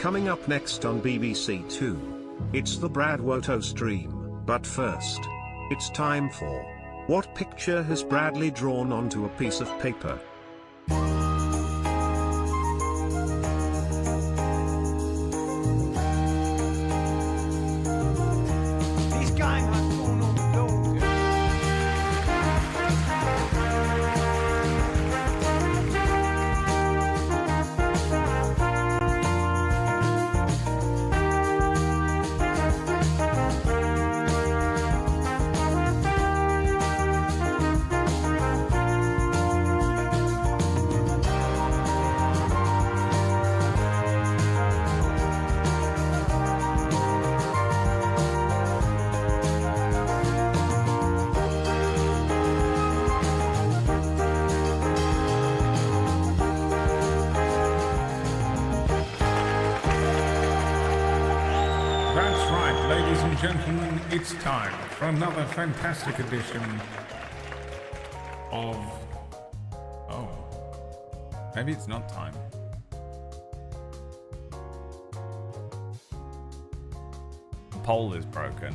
Coming up next on BBC Two, it's the Brad Woto stream, but first, it's time for What Picture Has Bradley Drawn Onto a Piece of Paper? Gentlemen, it's time for another fantastic edition of... Oh. Maybe it's not time. The poll is broken.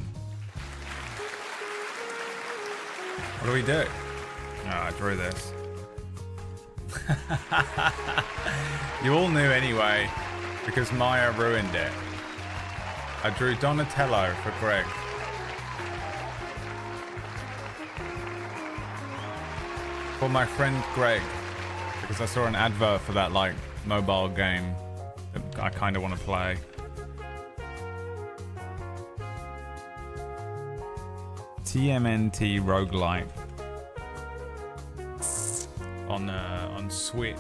What do we do? Oh, I drew this. You all knew anyway, because Maya ruined it. I drew Donatello for Greg. For my friend Greg, because I saw an advert for that like mobile game that I kind of want to play. TMNT roguelike on Switch.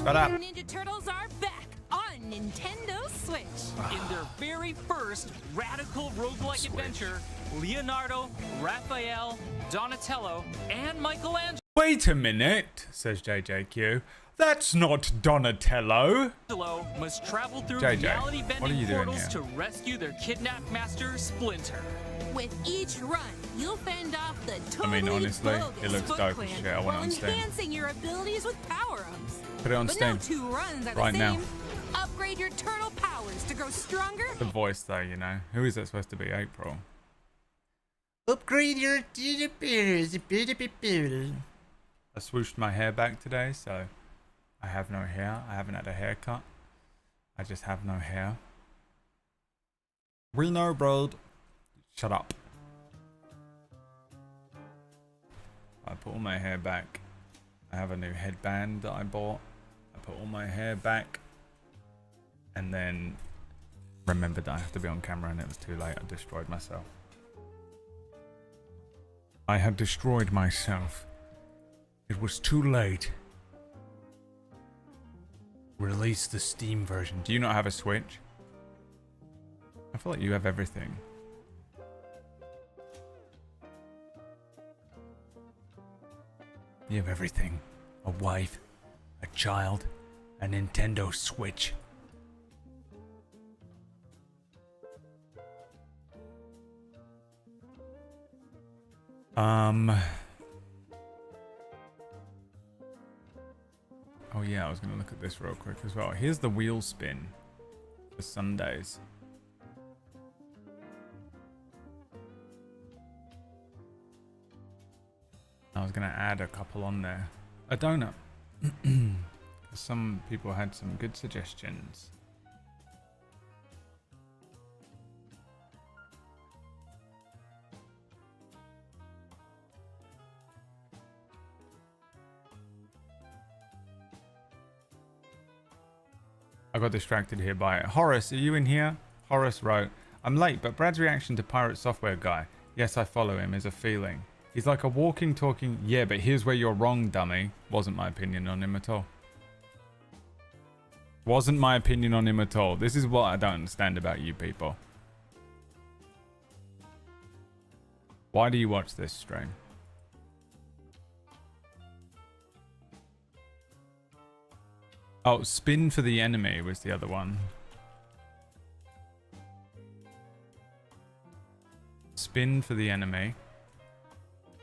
Shut up. Ninja Turtles are back on Nintendo Switch. In their very first radical roguelike adventure, Leonardo, Raphael, Donatello, and Michelangelo Wait a minute, says JJQ. That's not Donatello. must travel through JJ, what are reality-bending you doing portals here? to rescue their kidnapped master, Splinter. With each run, you'll fend off the totally honestly, bogus it looks Foot dope as Clan shit. I want it while on Steam. enhancing your abilities with power-ups. Put it on But Steam. no two runs are Right the now. same. Upgrade your turtle powers to grow stronger. The voice though, you know. Who is that supposed to be? April. Upgrade your appearance. I swooshed my hair back today, so I have no hair. I haven't had a haircut. I just have no hair. We know, bro. Shut up. I put all my hair back. I have a new headband that I bought. I put all my hair back. And then remembered that I have to be on camera and it was too late. I destroyed myself. I had destroyed myself. It was too late. Release the Steam version. Do you not have a Switch? I feel like you have everything. You have everything. A wife, a child, a Nintendo Switch. Oh yeah, I was gonna look at this real quick as well. Here's the wheel spin for Sundays. I was gonna add a couple on there. A donut. Some people had some good suggestions. I got distracted here by it. Horace, are you in here? Horace wrote, I'm late, but Brad's reaction to Pirate Software Guy, yes, I follow him, is a feeling. He's like a walking, talking, yeah, but here's where you're wrong, dummy. Wasn't my opinion on him at all. Wasn't my opinion on him at all. This is what I don't understand about you people. Why do you watch this stream? Oh, spin for the enemy was the other one. Spin for the enemy.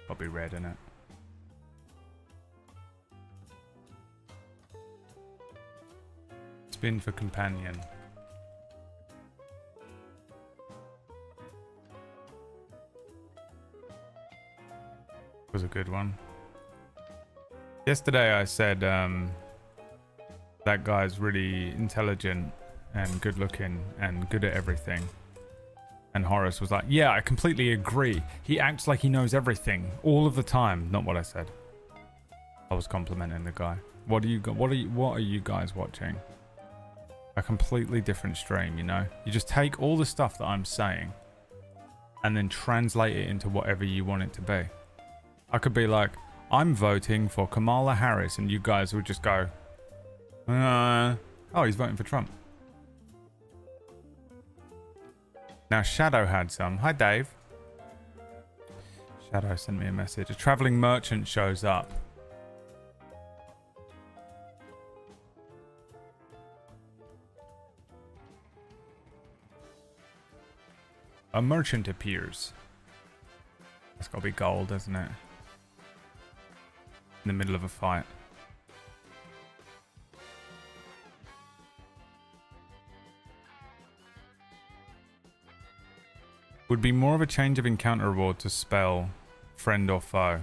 Probably red in it. Spin for companion. Was a good one. Yesterday I said that guy's really intelligent and good looking and good at everything. And Horace was like, yeah, I completely agree. He acts like he knows everything all of the time. Not what I said. I was complimenting the guy. What are you guys watching? A completely different stream, you know? You just take all the stuff that I'm saying and then translate it into whatever you want it to be. I could be like, I'm voting for Kamala Harris, and you guys would just go, oh, he's voting for Trump. Now, Shadow had some. Hi, Dave. Shadow sent me a message. A traveling merchant shows up. A merchant appears. It's got to be gold, isn't it? In the middle of a fight. Would be more of a change of encounter reward to spell friend or foe,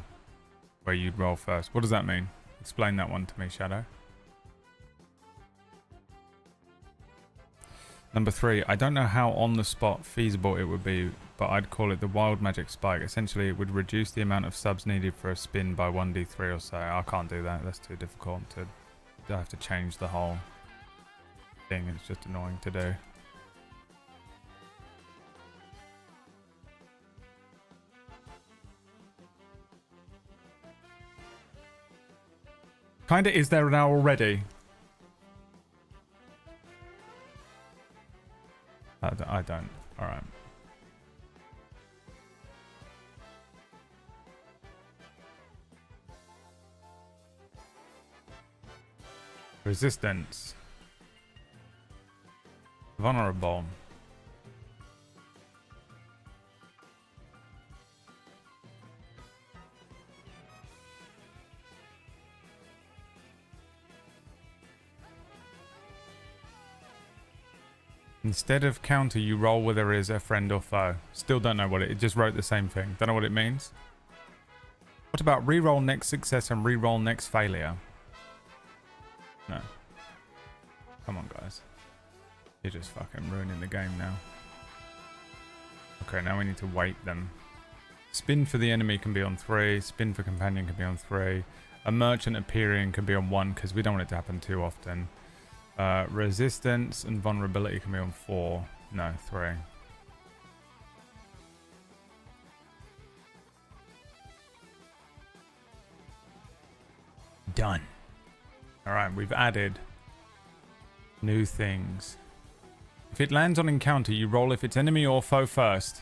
where you'd roll first. What does that mean? Explain that one to me, Shadow. Number 3, I don't know how on the spot feasible it would be, but I'd call it the wild magic spike. Essentially, it would reduce the amount of subs needed for a spin by 1d3 or so. I can't do that. That's too difficult to... I have to change the whole thing. It's just annoying to do. Kinda is there now already? I don't. Alright. Resistance. Vulnerable. Instead of counter, you roll whether there is a friend or foe. Still don't know what it just wrote the same thing. Don't know what it means. What about reroll next success and reroll next failure? No. Come on, guys. You're just fucking ruining the game now. Okay, now we need to weight them. Spin for the enemy can be on 3. Spin for companion can be on 3. A merchant appearing can be on 1 because we don't want it to happen too often. Resistance and vulnerability can be on 4. No, 3. Done. Alright, we've added new things. If it lands on encounter, you roll if it's enemy or foe first.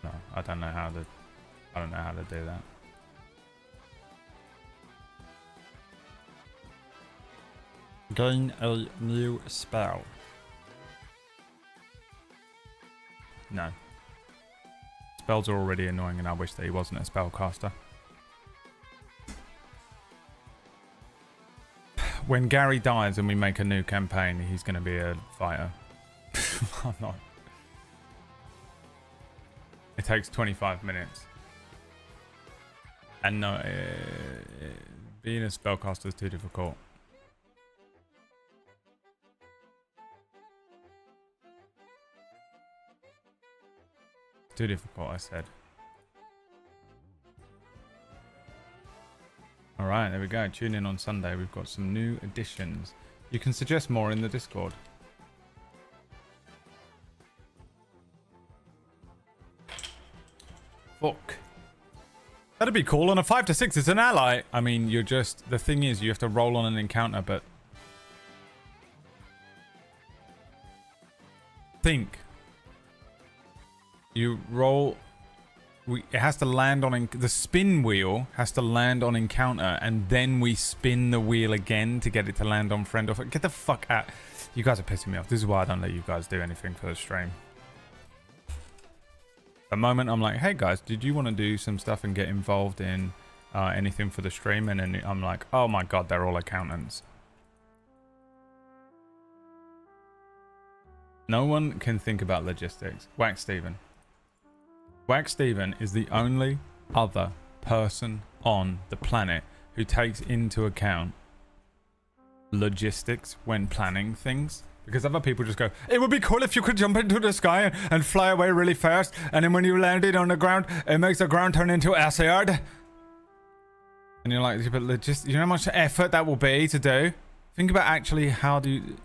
No, I don't know how to do that. Gain a new spell. No. Spells are already annoying and I wish that he wasn't a spellcaster. When Gary dies and we make a new campaign, he's going to be a fighter. I'm not. It takes 25 minutes. And no, being a spellcaster is too difficult. Too difficult, I said. Alright, there we go. Tune in on Sunday. We've got some new additions. You can suggest more in the Discord. Fuck. That'd be cool. On a 5 to 6, it's an ally. I mean, you're just... The thing is, you have to roll on an encounter, but... Think. You roll... It has to land on... The spin wheel has to land on encounter, and then we spin the wheel again to get it to land on friend or... Get the fuck out. You guys are pissing me off. This is why I don't let you guys do anything for the stream. At the moment, I'm like, hey guys, did you want to do some stuff and get involved in anything for the stream, and then I'm like, oh my god, they're all accountants. No one can think about logistics. Wax Steven. Wax Steven is the only other person on the planet who takes into account logistics when planning things. Because other people just go, it would be cool if you could jump into the sky and fly away really fast, and then when you landed on the ground, it makes the ground turn into acid. And you're like, but you know how much effort that will be to do? Think about actually how do you...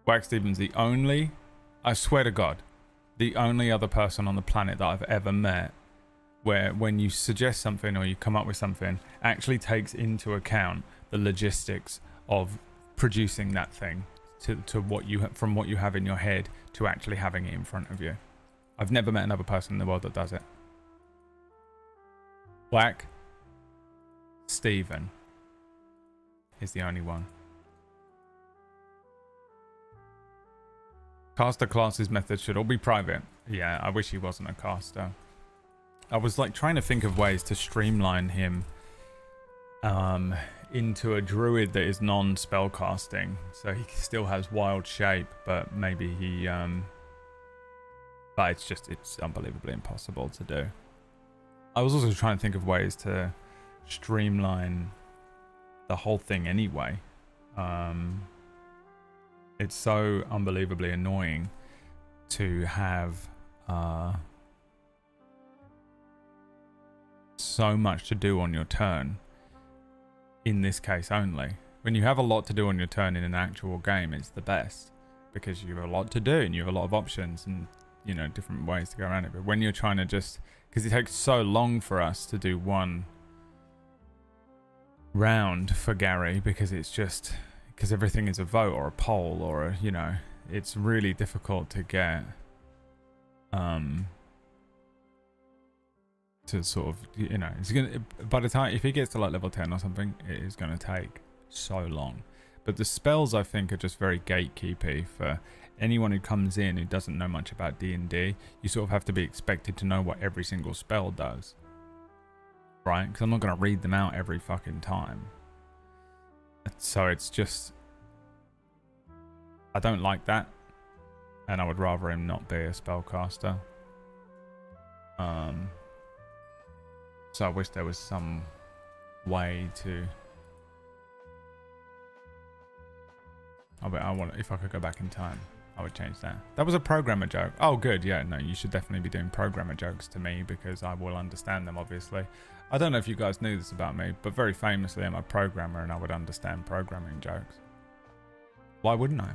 Wax Steven's the only, I swear to God, the only other person on the planet that I've ever met where when you suggest something or you come up with something, actually takes into account the logistics of producing that thing to what you from what you have in your head to actually having it in front of you. I've never met another person in the world that does it. Wax Steven is the only one. Caster classes methods should all be private. Yeah, I wish he wasn't a caster. I was like trying to think of ways to streamline him into a druid that is non-spellcasting, so he still has wild shape, but maybe he but it's unbelievably impossible to do. I was also trying to think of ways to streamline the whole thing anyway. It's so unbelievably annoying to have so much to do on your turn. In this case only. When you have a lot to do on your turn in an actual game, it's the best. Because you have a lot to do and you have a lot of options and, you know, different ways to go around it. But when you're trying to just... Because it takes so long for us to do one round for Gary, because it's just... Because everything is a vote or a poll or a, you know, it's really difficult to get to sort of, you know, it's gonna, by the time, if he gets to like level 10 or something, it is going to take so long. But the spells, I think, are just very gatekeepy for anyone who comes in who doesn't know much about D&D. You sort of have to be expected to know what every single spell does, right? Because I'm not going to read them out every fucking time. So it's just, I don't like that, and I would rather him not be a spellcaster. So I wish there was some way to. I want, if I could go back in time, I would change that. That was a programmer joke. Oh, good. Yeah, no, you should definitely be doing programmer jokes to me because I will understand them, obviously. I don't know if you guys knew this about me, but very famously I'm a programmer and I would understand programming jokes. Why wouldn't I?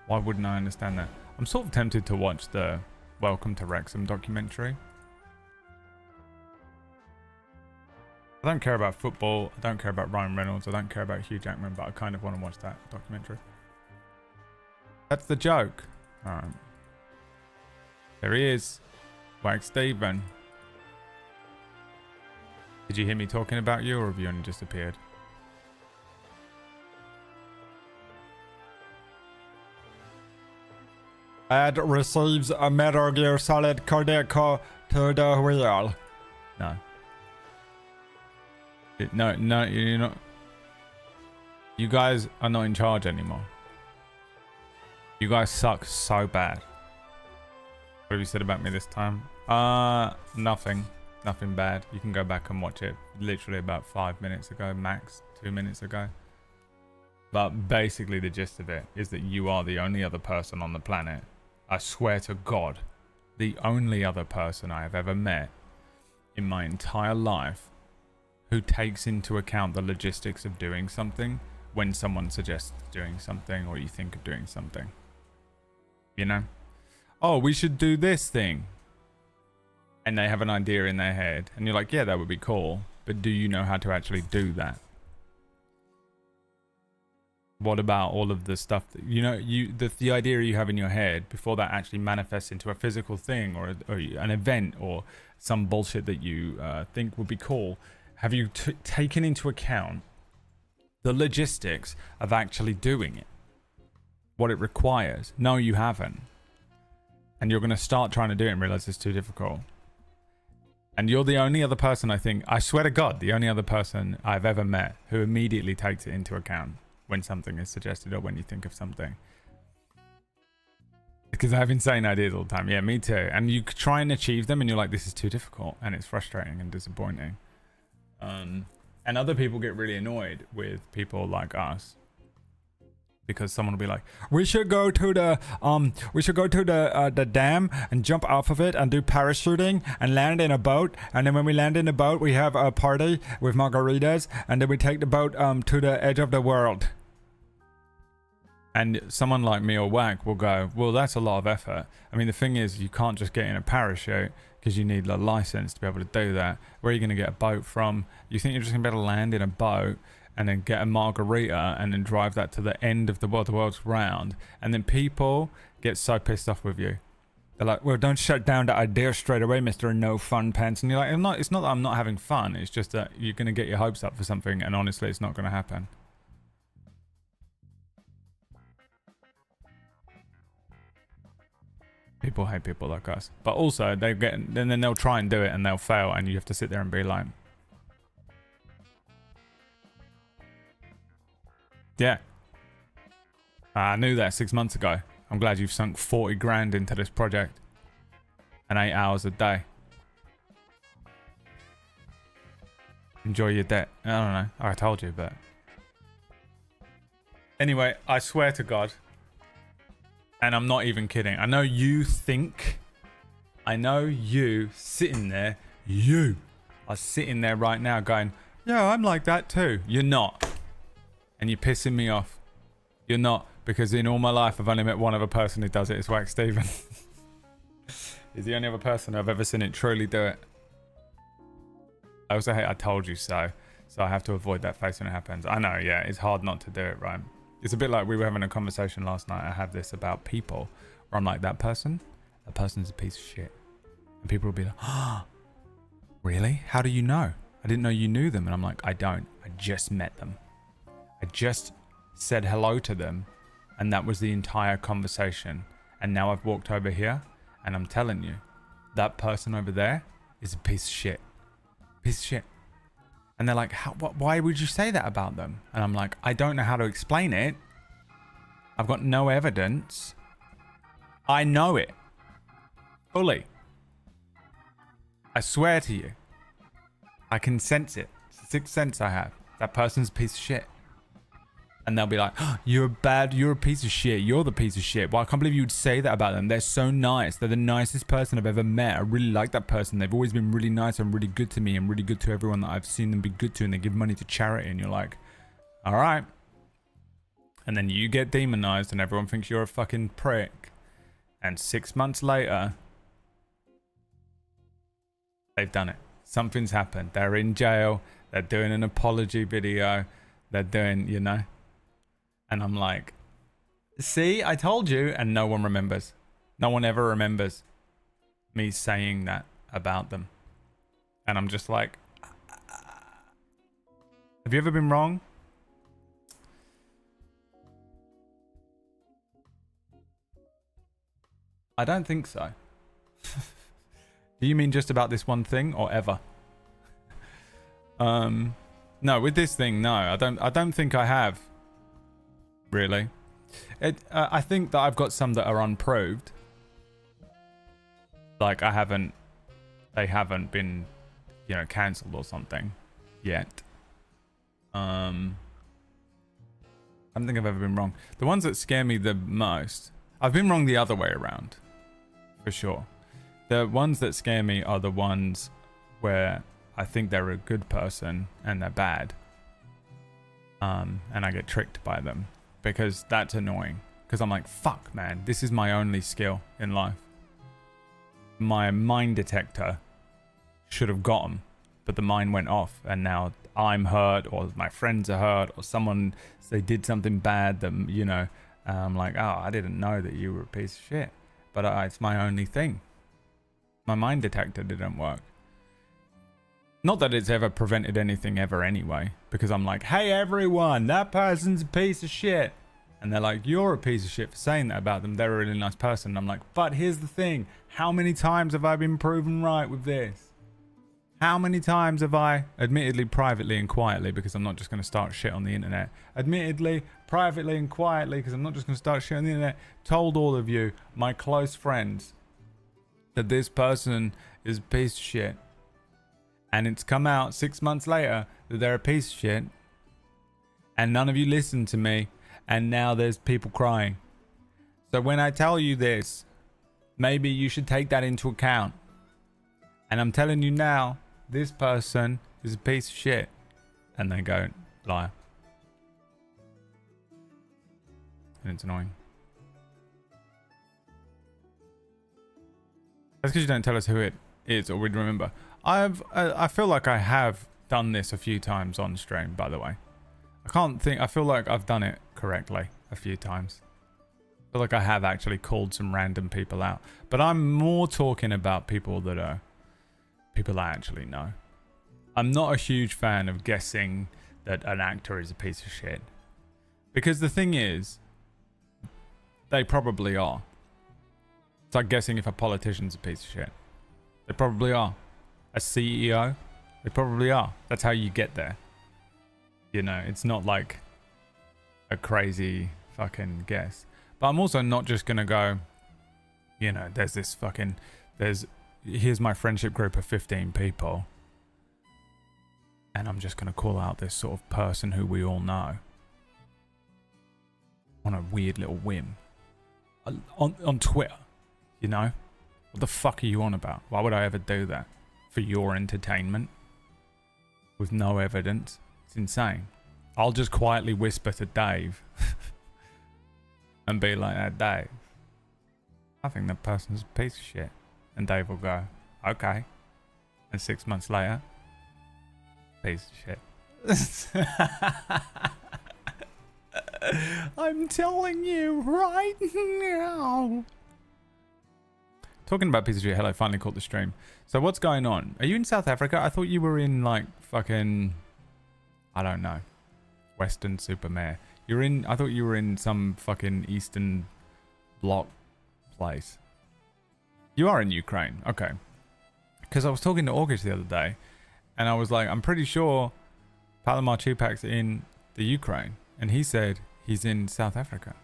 Why wouldn't I understand that? I'm sort of tempted to watch the Welcome to Wrexham documentary. I don't care about football, I don't care about Ryan Reynolds, I don't care about Hugh Jackman, but I kind of want to watch that documentary. That's the joke. Alright. There he is. Wax Steven. Did you hear me talking about you, or have you only just appeared? Ad receives a Metal Gear Solid Codeco to the wheel. No. No, you're not. You guys are not in charge anymore. You guys suck so bad. What have you said about me this time? Nothing. Nothing bad. You can go back and watch it literally about 5 minutes ago, max 2 minutes ago. But basically the gist of it is that you are the only other person on the planet. I swear to God, the only other person I have ever met in my entire life who takes into account the logistics of doing something when someone suggests doing something or you think of doing something. You know? Oh, we should do this thing. And they have an idea in their head. And you're like, yeah, that would be cool. But do you know how to actually do that? What about all of the stuff that, you know, the idea you have in your head before that actually manifests into a physical thing or an event or some bullshit that you think would be cool? Have you taken into account the logistics of actually doing it, what it requires. No, you haven't. And you're going to start trying to do it and realize it's too difficult. And you're the only other person, I think, I swear to God, the only other person I've ever met who immediately takes it into account when something is suggested or when you think of something. Because I have insane ideas all the time. Yeah, me too. And you try and achieve them and you're like, this is too difficult. And it's frustrating and disappointing. And other people get really annoyed with people like us. Because someone will be like, we should go to the dam and jump off of it and do parachuting and land in a boat, and then when we land in the boat we have a party with margaritas, and then we take the boat to the edge of the world. And someone like me or Whack will go, well, that's a lot of effort. I mean, the thing is, you can't just get in a parachute because you need a license to be able to do that. Where are you going to get a boat from? You think you're just going to be able to land in a boat and then get a margarita and then drive that to the end of the world, the world's round? And then people get so pissed off with you. They're like, well, don't shut down the idea straight away, Mr. No Fun Pants. And you're like, it's not that I'm not having fun. It's just that you're going to get your hopes up for something, and honestly, it's not going to happen. People hate people like us. But also, then they'll try and do it and they'll fail, and you have to sit there and be like, yeah. I knew that 6 months ago. I'm glad you've sunk 40 grand into this project. And 8 hours a day. Enjoy your debt. I don't know. I told you, but... Anyway, I swear to God. And I'm not even kidding. I know you think... I know you sitting there. You are sitting there right now going, yeah, I'm like that too. You're not. And you're pissing me off. You're not, because in all my life I've only met one other person who does it. It's Wax Steven. He's the only other person I've ever seen it truly do it. I also hate I told you so. So I have to avoid that face when it happens. I know, yeah, it's hard not to do it, right? It's a bit like we were having a conversation last night. I have this about people where I'm like, that person's a piece of shit. And people will be like, oh, really? How do you know? I didn't know you knew them. And I'm like, I don't. I just met them. I just said hello to them, and that was the entire conversation. And now I've walked over here, and I'm telling you, that person over there is a piece of shit. Piece of shit. And they're like, why would you say that about them? And I'm like, I don't know how to explain it. I've got no evidence. I know it. Fully. I swear to you. I can sense it. Sixth sense I have. That person's a piece of shit. And they'll be like, oh, you're a piece of shit. You're the piece of shit. Well, I can't believe you would say that about them. They're so nice. They're the nicest person I've ever met. I really like that person. They've always been really nice and really good to me and really good to everyone that I've seen them be good to. And they give money to charity. And you're like, all right. And then you get demonized and everyone thinks you're a fucking prick. And 6 months later, they've done it. Something's happened. They're in jail. They're doing an apology video. They're doing, you know. And I'm like, see, I told you. And no one remembers. No one ever remembers me saying that about them. And I'm just like, have you ever been wrong? I don't think so. Do you mean just about this one thing or ever? No, with this thing, no. I don't think I have. Really. I think that I've got some that are unproved. Like they haven't been, you know, cancelled or something yet. I don't think I've ever been wrong. The ones that scare me the most, I've been wrong the other way around. For sure. The ones that scare me are the ones where I think they're a good person and they're bad. And I get tricked by them. Because that's annoying. Because I'm like, fuck, man. This is my only skill in life. My mind detector should have got them. But the mine went off. And now I'm hurt. Or my friends are hurt. Or someone, they did something bad. That, you know. I'm like, oh, I didn't know that you were a piece of shit. But it's my only thing. My mind detector didn't work. Not that it's ever prevented anything ever anyway, because I'm like, hey everyone, that person's a piece of shit. And they're like, you're a piece of shit for saying that about them. They're a really nice person. And I'm like, but here's the thing. How many times have I been proven right with this? How many times have I, admittedly, privately and quietly, because I'm not just going to start shit on the internet, admittedly, privately and quietly, because I'm not just going to start shit on the internet, told all of you, my close friends, that this person is a piece of shit. And it's come out 6 months later that they're a piece of shit. And none of you listened to me. And now there's people crying. So when I tell you this, maybe you should take that into account. And I'm telling you now, this person is a piece of shit. And they go, liar. And it's annoying. That's because you don't tell us who it is or we'd remember. I feel like I have done this a few times on stream, by the way. I feel like I've done it correctly a few times. I feel like I have actually called some random people out. But I'm more talking about people that I actually know. I'm not a huge fan of guessing that an actor is a piece of shit. Because the thing is, they probably are. It's like guessing if a politician's a piece of shit. They probably are. A CEO, they probably are. That's how you get there. You know, it's not like a crazy fucking guess. But I'm also not just gonna go, you know, here's my friendship group of 15 people. And I'm just gonna call out this sort of person who we all know. On a weird little whim. On Twitter, you know? What the fuck are you on about? Why would I ever do that? For your entertainment? With no evidence? It's insane. I'll just quietly whisper to Dave and be like, Dave, I think that person's a piece of shit. And Dave will go, okay. And 6 months later, piece of shit. I'm telling you right now. Talking about piece of shit, hello, finally caught the stream. So what's going on? Are you in South Africa? I thought you were in like fucking, I don't know, Western Supermare. I thought you were in some fucking Eastern Bloc place. You are in Ukraine, okay. Because I was talking to August the other day, and I was like, I'm pretty sure Palomar Tupac's in the Ukraine. And he said he's in South Africa.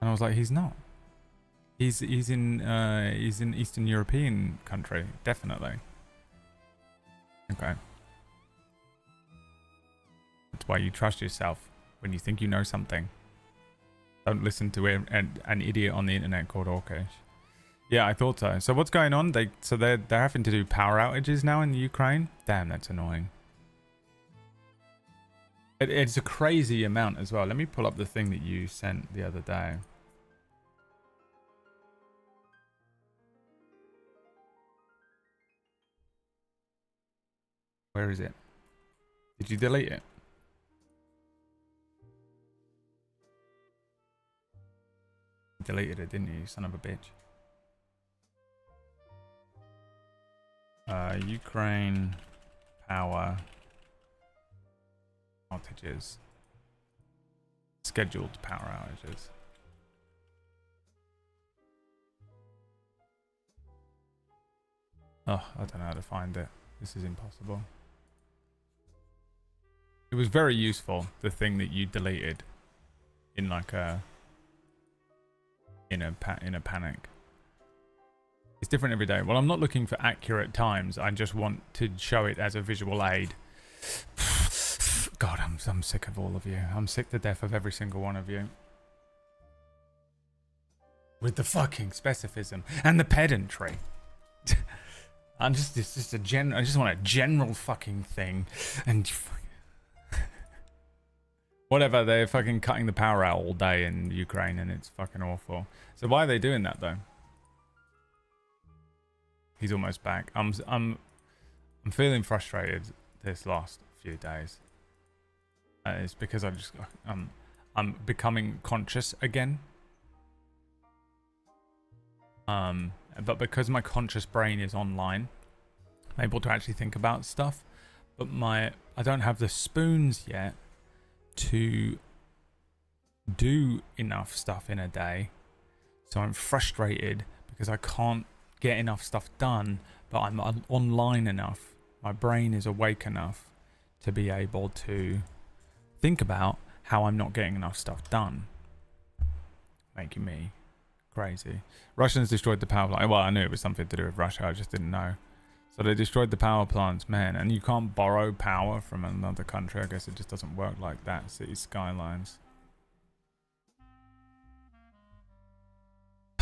And I was like, he's not. He's in Eastern European country, definitely. Okay. That's why you trust yourself when you think you know something. Don't listen to an idiot on the internet called Orkish. Yeah, I thought so. So what's going on? They're having to do power outages now in the Ukraine. Damn, that's annoying. It's a crazy amount as well. Let me pull up the thing that you sent the other day. Where is it? Did you delete it? You deleted it, didn't you, son of a bitch? Ukraine power outages. Scheduled power outages. Oh, I don't know how to find it. This is impossible. It was very useful, the thing that you deleted in like in a panic. It's different every day. Well, I'm not looking for accurate times. I just want to show it as a visual aid. God, I'm sick of all of you. I'm sick to death of every single one of you. With the fucking specificism and the pedantry. It's just I just want a general fucking thing. And whatever, they're fucking cutting the power out all day in Ukraine and it's fucking awful. So why are they doing that though? He's almost back. I'm feeling frustrated this last few days. It's because I'm becoming conscious again. But because my conscious brain is online, able to actually think about stuff. But I don't have the spoons yet to do enough stuff in a day. So I'm frustrated because I can't get enough stuff done, but I'm online enough. My brain is awake enough to be able to think about how I'm not getting enough stuff done. Making me crazy. Russians destroyed the power plant. Well, I knew it was something to do with Russia. I just didn't know. So they destroyed the power plants, man. And you can't borrow power from another country. I guess it just doesn't work like that. City skylines.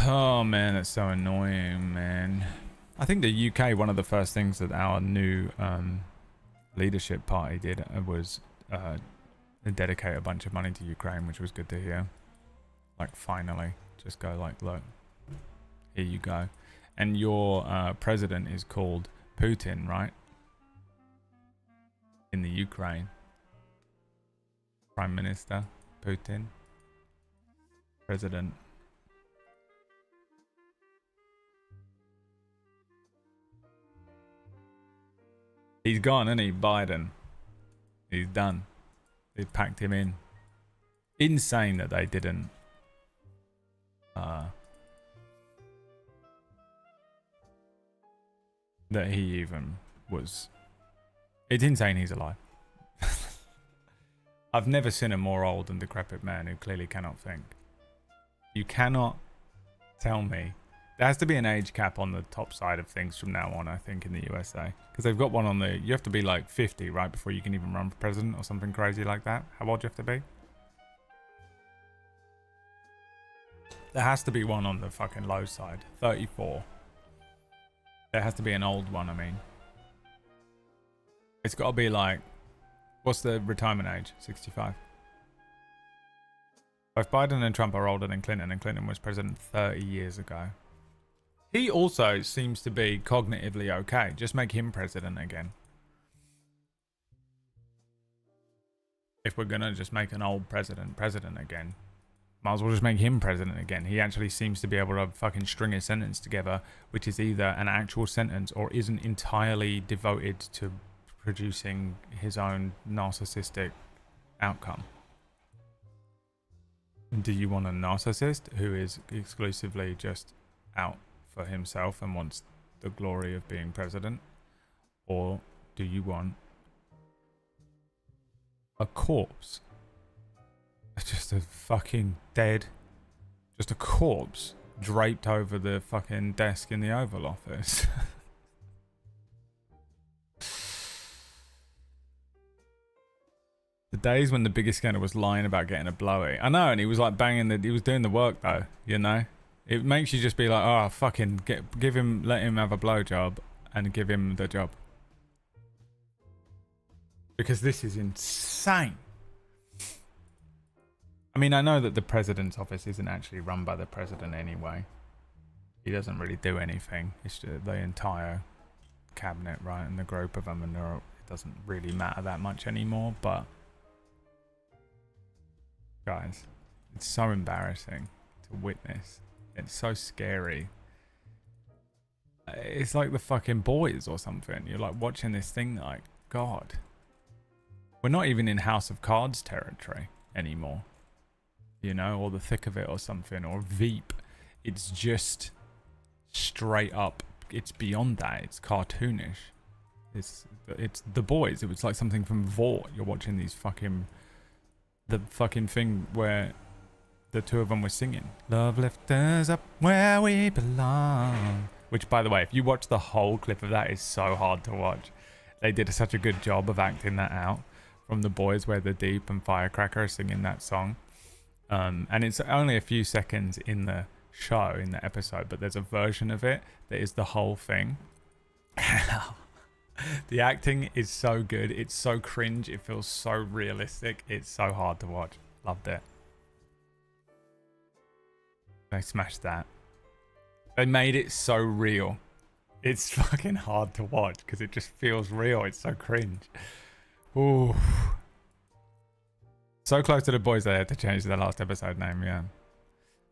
Oh, man, that's so annoying, man. I think the UK, one of the first things that our new leadership party did was dedicate a bunch of money to Ukraine, which was good to hear. Like, finally. Just go like, look, here you go. And your president is called Putin, right? In the Ukraine. Prime Minister Putin. President. He's gone, isn't he? Biden. He's done. They packed him in. Insane that they didn't. That he even was. It's insane he's alive. I've never seen a more old and decrepit man who clearly cannot think. You cannot tell me. There has to be an age cap on the top side of things from now on, I think, in the USA. Because they've got one on the... You have to be like 50, right, before you can even run for president or something crazy like that. How old do you have to be? There has to be one on the fucking low side. 34. There has to be an old one, I mean. It's got to be like... What's the retirement age? 65. Both Biden and Trump are older than Clinton, and Clinton was president 30 years ago. He also seems to be cognitively okay. Just make him president again. If we're gonna just make an old president again, might as well just make him president again. He actually seems to be able to fucking string a sentence together, which is either an actual sentence or isn't entirely devoted to producing his own narcissistic outcome. Do you want a narcissist who is exclusively just out for himself and wants the glory of being president? Or do you want a corpse? Just a fucking dead, just a corpse draped over the fucking desk in the Oval Office. The days when the biggest scandal was lying about getting a blowy. I know, and he was like banging he was doing the work though, you know? It makes you just be like, oh, fucking give him, let him have a blowjob and give him the job. Because this is insane. I mean, I know that the president's office isn't actually run by the president anyway. He doesn't really do anything. It's just the entire cabinet, right? And the group of them, and it doesn't really matter that much anymore, but guys, it's so embarrassing to witness. It's so scary. It's like the fucking Boys or something. You're like watching this thing like, God. We're not even in House of Cards territory anymore. You know, or The Thick of It or something, or Veep. It's just straight up. It's beyond that. It's cartoonish. It's The Boys. It was like something from Vought. You're watching these fucking... The fucking thing where the two of them were singing. Love lift us up where we belong. Which, by the way, if you watch the whole clip of that, is so hard to watch. They did such a good job of acting that out from The Boys, where The Deep and Firecracker are singing that song. And it's only a few seconds in the show, in the episode, but there's a version of it that is the whole thing. The acting is so good. It's so cringe. It feels so realistic. It's so hard to watch. Loved it. They smashed that. They made it so real. It's fucking hard to watch because it just feels real. It's so cringe. Ooh. So close to The Boys they had to change their last episode name, yeah.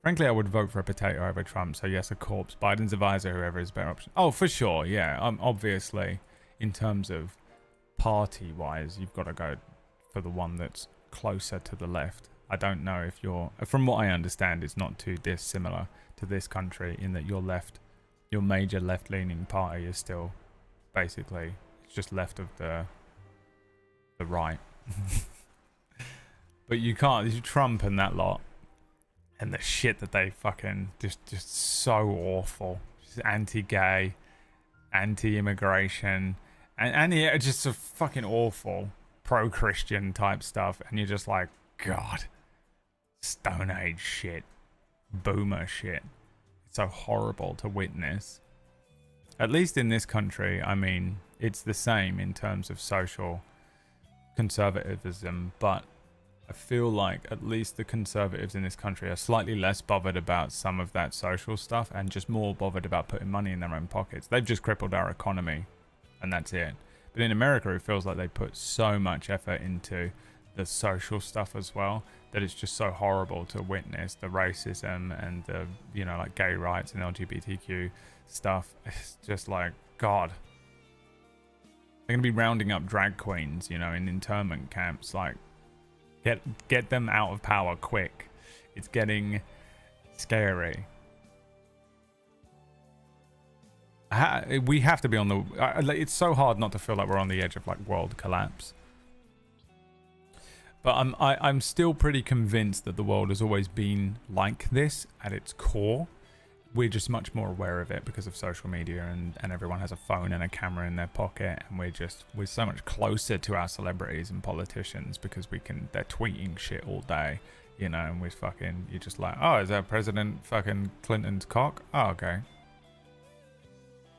Frankly, I would vote for a potato over Trump. So yes, a corpse. Biden's advisor, whoever is a better option. Oh, for sure. Yeah. Obviously, in terms of party-wise, you've got to go for the one that's closer to the left. I don't know if you're, from what I understand, it's not too dissimilar to this country in that your major left-leaning party is still basically it's just left of the right. But you can't. Trump and that lot. And the shit that they fucking just so awful. Just anti-gay, anti-immigration, and yeah, just so fucking awful pro-Christian type stuff. And you're just like, God, Stone Age shit, boomer shit. It's so horrible to witness. At least in this country, I mean, it's the same in terms of social conservatism, but I feel like at least the conservatives in this country are slightly less bothered about some of that social stuff and just more bothered about putting money in their own pockets. They've just crippled our economy and that's it. But in America, it feels like they put so much effort into the social stuff as well that it's just so horrible to witness the racism and the, you know, like gay rights and LGBTQ stuff. It's just like, God. They're going to be rounding up drag queens, you know, in internment camps, like, Get them out of power quick. It's getting scary. We have to be on the... it's so hard not to feel like we're on the edge of like world collapse. But I'm still pretty convinced that the world has always been like this at its core. We're just much more aware of it because of social media and everyone has a phone and a camera in their pocket, and we're so much closer to our celebrities and politicians because they're tweeting shit all day, you know, and you're just like, oh, is that President fucking Clinton's cock? Oh, okay.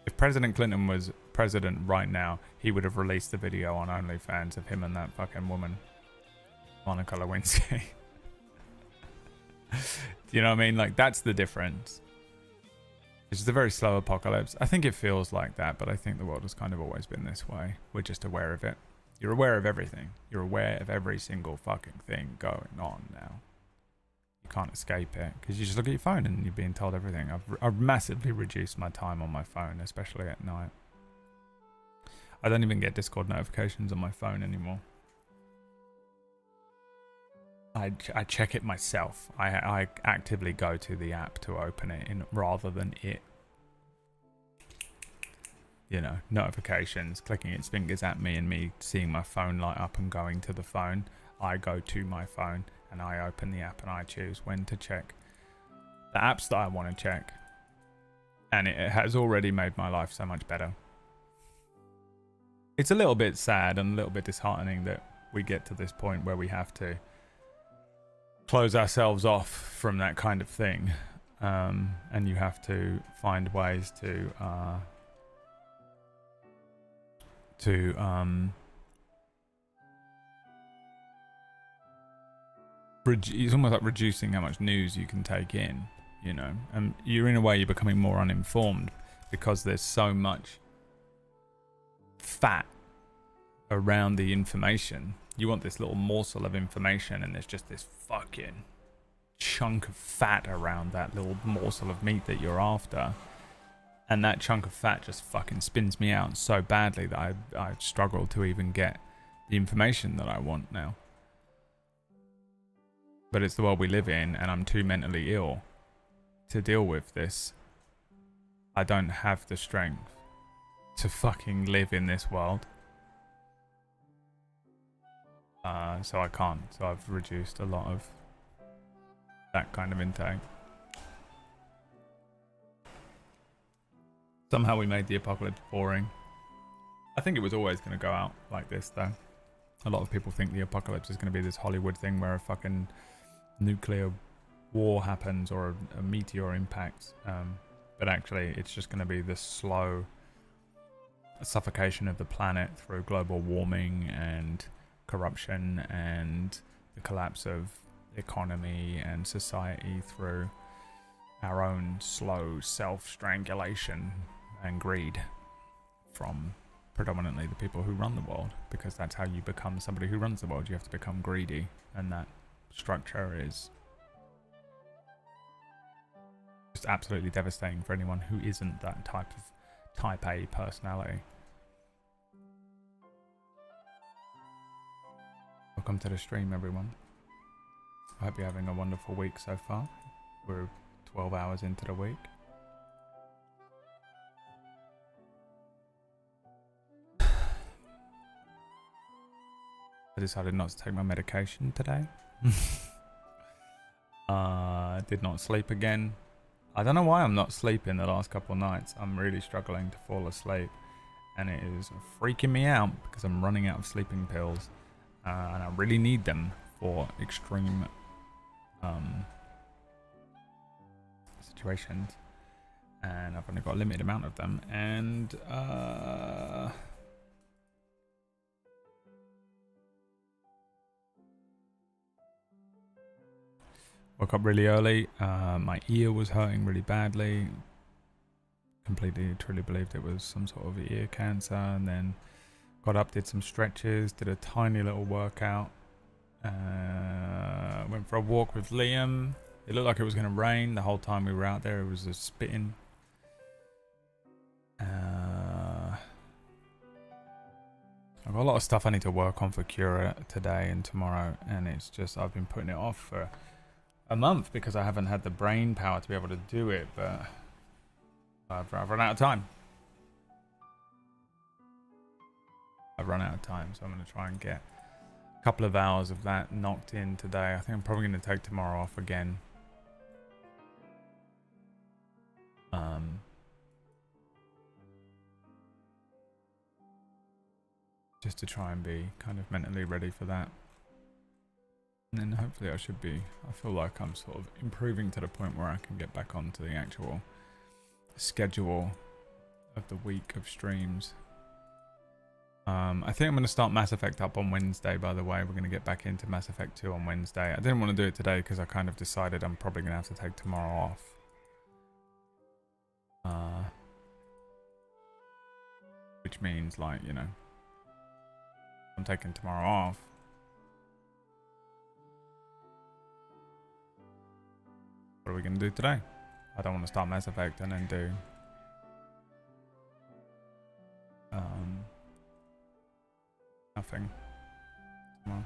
If President Clinton was president right now, he would have released the video on OnlyFans of him and that fucking woman, Monica Lewinsky. Do you know what I mean? Like, that's the difference. It's just a very slow apocalypse. I think it feels like that, but I think the world has kind of always been this way. We're just aware of it. You're aware of everything. You're aware of every single fucking thing going on now. You can't escape it because you just look at your phone and you're being told everything. I've massively reduced my time on my phone, especially at night. I don't even get Discord notifications on my phone anymore. I check it myself. I actively go to the app to open it rather than it. You know, notifications, clicking its fingers at me and me seeing my phone light up and going to the phone. I go to my phone and I open the app and I choose when to check the apps that I want to check. And it has already made my life so much better. It's a little bit sad and a little bit disheartening that we get to this point where we have to close ourselves off from that kind of thing, and you have to find ways to it's almost like reducing how much news you can take in, you know, and you're in a way you're becoming more uninformed because there's so much fat around the information. You want this little morsel of information and there's just this fucking chunk of fat around that little morsel of meat that you're after. And that chunk of fat just fucking spins me out so badly that I struggle to even get the information that I want now. But it's the world we live in and I'm too mentally ill to deal with this. I don't have the strength to fucking live in this world. So I can't. So I've reduced a lot of that kind of intake. Somehow we made the apocalypse boring. I think it was always going to go out like this, though. A lot of people think the apocalypse is going to be this Hollywood thing where a fucking nuclear war happens or a meteor impacts. But actually, it's just going to be this slow suffocation of the planet through global warming and corruption and the collapse of economy and society through our own slow self-strangulation and greed from predominantly the people who run the world, because that's how you become somebody who runs the world. You have to become greedy, and that structure is Just absolutely devastating for anyone who isn't that type of type A personality. Welcome to the stream, everyone. I hope you're having a wonderful week so far. We're 12 hours into the week. I decided not to take my medication today. Did not sleep again. I don't know why I'm not sleeping the last couple of nights. I'm really struggling to fall asleep, and it is freaking me out because I'm running out of sleeping pills, and I really need them for extreme situations, and I've only got a limited amount of them, and woke up really early. My ear was hurting really badly. Completely, truly believed it was some sort of ear cancer. And then got up, did some stretches, did a tiny little workout. Went for a walk with Liam. It looked like it was going to rain the whole time we were out there. It was just spitting. I've got a lot of stuff I need to work on for Cura today and tomorrow. And it's just, I've been putting it off for a month because I haven't had the brain power to be able to do it, but I've run out of time. I've run out of time, so I'm going to try and get a couple of hours of that knocked in today. I think I'm probably going to take tomorrow off again. Just to try and be kind of mentally ready for that. And then hopefully I feel like I'm sort of improving to the point where I can get back onto the actual schedule of the week of streams. I think I'm going to start Mass Effect up on Wednesday, by the way. We're going to get back into Mass Effect 2 on Wednesday. I didn't want to do it today because I kind of decided I'm probably going to have to take tomorrow off. Which means, like, you know, I'm taking tomorrow off. What are we going to do today? I don't want to start Mass Effect and then do nothing. Come on.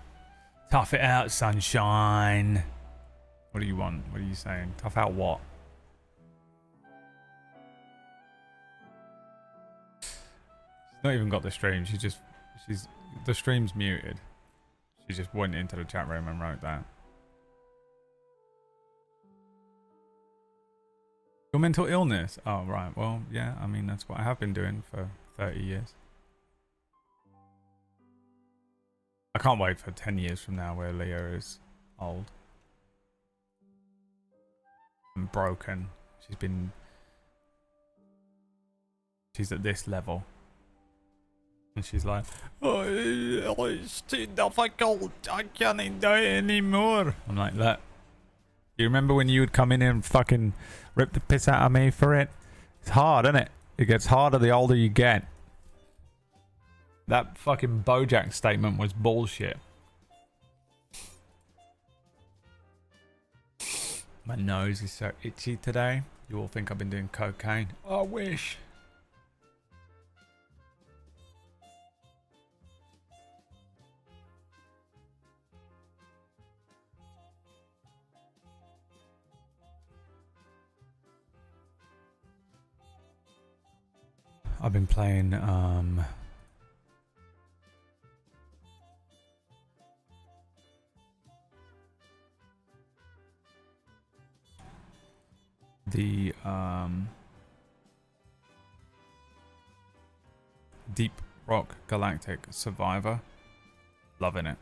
Tough it out, sunshine. What do you want? What are you saying? Tough out what? She's not even got the stream. The stream's muted. She just went into the chat room and wrote that. Your mental illness? Oh, right. Well, yeah, I mean, that's what I have been doing for 30 years. I can't wait for 10 years from now where Leah is old and broken. She's at this level. And she's like, oh, it's too difficult. I can't do it anymore. I'm like, that. You remember when you would come in and fucking rip the piss out of me for it? It's hard, isn't it? It gets harder the older you get. That fucking Bojack statement was bullshit. My nose is so itchy today. You all think I've been doing cocaine. I wish. I've been playing the Deep Rock Galactic Survivor. Loving it.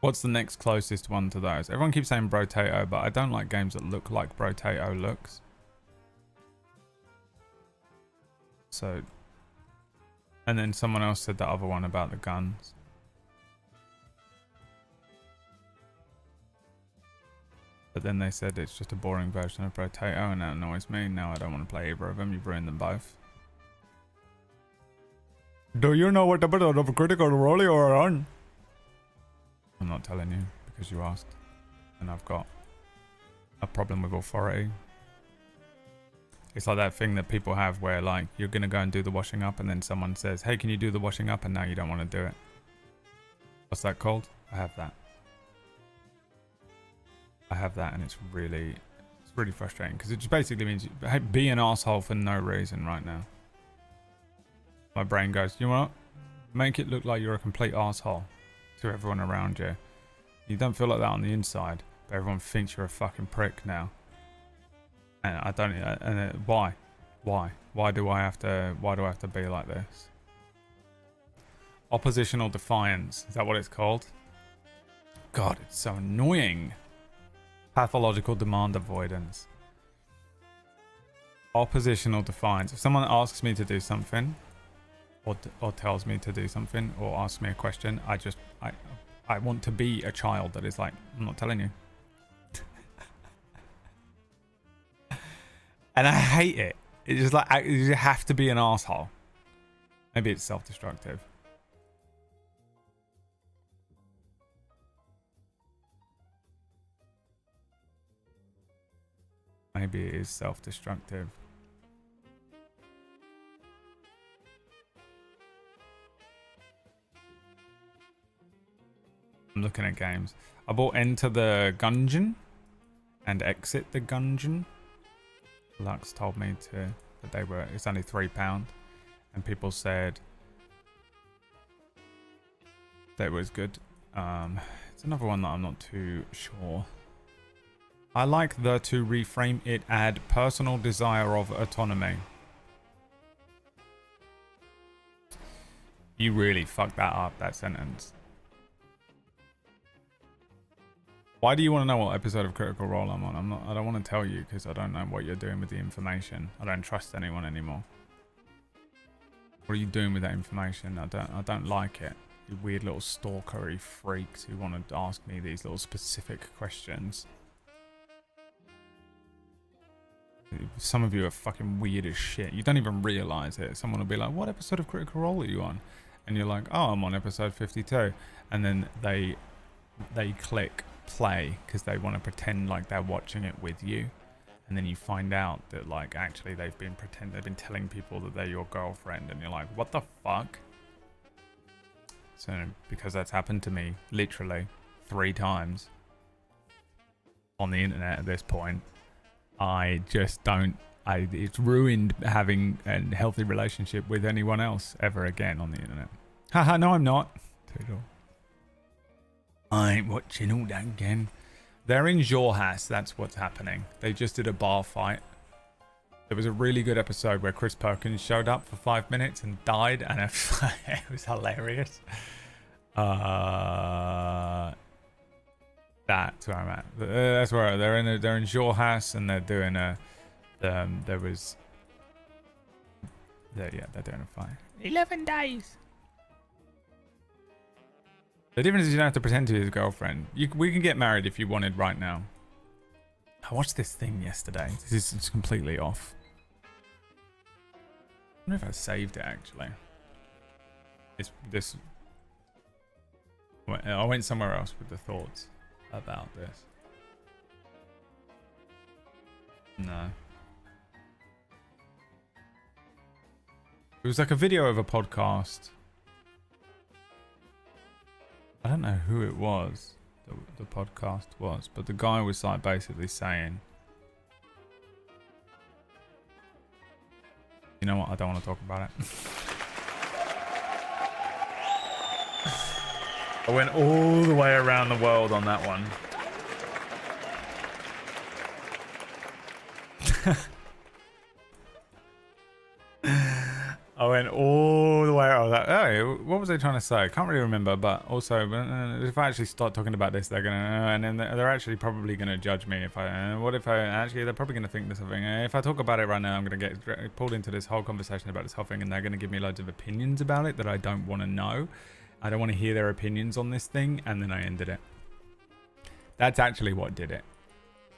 What's the next closest one to those? Everyone keeps saying Brotato, but I don't like games that look like Brotato looks. So, and then someone else said the other one about the guns. But then they said it's just a boring version of Brotato, and that annoys me. Now I don't want to play either of them. You've ruined them both. Do you know what episode of Critical Role you are on? I'm not telling you because you asked. And I've got a problem with authority. It's like that thing that people have where like you're gonna go and do the washing up and then someone says, hey, can you do the washing up? And now you don't want to do it. What's that called? I have that. And it's really frustrating because it just basically means hey, be an asshole for no reason right now. My brain goes, you know what? Make it look like you're a complete asshole to everyone around you. You don't feel like that on the inside, but everyone thinks you're a fucking prick now. And I don't. And why? Why do I have to be like this? Oppositional defiance. Is that what it's called? God, it's so annoying. Pathological demand avoidance. Oppositional defiance. If someone asks me to do something, or tells me to do something, or asks me a question, I want to be a child that is like, I'm not telling you. And I hate it. It's just like, you have to be an asshole. Maybe it's self-destructive. Maybe it is self-destructive. I'm looking at games. I bought Enter the Gungeon and Exit the Gungeon. Lux told me that it's only £3, and people said that it was good. It's another one that I'm not too sure. I like to reframe it, add personal desire of autonomy. You really fucked that up, that sentence. Why do you want to know what episode of Critical Role I'm on? I don't want to tell you because I don't know what you're doing with the information. I don't trust anyone anymore. What are you doing with that information? I don't like it. You weird little stalkery freaks who want to ask me these little specific questions. Some of you are fucking weird as shit. You don't even realize it. Someone will be like, what episode of Critical Role are you on? And you're like, oh, I'm on episode 52. And then they click play because they want to pretend like they're watching it with you, and then you find out that like actually they've been telling people that they're your girlfriend, and you're like, what the fuck? So because that's happened to me literally 3 times on the internet at this point, I just don't. It's ruined having a healthy relationship with anyone else ever again on the internet. Haha, no, I'm not. I ain't watching all that again. They're in Jorhas, that's what's happening. They just did a bar fight. There was a really good episode where Chris Perkins showed up for 5 minutes and died, and it was hilarious. That's where I'm at. That's where they're in Jorhas, and they're doing they're doing a fight. 11 days. The difference is you don't have to pretend to be his girlfriend. We can get married if you wanted right now. I watched this thing yesterday. This is completely off. I don't know if I saved it actually. I went somewhere else with the thoughts about this. No. It was like a video of a podcast. I don't know who it was that the podcast was, but the guy was like basically saying, you know what, I don't want to talk about it. I went all the way around the world on that one. I went all the way. I was like, oh, what was they trying to say? I can't really remember, but also, if I actually start talking about this, they're going to, and then they're actually probably going to judge me if I, what if I, actually, they're probably going to think there's something. If I talk about it right now, I'm going to get pulled into this whole conversation about this whole thing, and they're going to give me loads of opinions about it that I don't want to know. I don't want to hear their opinions on this thing, and then I ended it. That's actually what did it.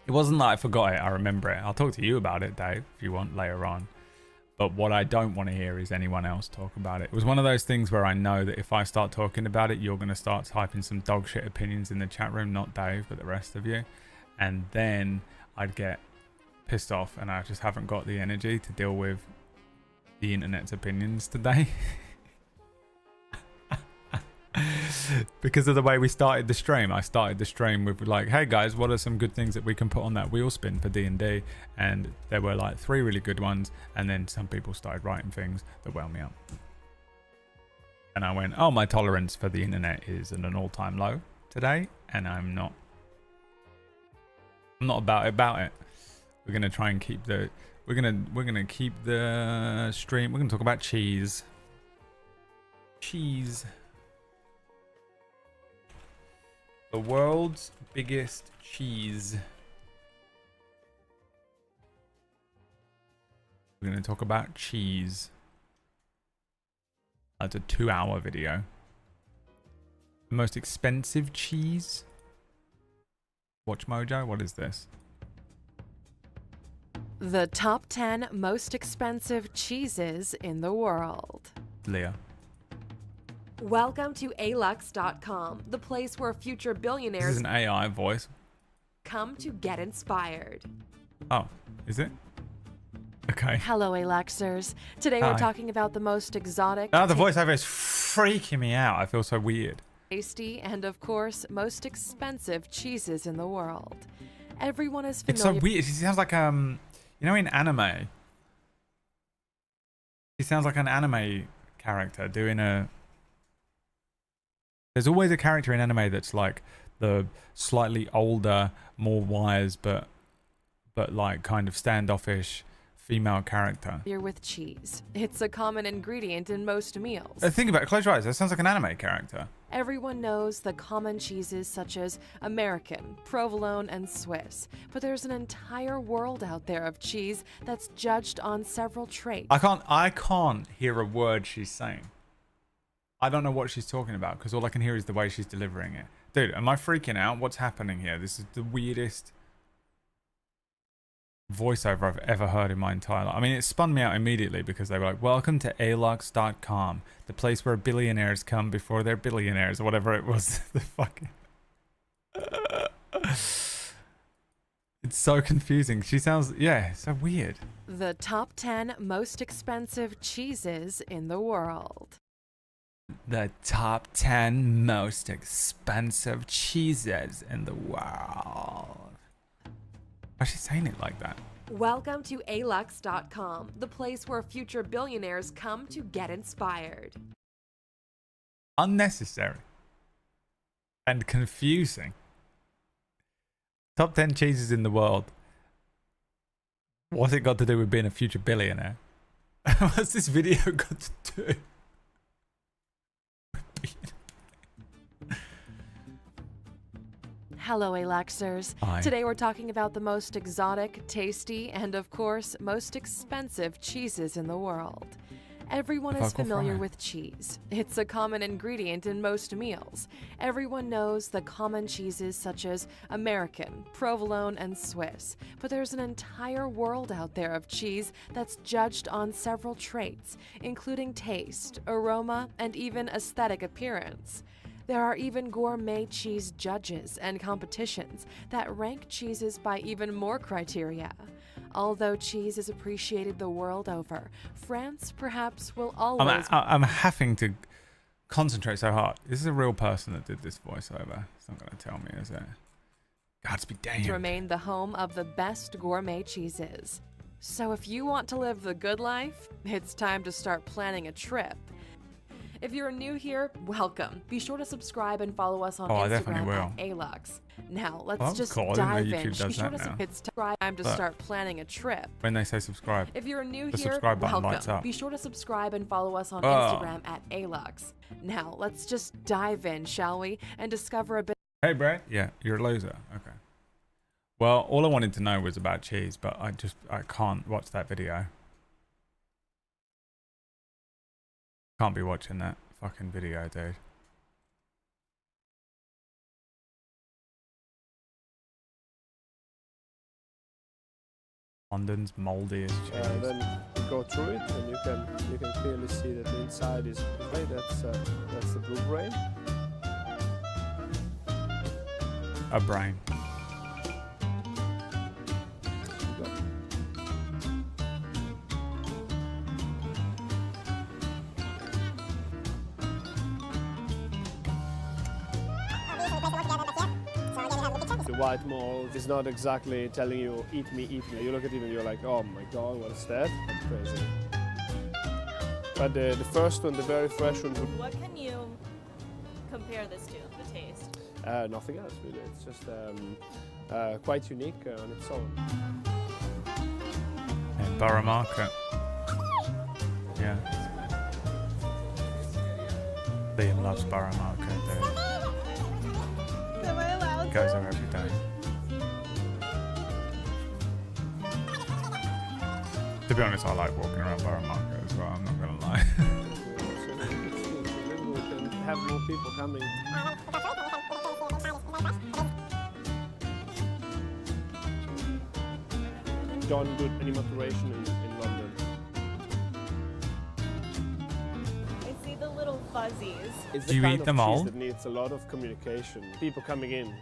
It wasn't that I forgot it, I remember it. I'll talk to you about it, Dave, if you want later on. But what I don't want to hear is anyone else talk about it. It was one of those things where I know that if I start talking about it, you're going to start typing some dog shit opinions in the chat room, not Dave, but the rest of you. And then I'd get pissed off and I just haven't got the energy to deal with the internet's opinions today. Because of the way we started the stream. I started the stream with like, hey guys, what are some good things that we can put on that wheel spin for D&D? And there were like 3 really good ones, and then some people started writing things that wound me up. And I went, oh, my tolerance for the internet is at an all-time low today, and I'm not about it. We're gonna try and keep the we're gonna keep the stream. We're gonna talk about cheese. The world's biggest cheese. We're going to talk about cheese. That's a 2-hour video. The most expensive cheese? Watch Mojo, what is this? The top 10 most expensive cheeses in the world. Leah. Welcome to alux.com, the place where future This billionaires is an AI voice. come to get inspired. Oh, is it? Okay. Hello, Aluxers. Today Hi. we're talking about the most exotic, Oh, the voiceover is freaking me out. I feel so weird. tasty, and of course, most expensive cheeses in the world. Everyone is It's so familiar weird. He sounds like you know, in anime. He sounds like an anime character doing a. There's always a character in anime that's like the slightly older, more wise, but like kind of standoffish female character. with cheese. It's a common ingredient in most meals. Think about it. Close your eyes. That sounds like an anime character. Everyone knows the common cheeses such as American, provolone, and Swiss, but there's an entire world out there of cheese that's judged on several traits. I can't hear a word she's saying. I don't know what she's talking about because all I can hear is the way she's delivering it. Dude, am I freaking out? What's happening here? This is the weirdest voiceover I've ever heard in my entire life. I mean, it spun me out immediately because they were like, welcome to alux.com, the place where billionaires come before they're billionaires, or whatever it was. The fucking... It's so confusing. She sounds, yeah, so weird. The top 10 most expensive cheeses in the world. The top 10 most expensive cheeses in the world. Why is she saying it like that? Welcome to alux.com, the place where future billionaires come to get inspired. Unnecessary. And confusing. Top 10 cheeses in the world. What's it got to do with being a future billionaire? What's this video got to do? Hello, Aluxers. Hi. Today we're talking about the most exotic, tasty, and of course, most expensive cheeses in the world. Everyone is Vocal familiar fry. with cheese. It's a common ingredient in most meals. Everyone knows the common cheeses such as American, provolone, and Swiss. But there's an entire world out there of cheese that's judged on several traits, including taste, aroma, and even aesthetic appearance. There are even gourmet cheese judges and competitions that rank cheeses by even more criteria. Although cheese is appreciated the world over, France perhaps will always... I'm having to concentrate so hard. This is a real person that did this voiceover. It's not going to tell me, is it? Gods be damned. remain the home of the best gourmet cheeses. So if you want to live the good life, it's time to start planning a trip. If you're new here, welcome. Be sure to subscribe and follow us on Oh, I definitely Instagram will. at Alux. Now, let's Well, that's just cool. I didn't know dive in. YouTube does Be sure that to now. it's time to Look. start planning a trip. When they say subscribe. If you're new The here, subscribe button lights welcome. up. Be sure to subscribe and follow us on Oh. Instagram at Alux. Now, let's just dive in, shall we, and discover a bit. Hey, Brad. Yeah, you're a loser. Okay. Well, all I wanted to know was about cheese, but I can't watch that video. Can't be watching that fucking video, dude. London's moldiest cheese. Then you go through it, and you can clearly see that the inside is gray. That's the blue brain. A brain. You got the white mold is not exactly telling you, eat me, eat me. You look at it and you're like, oh my god, what is that? That's crazy. But the first one, the very fresh one, What can you compare this to, the taste? nothing else really. It's just quite unique on its own. In Borough Market. Yeah. Liam loves Borough Market, dude. Am I allowed He goes there every day. To be honest, I like walking around Borough Market as well, I'm not gonna lie. Maybe we can have more people coming. Done good animation in London. I see the little fuzzies. It's Do the you kind eat of them cheese all? that needs a lot of communication. People coming in,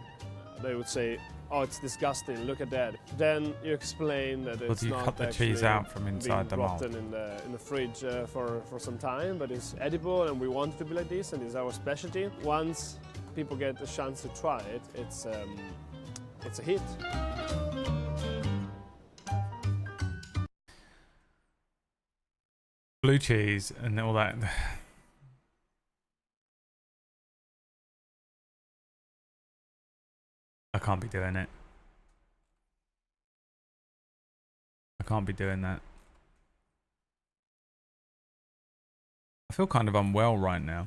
they would say, "Oh, it's disgusting. Look at that." Then you explain that it's do you not cut the cheese actually out from inside the being mold? rotten in the fridge for some time, but it's edible, and we want it to be like this, and it's our specialty. Once people get a chance to try it, it's a hit. Blue cheese and all that. I can't be doing it. I can't be doing that. I feel kind of unwell right now.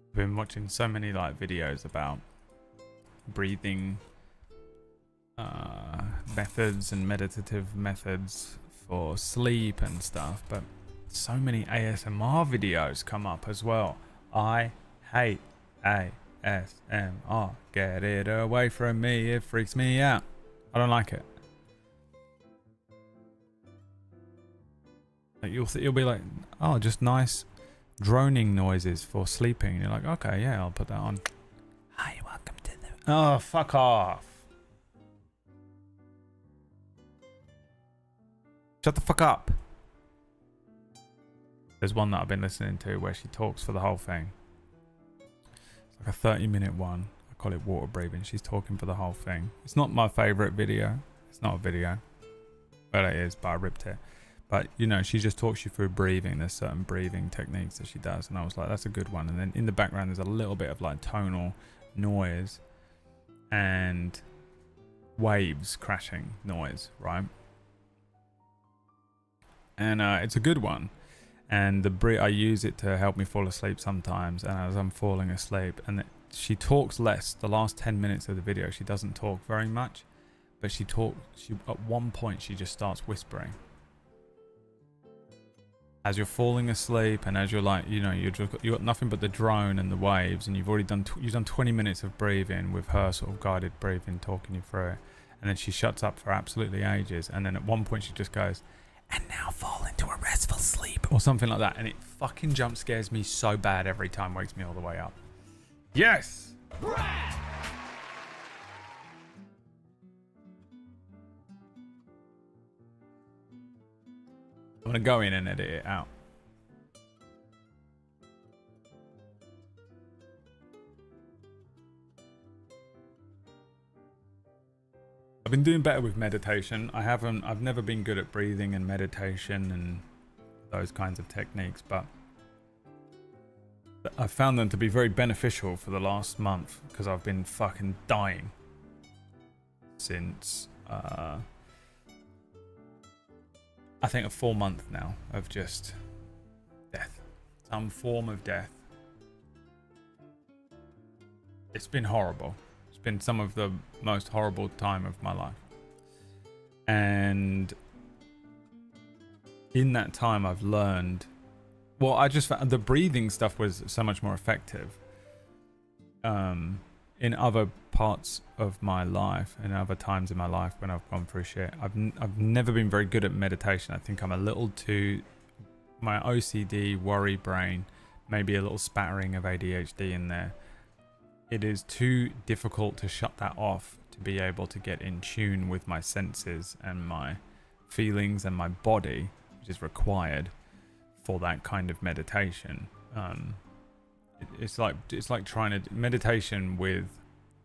I've been watching so many like videos about breathing methods and meditative methods for sleep and stuff, but so many ASMR videos come up as well. I hate ASMR. Get it away from me, it freaks me out. I don't like it. Like you'll be like, oh, just nice droning noises for sleeping. And you're like, okay, yeah, I'll put that on. Hi, welcome to the... Oh, fuck off. Shut the fuck up. There's one that I've been listening to where she talks for the whole thing. It's like a 30-minute one. I call it water breathing. She's talking for the whole thing. It's not my favorite video. It's not a video. Well, it is, but I ripped it. But, you know, she just talks you through breathing. There's certain breathing techniques that she does. And I was like, that's a good one. And then in the background, there's a little bit of like tonal noise and waves crashing noise, right? And it's a good one. And I use it to help me fall asleep sometimes. And as I'm falling asleep, and she talks less. The last 10 minutes of the video, she doesn't talk very much. But at one point, she just starts whispering. As you're falling asleep, and as you're like, you know, you got nothing but the drone and the waves, and you've already done 20 minutes of breathing with her sort of guided breathing, talking you through it, and then she shuts up for absolutely ages, and then at one point she just goes, and now fall into a restful sleep, or something like that, and it fucking jump scares me so bad every time, wakes me all the way up. Yes. I'm going to go in and edit it out. I've been doing better with meditation. I've never been good at breathing and meditation and those kinds of techniques, but I've found them to be very beneficial for the last month because I've been fucking dying since I think a full month now of just death. Some form of death. It's been horrible. It's been some of the most horrible time of my life. And in that time, I've learned. Well, I just found the breathing stuff was so much more effective. In other parts of my life and other times in my life when I've gone through shit, I've never been very good at meditation. I think I'm a little too, my OCD, worry brain, maybe a little spattering of ADHD in there. It is too difficult to shut that off to be able to get in tune with my senses and my feelings and my body, which is required for that kind of meditation. It's like trying to meditation with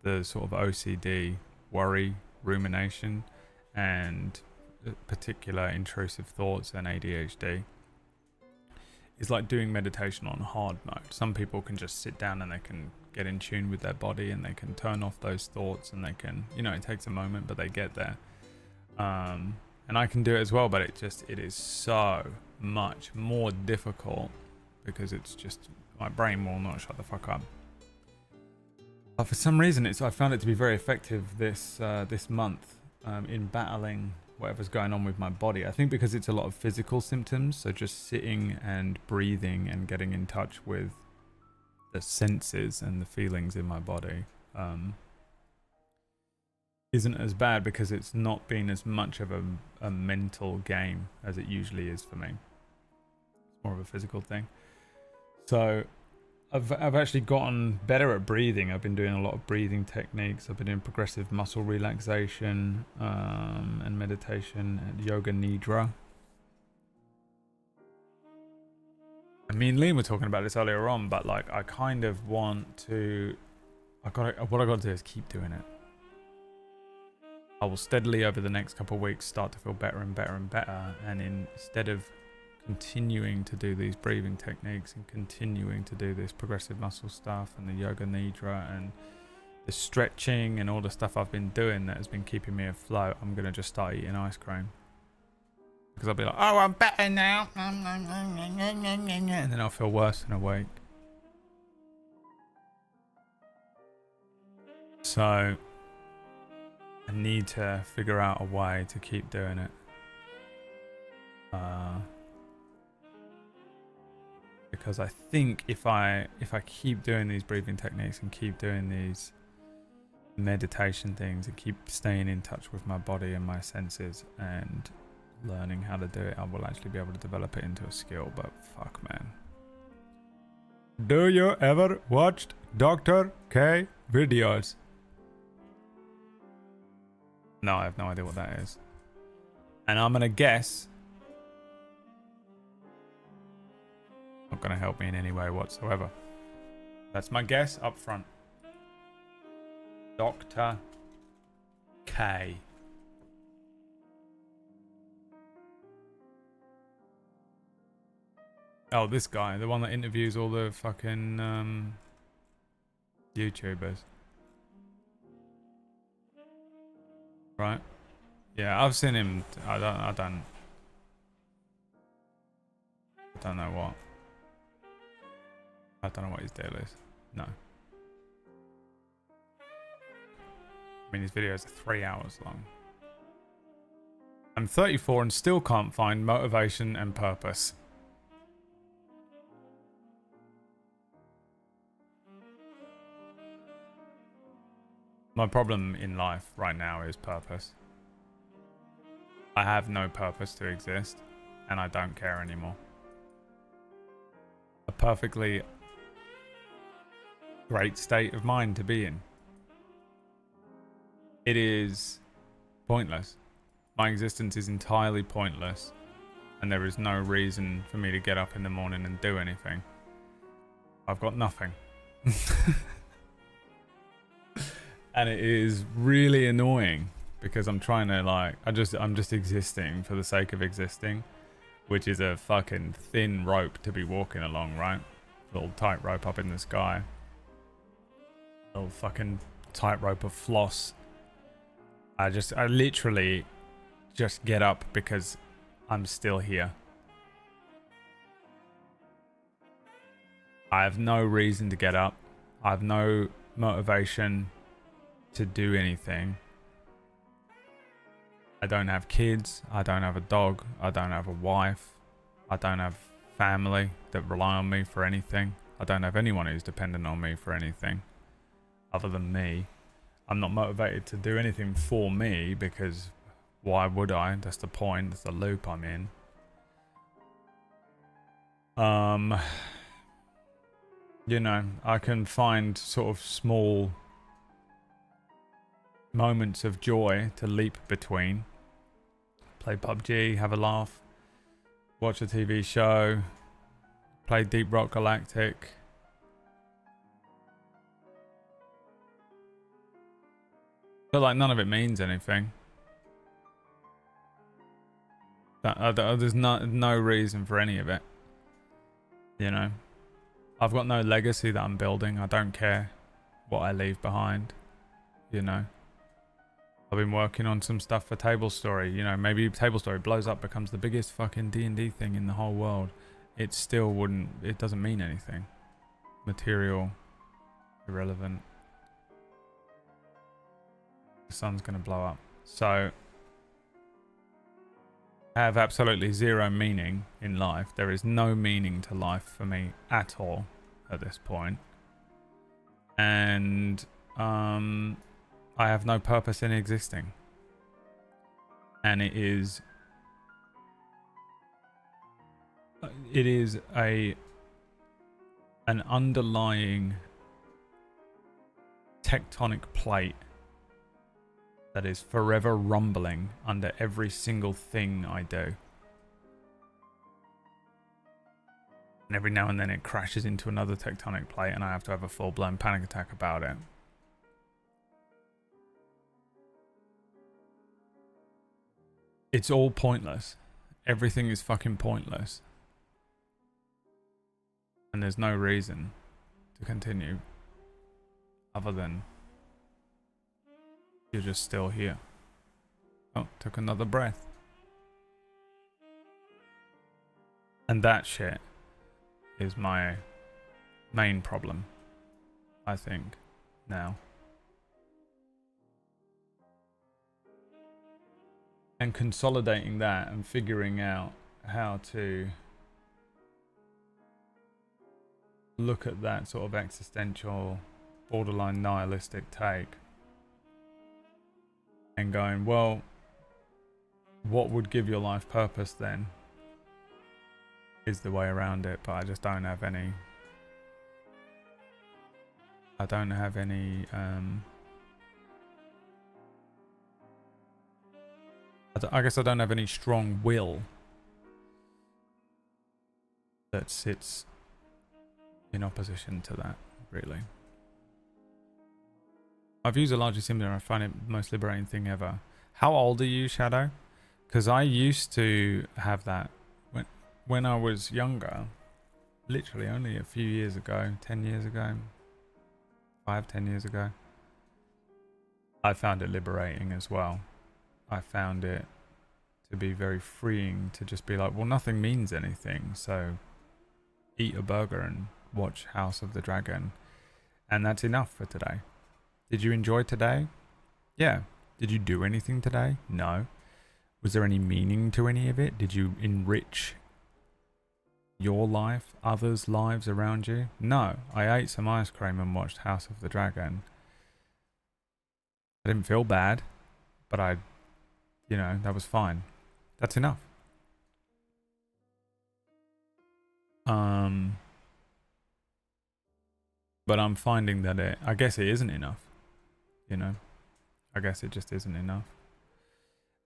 the sort of OCD, worry, rumination, and particular intrusive thoughts and ADHD. It's like doing meditation on hard mode. Some people can just sit down and they can get in tune with their body and they can turn off those thoughts and they can, it takes a moment, but they get there. And I can do it as well, but it is so much more difficult because it's just, my brain will not shut the fuck up. But for some reason, I found it to be very effective this month in battling whatever's going on with my body. I think because it's a lot of physical symptoms, so just sitting and breathing and getting in touch with the senses and the feelings in my body isn't as bad because it's not been as much of a mental game as it usually is for me. It's more of a physical thing. So I've actually gotten better at breathing. I've been doing a lot of breathing techniques. I've been doing progressive muscle relaxation and meditation and yoga nidra. And me and Liam were talking about this earlier on, but like I kind of want to. What I got to do is keep doing it. I will steadily over the next couple of weeks start to feel better and better and better. And instead of continuing to do these breathing techniques and continuing to do this progressive muscle stuff and the yoga nidra and the stretching and all the stuff I've been doing that has been keeping me afloat, I'm going to just start eating ice cream. Because I'll be like, oh, I'm better now. And then I'll feel worse and awake. So I need to figure out a way to keep doing it. Because I think if I keep doing these breathing techniques and keep doing these meditation things and keep staying in touch with my body and my senses and learning how to do it, I will actually be able to develop it into a skill. But fuck, man. Do you ever watched Dr. K videos? No, I have no idea what that is. And I'm gonna guess not going to help me in any way whatsoever. That's my guess up front. Dr. K. Oh, this guy, the one that interviews all the fucking YouTubers. Right? Yeah, I've seen him. I don't know what. I don't know what his deal is. No. I mean, his videos are 3 hours long. I'm 34 and still can't find motivation and purpose. My problem in life right now is purpose. I have no purpose to exist, and I don't care anymore. A perfectly great state of mind to be in. It is pointless. My existence is entirely pointless, and there is no reason for me to get up in the morning and do anything. I've got nothing. And it is really annoying because I'm trying to I'm just existing for the sake of existing, which is a fucking thin rope to be walking along, right? Little tight rope up in the sky. Little fucking tightrope of floss. I literally just get up because I'm still here. I have no reason to get up. I have no motivation to do anything. I don't have kids. I don't have a dog. I don't have a wife. I don't have family that rely on me for anything. I don't have anyone who's dependent on me for anything other than me. I'm not motivated to do anything for me because why would I? That's the point. That's the loop I'm in. You know, I can find sort of small moments of joy to leap between. Play PUBG, have a laugh, watch a TV show, play Deep Rock Galactic. But like none of it means anything. There's no reason for any of it. You know, I've got no legacy that I'm building. I don't care what I leave behind. You know, I've been working on some stuff for Table Story. You know, maybe Table Story blows up, becomes the biggest fucking D&D thing in the whole world. It still wouldn't. It doesn't mean anything. Material, irrelevant. The sun's gonna blow up. So I have absolutely zero meaning in life. There is no meaning to life for me at all at this point. And I have no purpose in existing. And it is an underlying tectonic plate that is forever rumbling under every single thing I do. And every now and then it crashes into another tectonic plate and I have to have a full-blown panic attack about it. It's all pointless. Everything is fucking pointless. And there's no reason to continue other than you're just still here. Oh, took another breath. And that shit is my main problem, I think, now. And consolidating that and figuring out how to look at that sort of existential, borderline nihilistic take and going, well, what would give your life purpose then? Is the way around it, but I just don't have any. I don't have any. I guess I don't have any strong will that sits in opposition to that, really. My views are largely similar. I find it the most liberating thing ever. How old are you, Shadow? Because I used to have that when I was younger, literally only a few years ago, 10 years ago, 10 years ago. I found it liberating as well. I found it to be very freeing to just be like, well, nothing means anything, so eat a burger and watch House of the Dragon, and that's enough for today. Did you enjoy today? Yeah. Did you do anything today? No. Was there any meaning to any of it? Did you enrich your life, others' lives around you? No. I ate some ice cream and watched House of the Dragon. I didn't feel bad, but that was fine. That's enough. But I'm finding that I guess it isn't enough. I guess it just isn't enough.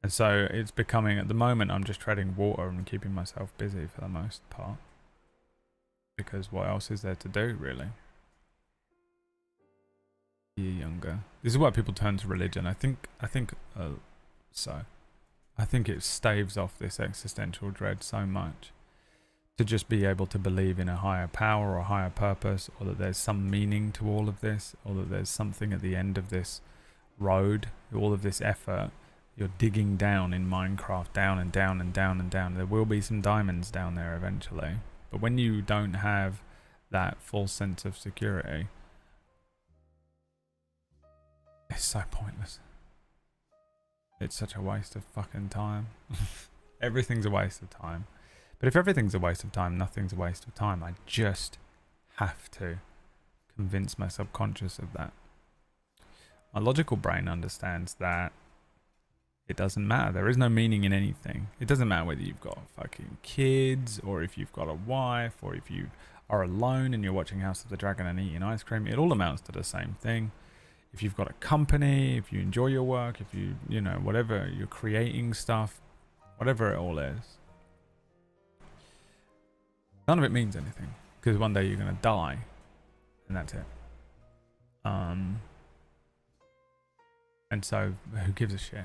And so it's becoming, at the moment, I'm just treading water and keeping myself busy for the most part. Because what else is there to do, really? You're younger. This is why people turn to religion. I think it staves off this existential dread so much. To just be able to believe in a higher power or a higher purpose, or that there's some meaning to all of this, or that there's something at the end of this road, all of this effort. You're digging down in Minecraft, down and down and down and down. There will be some diamonds down there eventually. But when you don't have that full sense of security, It's so pointless. It's such a waste of fucking time. Everything's a waste of time. But if everything's a waste of time, nothing's a waste of time. I just have to convince my subconscious of that. My logical brain understands that it doesn't matter. There is no meaning in anything. It doesn't matter whether you've got fucking kids, or if you've got a wife, or if you are alone and you're watching House of the Dragon and eating ice cream. It all amounts to the same thing. If you've got a company, if you enjoy your work, if you know, whatever, you're creating stuff, whatever it all is, none of it means anything, because one day you're going to die and that's it. And so who gives a shit?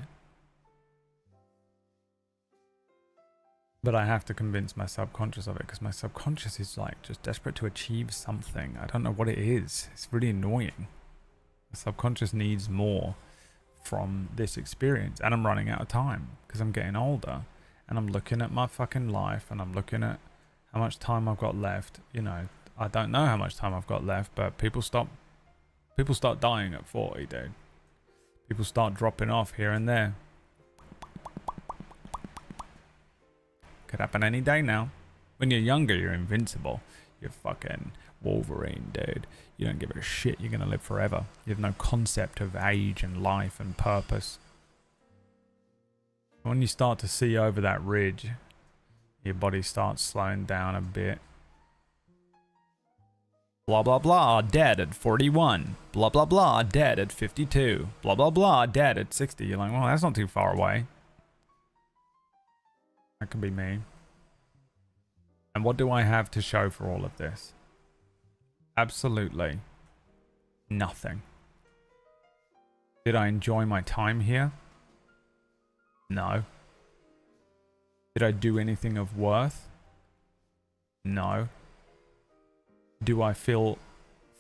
But I have to convince my subconscious of it, because my subconscious is like just desperate to achieve something. I don't know what it is. It's really annoying. The subconscious needs more from this experience, and I'm running out of time because I'm getting older, and I'm looking at my fucking life, and I'm looking at how much time I've got left. You know, I don't know how much time I've got left, but people start dying at 40, dude. People start dropping off here and there. Could happen any day now. When you're younger, you're invincible. You're fucking Wolverine, dude. You don't give a shit. You're gonna live forever. You have no concept of age and life and purpose. When you start to see over that ridge, your body starts slowing down a bit. Blah blah blah, dead at 41. Blah blah blah, dead at 52. Blah blah blah, dead at 60. You're like, well, that's not too far away. That could be me. And what do I have to show for all of this? Absolutely nothing. Did I enjoy my time here? No. Did I do anything of worth? No. Do I feel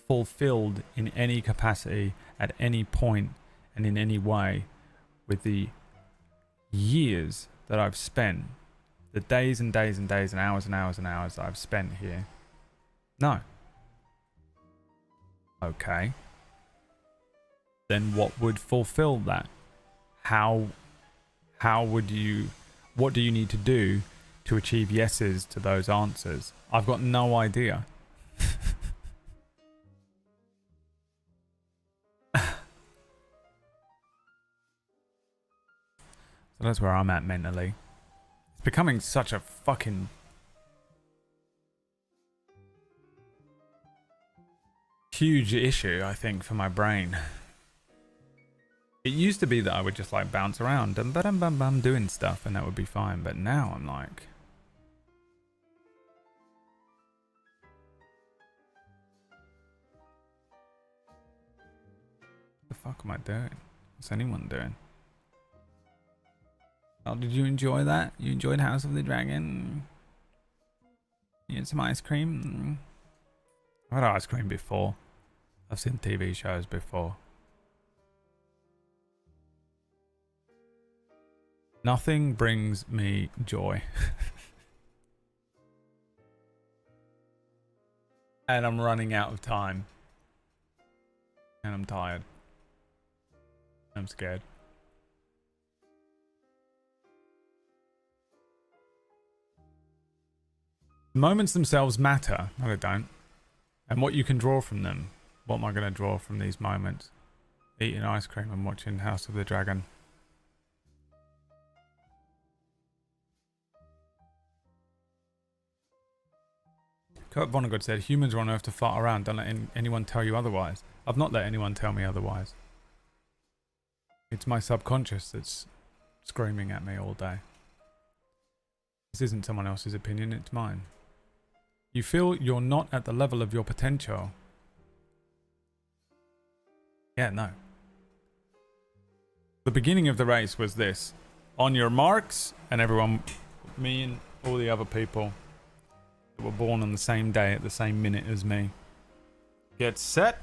fulfilled in any capacity, at any point, and in any way with the years that I've spent, the days and days and days and hours and hours and hours that I've spent here? No. Okay. Then what would fulfill that? How would you, what do you need to do to achieve yeses to those answers? I've got no idea. So that's where I'm at mentally. It's becoming such a fucking huge issue, I think, for my brain. It used to be that I would just like bounce around and bum doing stuff and that would be fine, but now I'm like, what the fuck am I doing? What's anyone doing? Oh, did you enjoy that? You enjoyed House of the Dragon? You had some ice cream? I've had ice cream before. I've seen TV shows before. Nothing brings me joy. And I'm running out of time. And I'm tired. I'm scared. The moments themselves matter. No, they don't. And what you can draw from them. What am I going to draw from these moments? Eating ice cream and watching House of the Dragon. Kurt Vonnegut said, humans are on Earth to fart around. Don't let anyone tell you otherwise. I've not let anyone tell me otherwise. It's my subconscious that's screaming at me all day. This isn't someone else's opinion, it's mine. You feel you're not at the level of your potential. Yeah, no. The beginning of the race was this. On your marks, and everyone, me and all the other people that were born on the same day at the same minute as me. Get set.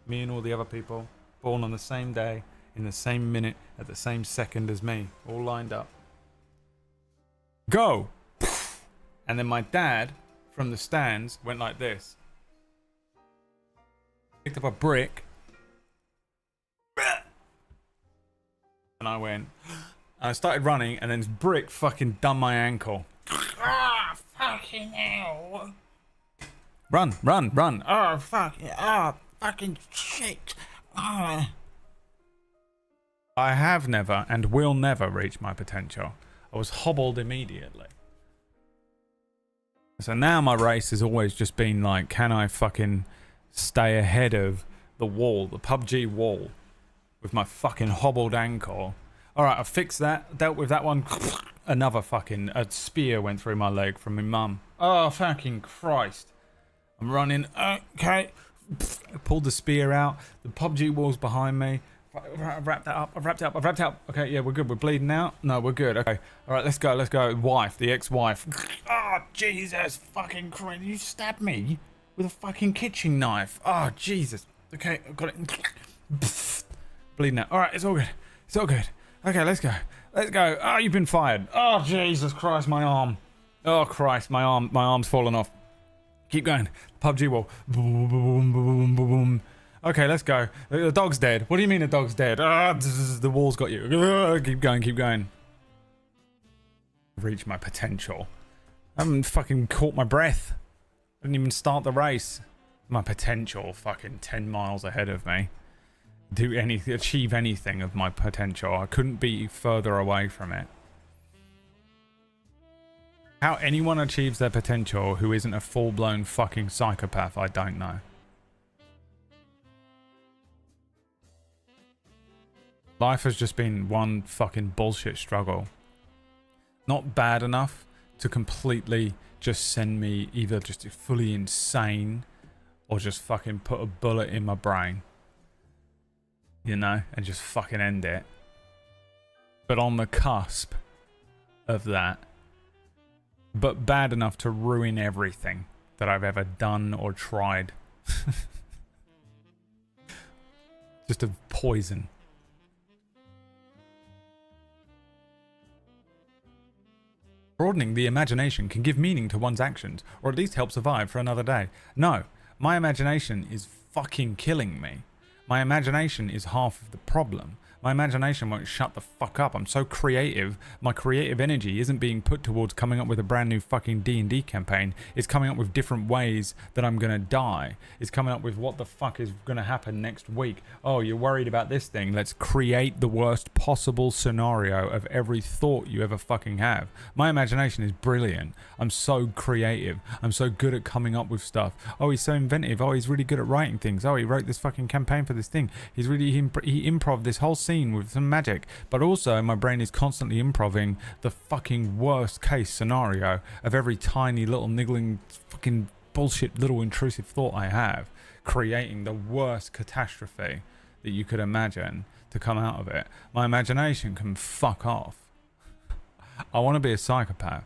Me and all the other people born on the same day, in the same minute, at the same second as me. All lined up. Go! And then my dad, from the stands, went like this. Picked up a brick. And I went, and I started running, and then this brick fucking done my ankle. Ah, fucking hell. Run, run, run. Oh, fuck. Oh, fucking shit. Oh. I have never and will never reach my potential. I was hobbled immediately. So now my race has always just been like, can I fucking stay ahead of the wall, the PUBG wall, with my fucking hobbled ankle. Alright, I fixed that, dealt with that one. Another fucking, a spear went through my leg from my mum. Oh, fucking Christ. I'm running, okay. Pulled the spear out, the PUBG wall's behind me. I've wrapped that up, I've wrapped it up. Okay, yeah, we're good, we're bleeding out. No, we're good, okay. Alright, let's go. Wife, the ex-wife. Oh, Jesus fucking Christ, you stabbed me with a fucking kitchen knife. Oh, Jesus. Okay, I've got it. Bleeding out. Alright, it's all good. It's all good. Okay, let's go. Let's go. Oh, you've been fired. Oh, Jesus Christ, my arm. Oh, Christ, my arm's fallen off. Keep going. PUBG wall. Boom, boom, boom, boom, boom. Okay, let's go. The dog's dead. What do you mean the dog's dead? Ah, the wall's got you. Keep going, keep going. Reach my potential. I haven't fucking caught my breath. I didn't even start the race. My potential fucking 10 miles ahead of me. Achieve anything of my potential. I couldn't be further away from it. How anyone achieves their potential who isn't a full-blown fucking psychopath, I don't know. Life has just been one fucking bullshit struggle. Not bad enough to completely just send me either just fully insane or just fucking put a bullet in my brain. You know? And just fucking end it. But on the cusp of that. But bad enough to ruin everything that I've ever done or tried. Just a poison. Broadening the imagination can give meaning to one's actions, or at least help survive for another day. No, my imagination is fucking killing me. My imagination is half of the problem. My imagination won't shut the fuck up. I'm so creative. My creative energy isn't being put towards coming up with a brand new fucking D&D campaign. It's coming up with different ways that I'm gonna die. It's coming up with what the fuck is gonna happen next week. Oh, you're worried about this thing. Let's create the worst possible scenario of every thought you ever fucking have. My imagination is brilliant. I'm so creative. I'm so good at coming up with stuff. Oh, he's so inventive. Oh, he's really good at writing things. Oh, he wrote this fucking campaign for this thing. He improv this whole scene with some magic, but also my brain is constantly improving the fucking worst case scenario of every tiny little niggling fucking bullshit little intrusive thought I have, creating the worst catastrophe that you could imagine to come out of it. My imagination can fuck off. I want to be a psychopath.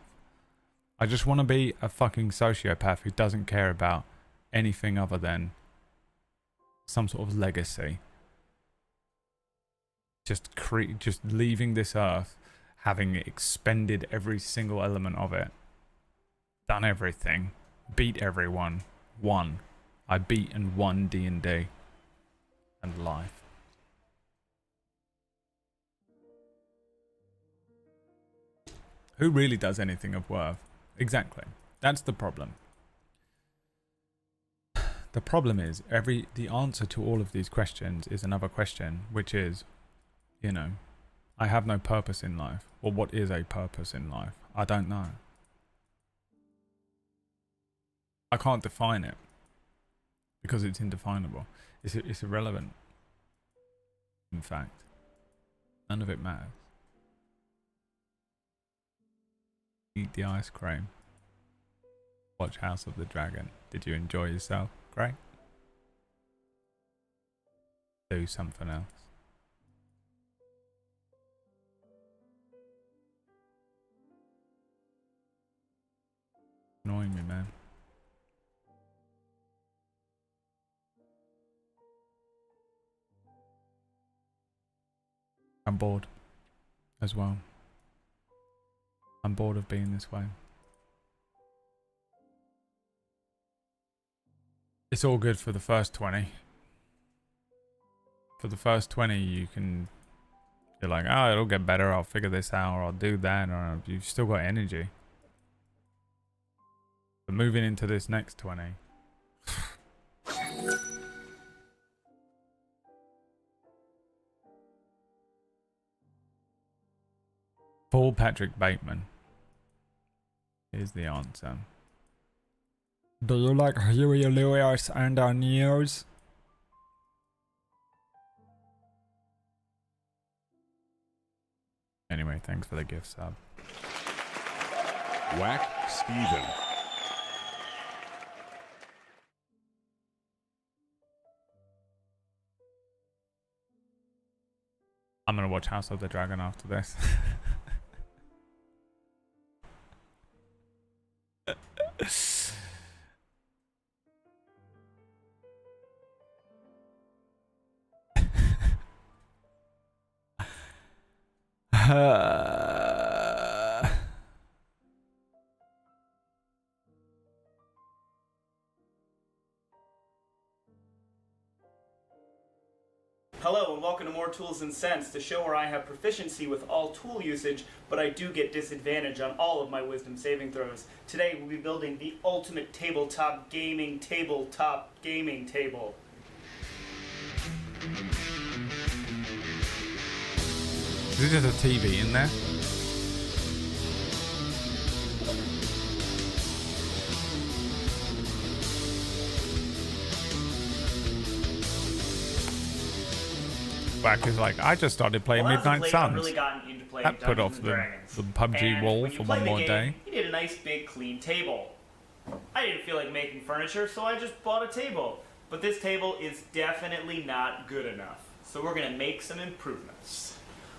I just want to be a fucking sociopath who doesn't care about anything other than some sort of legacy. Just leaving this earth, having expended every single element of it, done everything, beat everyone, won. I beat and won D&D and life. Who really does anything of worth? Exactly. That's the problem. The problem is the answer to all of these questions is another question, which is, you know, I have no purpose in life. Well, what is a purpose in life? I don't know. I can't define it because it's indefinable. It's irrelevant. In fact, none of it matters. Eat the ice cream. Watch House of the Dragon. Did you enjoy yourself? Great. Do something else. Annoying me, man. I'm bored as well. I'm bored of being this way. It's all good for the first 20. For the first 20 you can You're like, oh, it'll get better. I'll figure this out, or I'll do that, or you've still got energy. But moving into this next 20. Paul Patrick Bateman is the answer. Do you like Huey Lewis and our news? Anyway, thanks for the gift sub. Whack Steven. I'm gonna watch House of the Dragon after this. Hello and welcome to More Tools and Sense, the show where I have proficiency with all tool usage, but I do get disadvantage on all of my wisdom saving throws. Today we'll be building the ultimate tabletop gaming table. Is there just a TV in there? Whack is like, I just started playing Midnight Suns. I've really gotten into playing That put Dungeons off and Dragons. the PUBG And wall when you for play one the more game, day. You need a nice big clean table. I didn't feel like making furniture, so I just bought a table. But this table is definitely not good enough. So we're gonna make some improvements.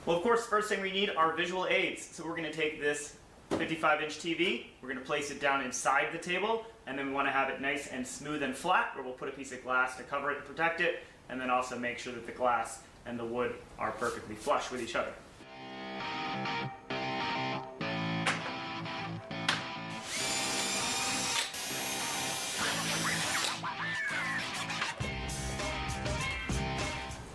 Well, of course, first thing we need are visual aids. So we're gonna take this 55-inch TV, we're gonna place it down inside the table, and then we wanna have it nice and smooth and flat, where we'll put a piece of glass to cover it and protect it, and then also make sure that the glass and the wood are perfectly flush with each other.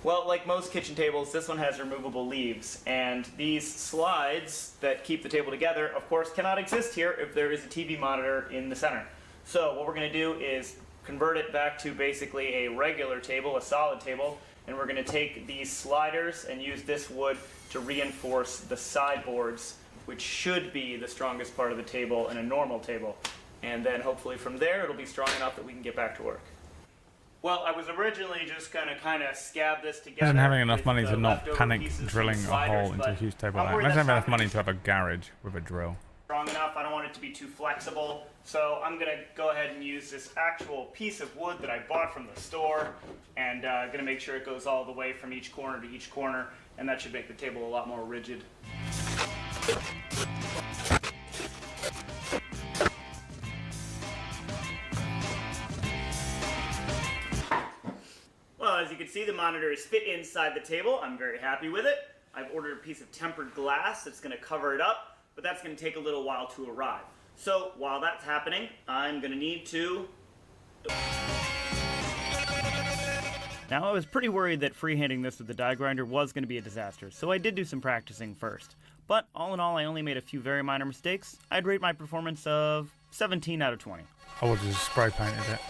Well, like most kitchen tables, this one has removable leaves, and these slides that keep the table together, of course, cannot exist here if there is a TV monitor in the center. So what we're going to do is convert it back to basically a regular table, a solid table, and we're going to take these sliders and use this wood to reinforce the sideboards, which should be the strongest part of the table in a normal table. And then hopefully from there it'll be strong enough that we can get back to work. Well, I was originally just going to kind of scab this together. Imagine having enough with money the to not leftover panic pieces from drilling the a sliders, hole into a but huge table I'm like that. worried Imagine that's having not enough money gonna to have a garage with a drill. strong enough. I don't want it to be too flexible. So I'm going to go ahead and use this actual piece of wood that I bought from the store, and going to make sure it goes all the way from each corner to each corner, and that should make the table a lot more rigid. Well, as you can see, the monitor is fit inside the table. I'm very happy with it. I've ordered a piece of tempered glass that's going to cover it up, but that's going to take a little while to arrive. So while that's happening, I'm going to need to... Now, I was pretty worried that freehanding this with the die grinder was going to be a disaster, so I did do some practicing first. But all in all, I only made a few very minor mistakes. I'd rate my performance of 17 out of 20. I would have just spray painted it.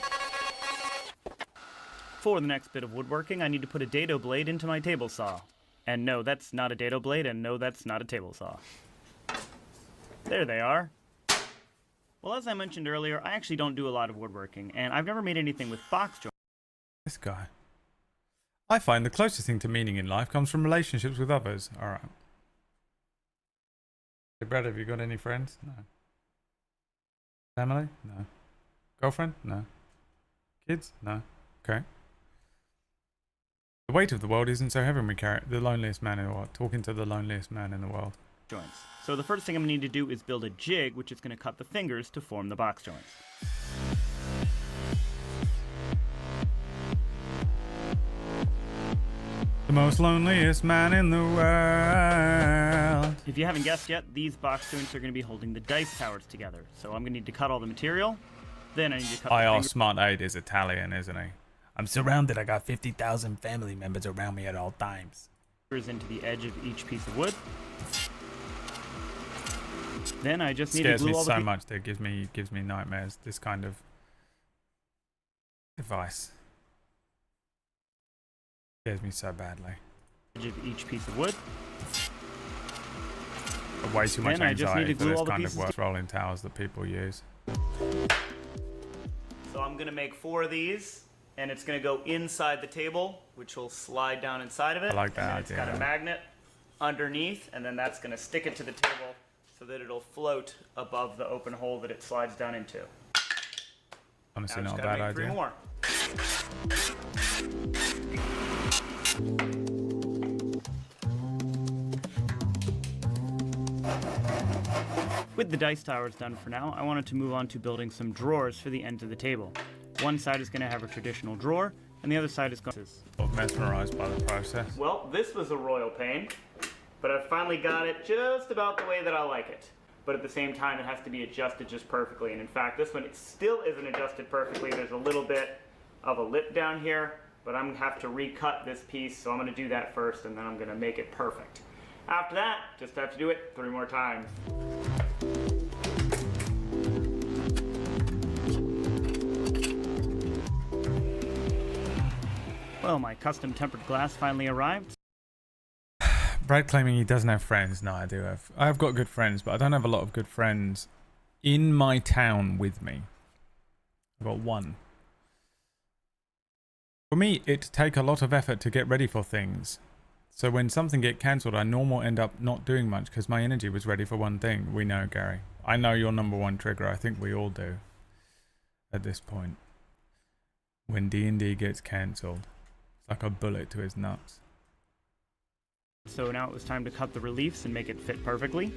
For the next bit of woodworking, I need to put a dado blade into my table saw. And no, that's not a dado blade, and no, that's not a table saw. There they are. Well, as I mentioned earlier, I actually don't do a lot of woodworking, and I've never made anything with box joints. This guy. I find the closest thing to meaning in life comes from relationships with others. Alright. Hey Brad, have you got any friends? No. Family? No. Girlfriend? No. Kids? No. Okay. The weight of the world isn't so heavy when we carry it. The loneliest man in the world. Talking to the loneliest man in the world. Joints. So the first thing I'm going to need to do is build a jig, which is going to cut the fingers to form the box joints. The most loneliest man in the world. If you haven't guessed yet, these box joints are going to be holding the dice towers together. So I'm going to need to cut all the material. Then I need to cut the IR fingers. Smart 8 is Italian, isn't he? I'm surrounded. I got 50,000 family members around me at all times. into the edge of each piece of wood. Then I just need to Scares glue me all the so much that it gives me nightmares. This kind of advice scares me so badly. edge of each piece of wood. Way too much Then I just need anxiety to for glue this all the kind of pieces work. Rolling towers that people use. So I'm gonna make 4 of these, and it's gonna go inside the table, which will slide down inside of it. I like that and then it's idea. got a magnet underneath, and then that's gonna stick it to the table so that it'll float above the open hole that it slides down into. Honestly, Now I not just a gotta bad make 3 idea. more. With the dice towers done for now, I wanted to move on to building some drawers for the ends of the table. One side is going to have a traditional drawer, and the other side is going to... Mesmerized by the process. Well, this was a royal pain, but I finally got it just about the way that I like it. But at the same time, it has to be adjusted just perfectly. And in fact, this one, it still isn't adjusted perfectly. There's a little bit of a lip down here, but I'm going to have to recut this piece, so I'm going to do that first, and then I'm going to make it perfect. After that, just have to do it 3 more times. Well, my custom tempered glass finally arrived. Brad claiming he doesn't have friends. No, I do have. I've got good friends, but I don't have a lot of good friends in my town with me. I've got one. For me, it take a lot of effort to get ready for things. So when something get cancelled, I normally end up not doing much because my energy was ready for one thing. We know, Gary. I know your number one trigger. I think we all do. At this point. When D&D gets cancelled. It's like a bullet to his nuts. So now it was time to cut the reliefs and make it fit perfectly.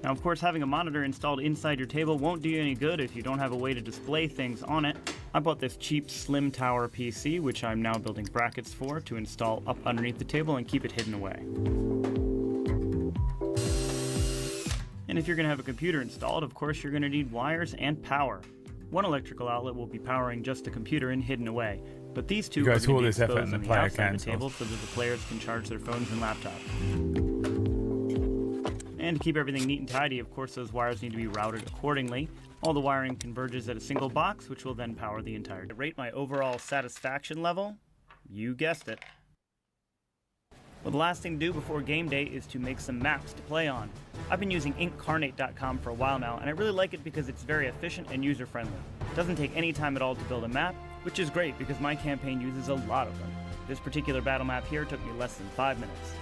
Now, of course, having a monitor installed inside your table won't do you any good if you don't have a way to display things on it. I bought this cheap Slim Tower PC, which I'm now building brackets for, to install up underneath the table and keep it hidden away. And if you're going to have a computer installed, of course, you're going to need wires and power. One electrical outlet will be powering just the computer and hidden away, but these two are guys, going all to be this effort exposed and on the the player outside of the cancels. table so that the players can charge their phones and laptops. And to keep everything neat and tidy, of course, those wires need to be routed accordingly. All the wiring converges at a single box, which will then power the entire... To rate my overall satisfaction level, you guessed it. Well, the last thing to do before game day is to make some maps to play on. I've been using Inkarnate.com for a while now, and I really like it because it's very efficient and user-friendly. It doesn't take any time at all to build a map, which is great because my campaign uses a lot of them. This particular battle map here took me less than 5 minutes.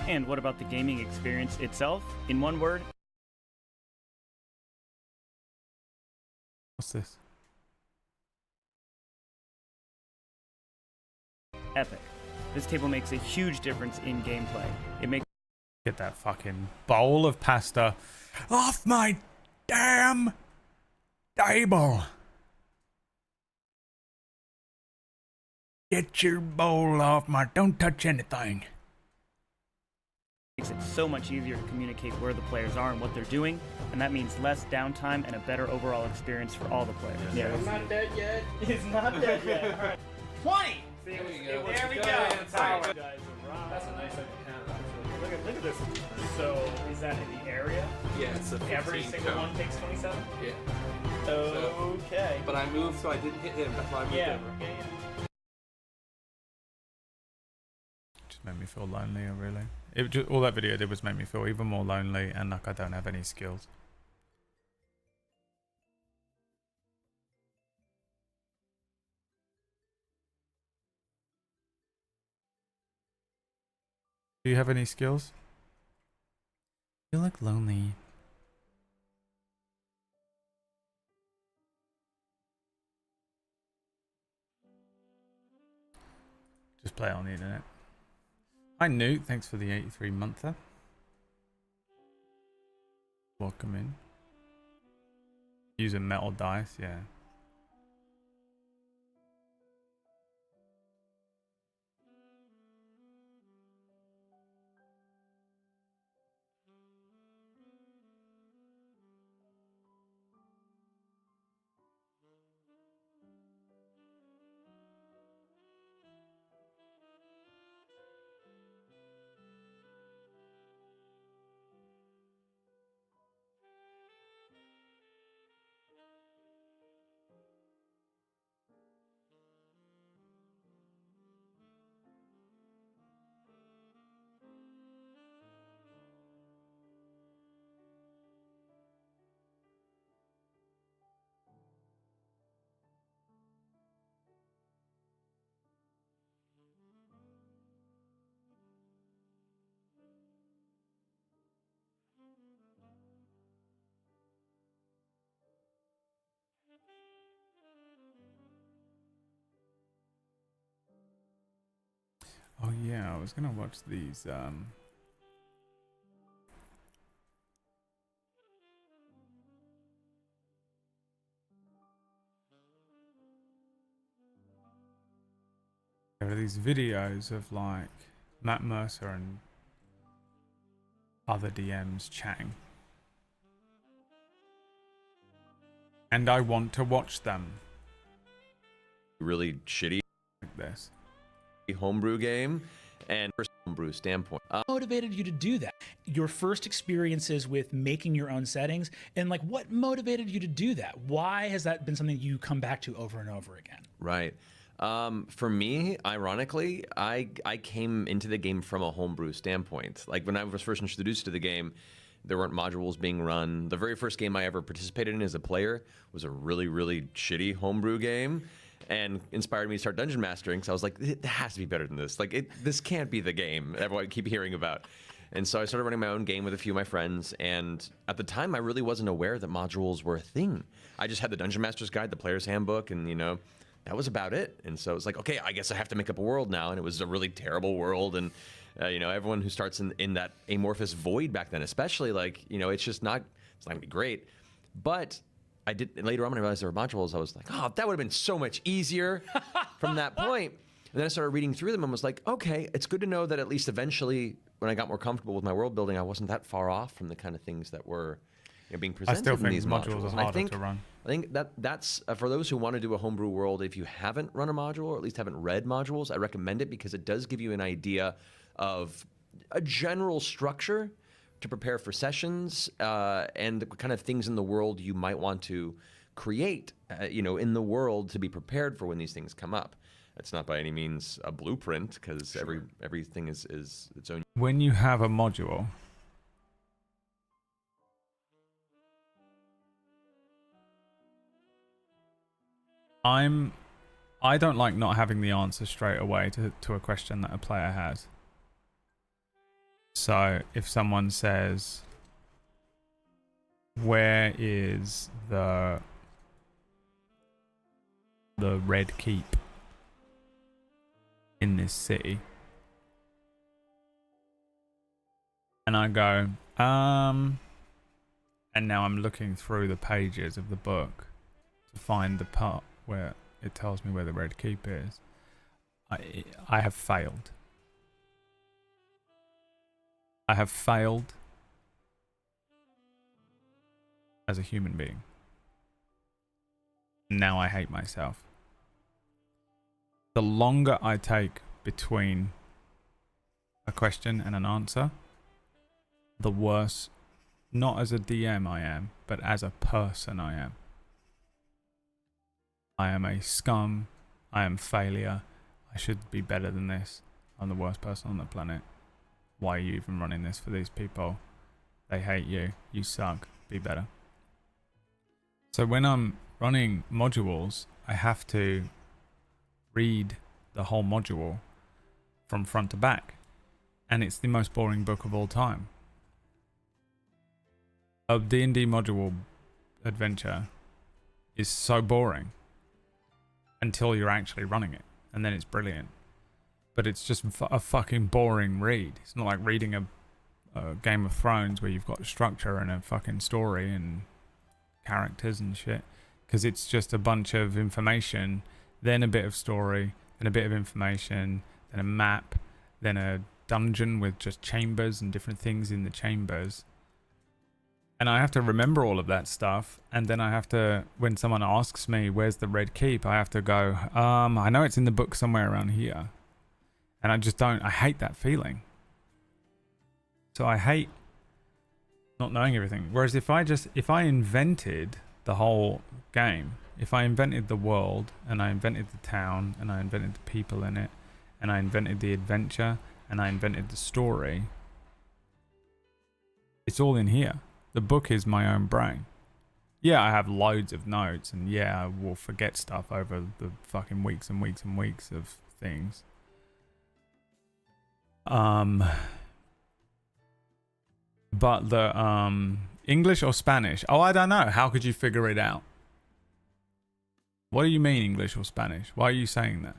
And what about the gaming experience itself? In one word, What's this? epic. This table makes a huge difference in gameplay. It makes Get that fucking bowl of pasta off my damn table. Get your bowl off my... Don't touch anything. it so much easier to communicate where the players are and what they're doing, and that means less downtime and a better overall experience for all the players. Yeah, I'm not dead yet. He's not dead yet. All right. 20! There we go. That's a nice looking camera. Look at this. So, is that in the area? Yeah, it's a 15 Every single cone. one takes 27? Yeah. Okay. But I moved, so I didn't hit him. That's why I moved Yeah. over. Just made me feel lonely, really. It just, all that video did was make me feel even more lonely and like I don't have any skills. Do you have any skills? You look lonely. Just play it on the internet. Hi Newt, thanks for the 83 monther. Welcome in. Using metal dice, yeah. was gonna watch these. There are these videos of like Matt Mercer and other DMs chatting. And I want to watch them. Really shitty Like this. homebrew game and from a homebrew standpoint. Motivated you to do that? Your first experiences with making your own settings, and like what motivated you to do that? Why has that been something you come back to over and over again? Right. For me, ironically, I came into the game from a homebrew standpoint. Like when I was first introduced to the game, there weren't modules being run. The very first game I ever participated in as a player was a really, really shitty homebrew game, and inspired me to start dungeon mastering. So I was like, it has to be better than this. Like, this can't be the game that I keep hearing about. And so I started running my own game with a few of my friends. And at the time, I really wasn't aware that modules were a thing. I just had the Dungeon Master's Guide, the Player's Handbook, and that was about it. And so it was like, okay, I guess I have to make up a world now. And it was a really terrible world. And everyone who starts in that amorphous void back then, especially, like, it's just not, it's not gonna be great. But I did later on when I realized there were modules, I was like, oh, that would have been so much easier from that point. And then I started reading through them and was like, okay, it's good to know that at least eventually, when I got more comfortable with my world building, I wasn't that far off from the kind of things that were being presented I still in think these modules modules. are harder to run. I think that's for those who want to do a homebrew world. If you haven't run a module, or at least haven't read modules, I recommend it because it does give you an idea of a general structure to prepare for sessions and the kind of things in the world you might want to create, in the world to be prepared for when these things come up. It's not by any means a blueprint because everything is its own. When you have a module, I don't like not having the answer straight away to a question that a player has. So if someone says, where is the Red Keep in this city? And I go, and now I'm looking through the pages of the book to find the part where it tells me where the Red Keep is. I have failed. I have failed as a human being. Now I hate myself. The longer I take between a question and an answer, the worse, not as a DM I am, but as a person I am. I am a scum. I am failure. I should be better than this. I'm the worst person on the planet. Why are you even running this for these people? They hate you. You suck. Be better. So when I'm running modules, I have to read the whole module from front to back. And it's the most boring book of all time. A D&D module adventure is so boring until you're actually running it. And then it's brilliant. But it's just a fucking boring read. It's not like reading a Game of Thrones where you've got a structure and a fucking story and characters and shit. Because it's just a bunch of information, then a bit of story, then a bit of information, then a map, then a dungeon with just chambers and different things in the chambers. And I have to remember all of that stuff. And then I have to, when someone asks me, where's the Red Keep? I have to go, I know it's in the book somewhere around here. And I hate that feeling. So I hate not knowing everything. Whereas if I invented the whole game, if I invented the world, and I invented the town, and I invented the people in it, and I invented the adventure, and I invented the story, it's all in here. The book is my own brain. Yeah, I have loads of notes, and yeah, I will forget stuff over the fucking weeks and weeks and weeks of things. But the English or Spanish? Oh, I don't know. How could you figure it out? What do you mean English or Spanish? Why are you saying that?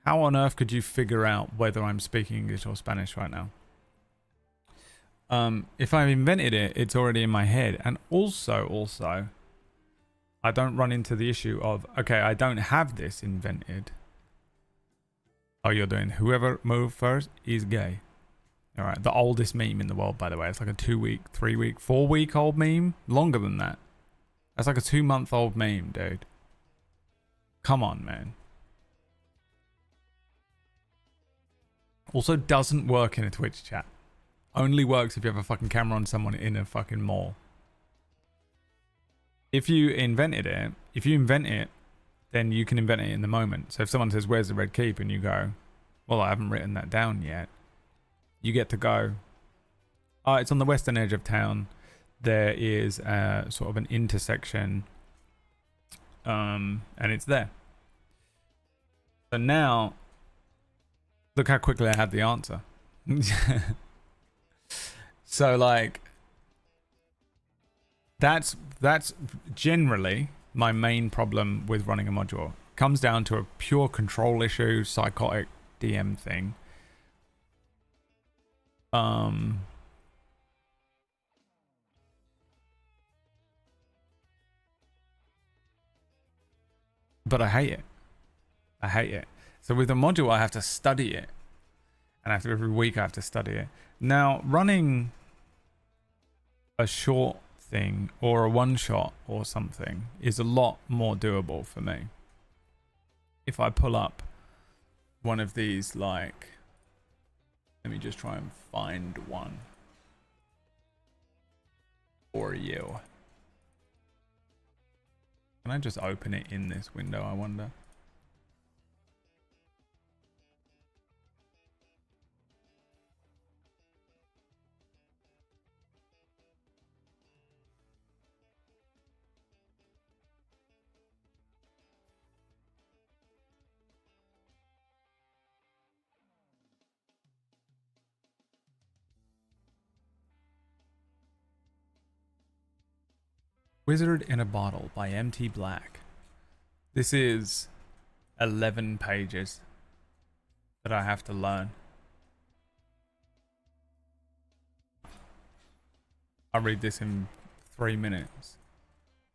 How on earth could you figure out whether I'm speaking English or Spanish right now? If I've invented it, it's already in my head. And also, I don't run into the issue of, okay, I don't have this invented. Oh, you're doing whoever moved first is gay. All right, the oldest meme in the world, by the way. It's like a 2-week, 3-week, 4-week-old meme. Longer than that. That's like a 2-month-old meme, dude. Come on, man. Also doesn't work in a Twitch chat. Only works if you have a fucking camera on someone in a fucking mall. If you invent it, then you can invent it in the moment. So if someone says, where's the red keep? And you go, well, I haven't written that down yet. You get to go, oh, it's on the western edge of town. There is sort of an intersection. And it's there. So now, look how quickly I had the answer. So like, that's generally my main problem with running a module. Comes down to a pure control issue, psychotic DM thing. But I hate it. I hate it. So with a module, I have to study it. And after every week, I have to study it. Now, running a short thing or a one-shot or something is a lot more doable for me. If I pull up one of these, like, let me just try and find one for you. Can I just open it in this window, I wonder? Wizard in a Bottle by MT Black. This is 11 pages that I have to learn. I'll read this in 3 minutes.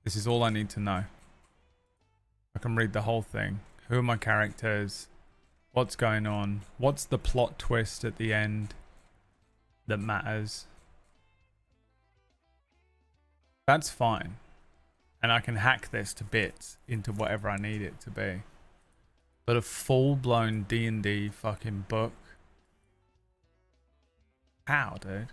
This is all I need to know. I can read the whole thing. Who are my characters? What's going on? What's the plot twist at the end that matters? That's fine. And I can hack this to bits into whatever I need it to be. But a full-blown D&D fucking book? How, dude?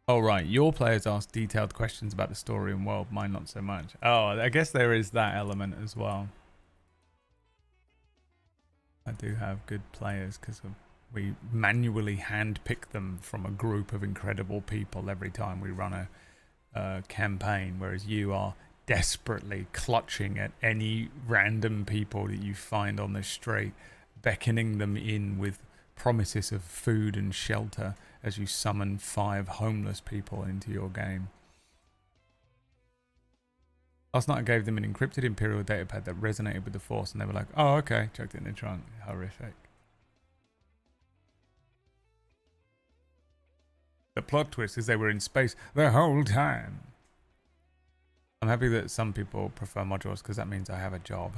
Oh, right. Your players ask detailed questions about the story and world. Mine not so much. Oh, I guess there is that element as well. I do have good players because we manually handpick them from a group of incredible people every time we run a campaign, whereas you are desperately clutching at any random people that you find on the street, beckoning them in with promises of food and shelter as you summon 5 homeless people into your game. Last night I gave them an encrypted Imperial datapad that resonated with the Force, and they were like, oh, okay, chucked it in the trunk. Horrific. The plot twist is they were in space the whole time. I'm happy that some people prefer modules because that means I have a job.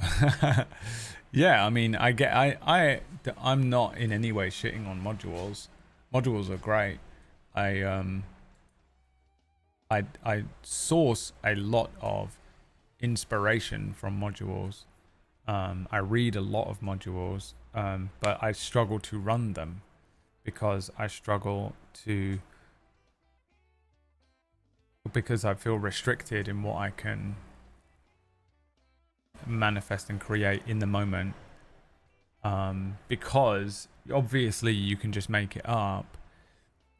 Yeah, I mean, I'm not in any way shitting on modules. Modules are great. I source a lot of inspiration from modules. I read a lot of modules, but I struggle to run them because I feel restricted in what I can manifest and create in the moment. Because obviously you can just make it up,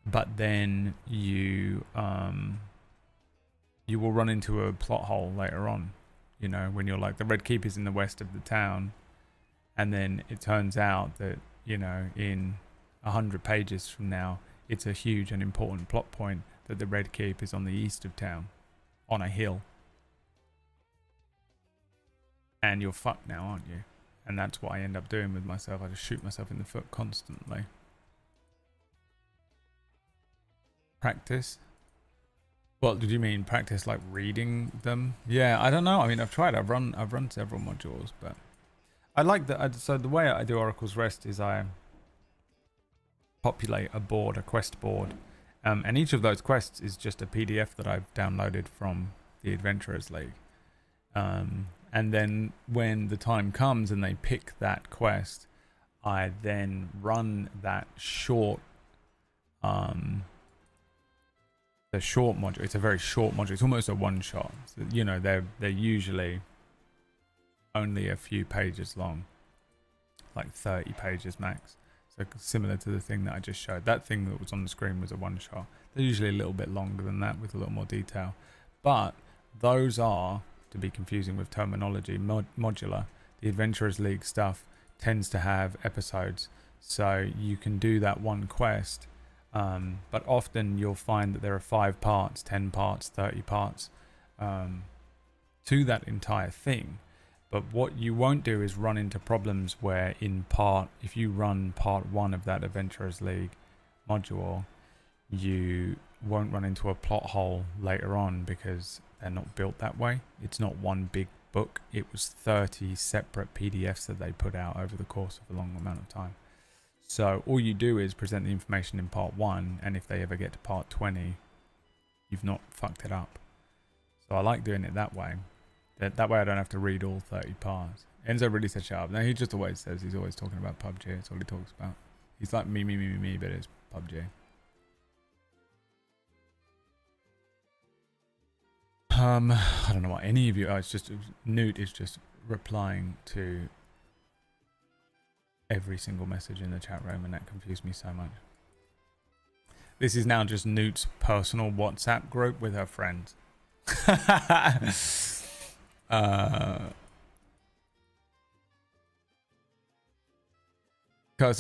but then you will run into a plot hole later on. You know, when you're like, the Red Keep is in the west of the town, and then it turns out that, you know, in 100 pages from now, it's a huge and important plot point that the Red Keep is on the east of town, on a hill. And you're fucked now, aren't you? And that's what I end up doing with myself. I just shoot myself in the foot constantly. Practice? What did you mean? Practice like reading them? Yeah, I don't know. I mean, I've tried. I've run several modules, but I like that. So the way I do Oracle's Rest is I populate a board, a quest board, and each of those quests is just a PDF that I've downloaded from the Adventurers League. And then when the time comes and they pick that quest, I then run that short, the short module. It's a very short module. It's almost a one-shot. So, you know, they're usually only a few pages long, like 30 pages max. So similar to the thing that I just showed. That thing that was on the screen was a one-shot. They're usually a little bit longer than that with a little more detail. But those are, to be confusing with terminology, modular. The Adventurers League stuff tends to have episodes, so you can do that one quest, but often you'll find that there are 5 parts, 10 parts, 30 parts to that entire thing. But what you won't do is run into problems where if you run part 1 of that Adventurers League module, you won't run into a plot hole later on because they're not built that way. It's not one big book. It was 30 separate PDFs that they put out over the course of a long amount of time. So all you do is present the information in part 1, and if they ever get to part 20, you've not fucked it up. So I like doing it that way. That way I don't have to read all 30 parts. Enzo really said shut up. No, he just always says he's always talking about PUBG. That's all he talks about. He's like me, but it's PUBG. I don't know what any of you are. It's just Newt is just replying to every single message in the chat room, and that confused me so much. This is now just Newt's personal WhatsApp group with her friends. Curse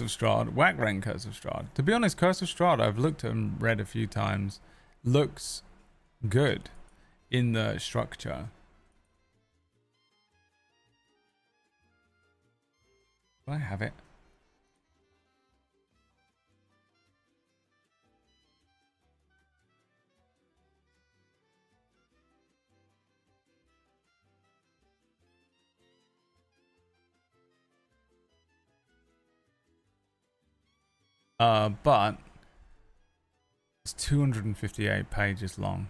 of Strahd, Whack-Ren Curse of Strahd. To be honest, Curse of Strahd I've looked at and read a few times. Looks good in the structure. Do I have it? But it's 258 pages long.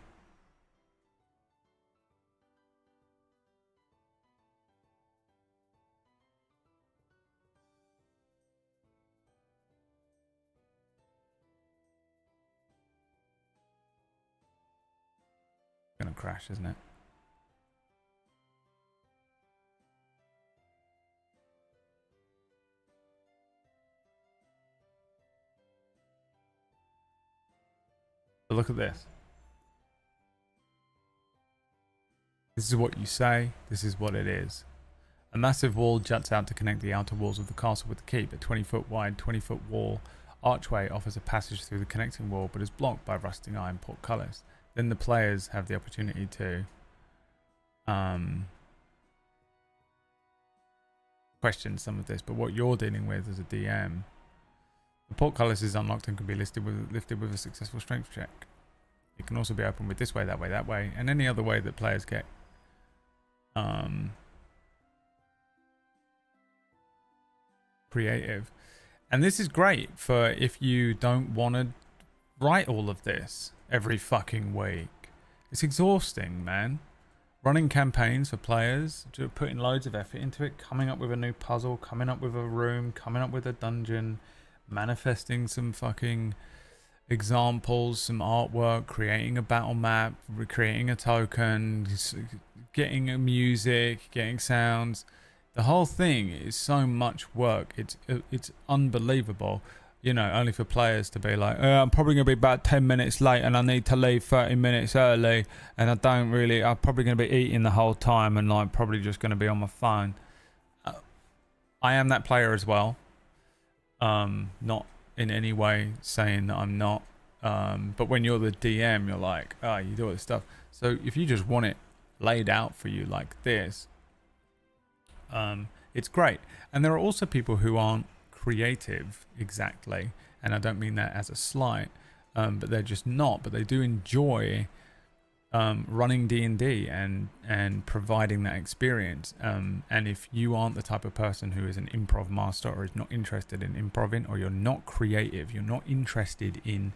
Gonna crash, isn't it? But look at this. This is what you say. This is what it is. A massive wall juts out to connect the outer walls of the castle with the keep. A 20-foot wide, 20-foot wall archway offers a passage through the connecting wall, but is blocked by rusting iron portcullis. Then the players have the opportunity to question some of this, but what you're dealing with as a DM, the portcullis is unlocked and can be lifted with a successful strength check. It can also be opened with this way, that way, and any other way that players get creative. And this is great for if you don't want to write all of this every fucking week. It's exhausting, man. Running campaigns for players, putting loads of effort into it, coming up with a new puzzle, coming up with a room, coming up with a dungeon, manifesting some fucking examples, some artwork, creating a battle map, recreating a token, getting a music, getting sounds. The whole thing is so much work. It's unbelievable. You know, only for players to be like, I'm probably going to be about 10 minutes late and I need to leave 30 minutes early and I'm probably going to be eating the whole time and like probably just going to be on my phone. I am that player as well. Not in any way saying that I'm not. But when you're the DM, you're like, you do all this stuff. So if you just want it laid out for you like this, It's great. And there are also people who aren't creative exactly, and I don't mean that as a slight, but they're just not, but they do enjoy running D&D and providing that experience. And if you aren't the type of person who is an improv master or is not interested in improving, or you're not creative, you're not interested in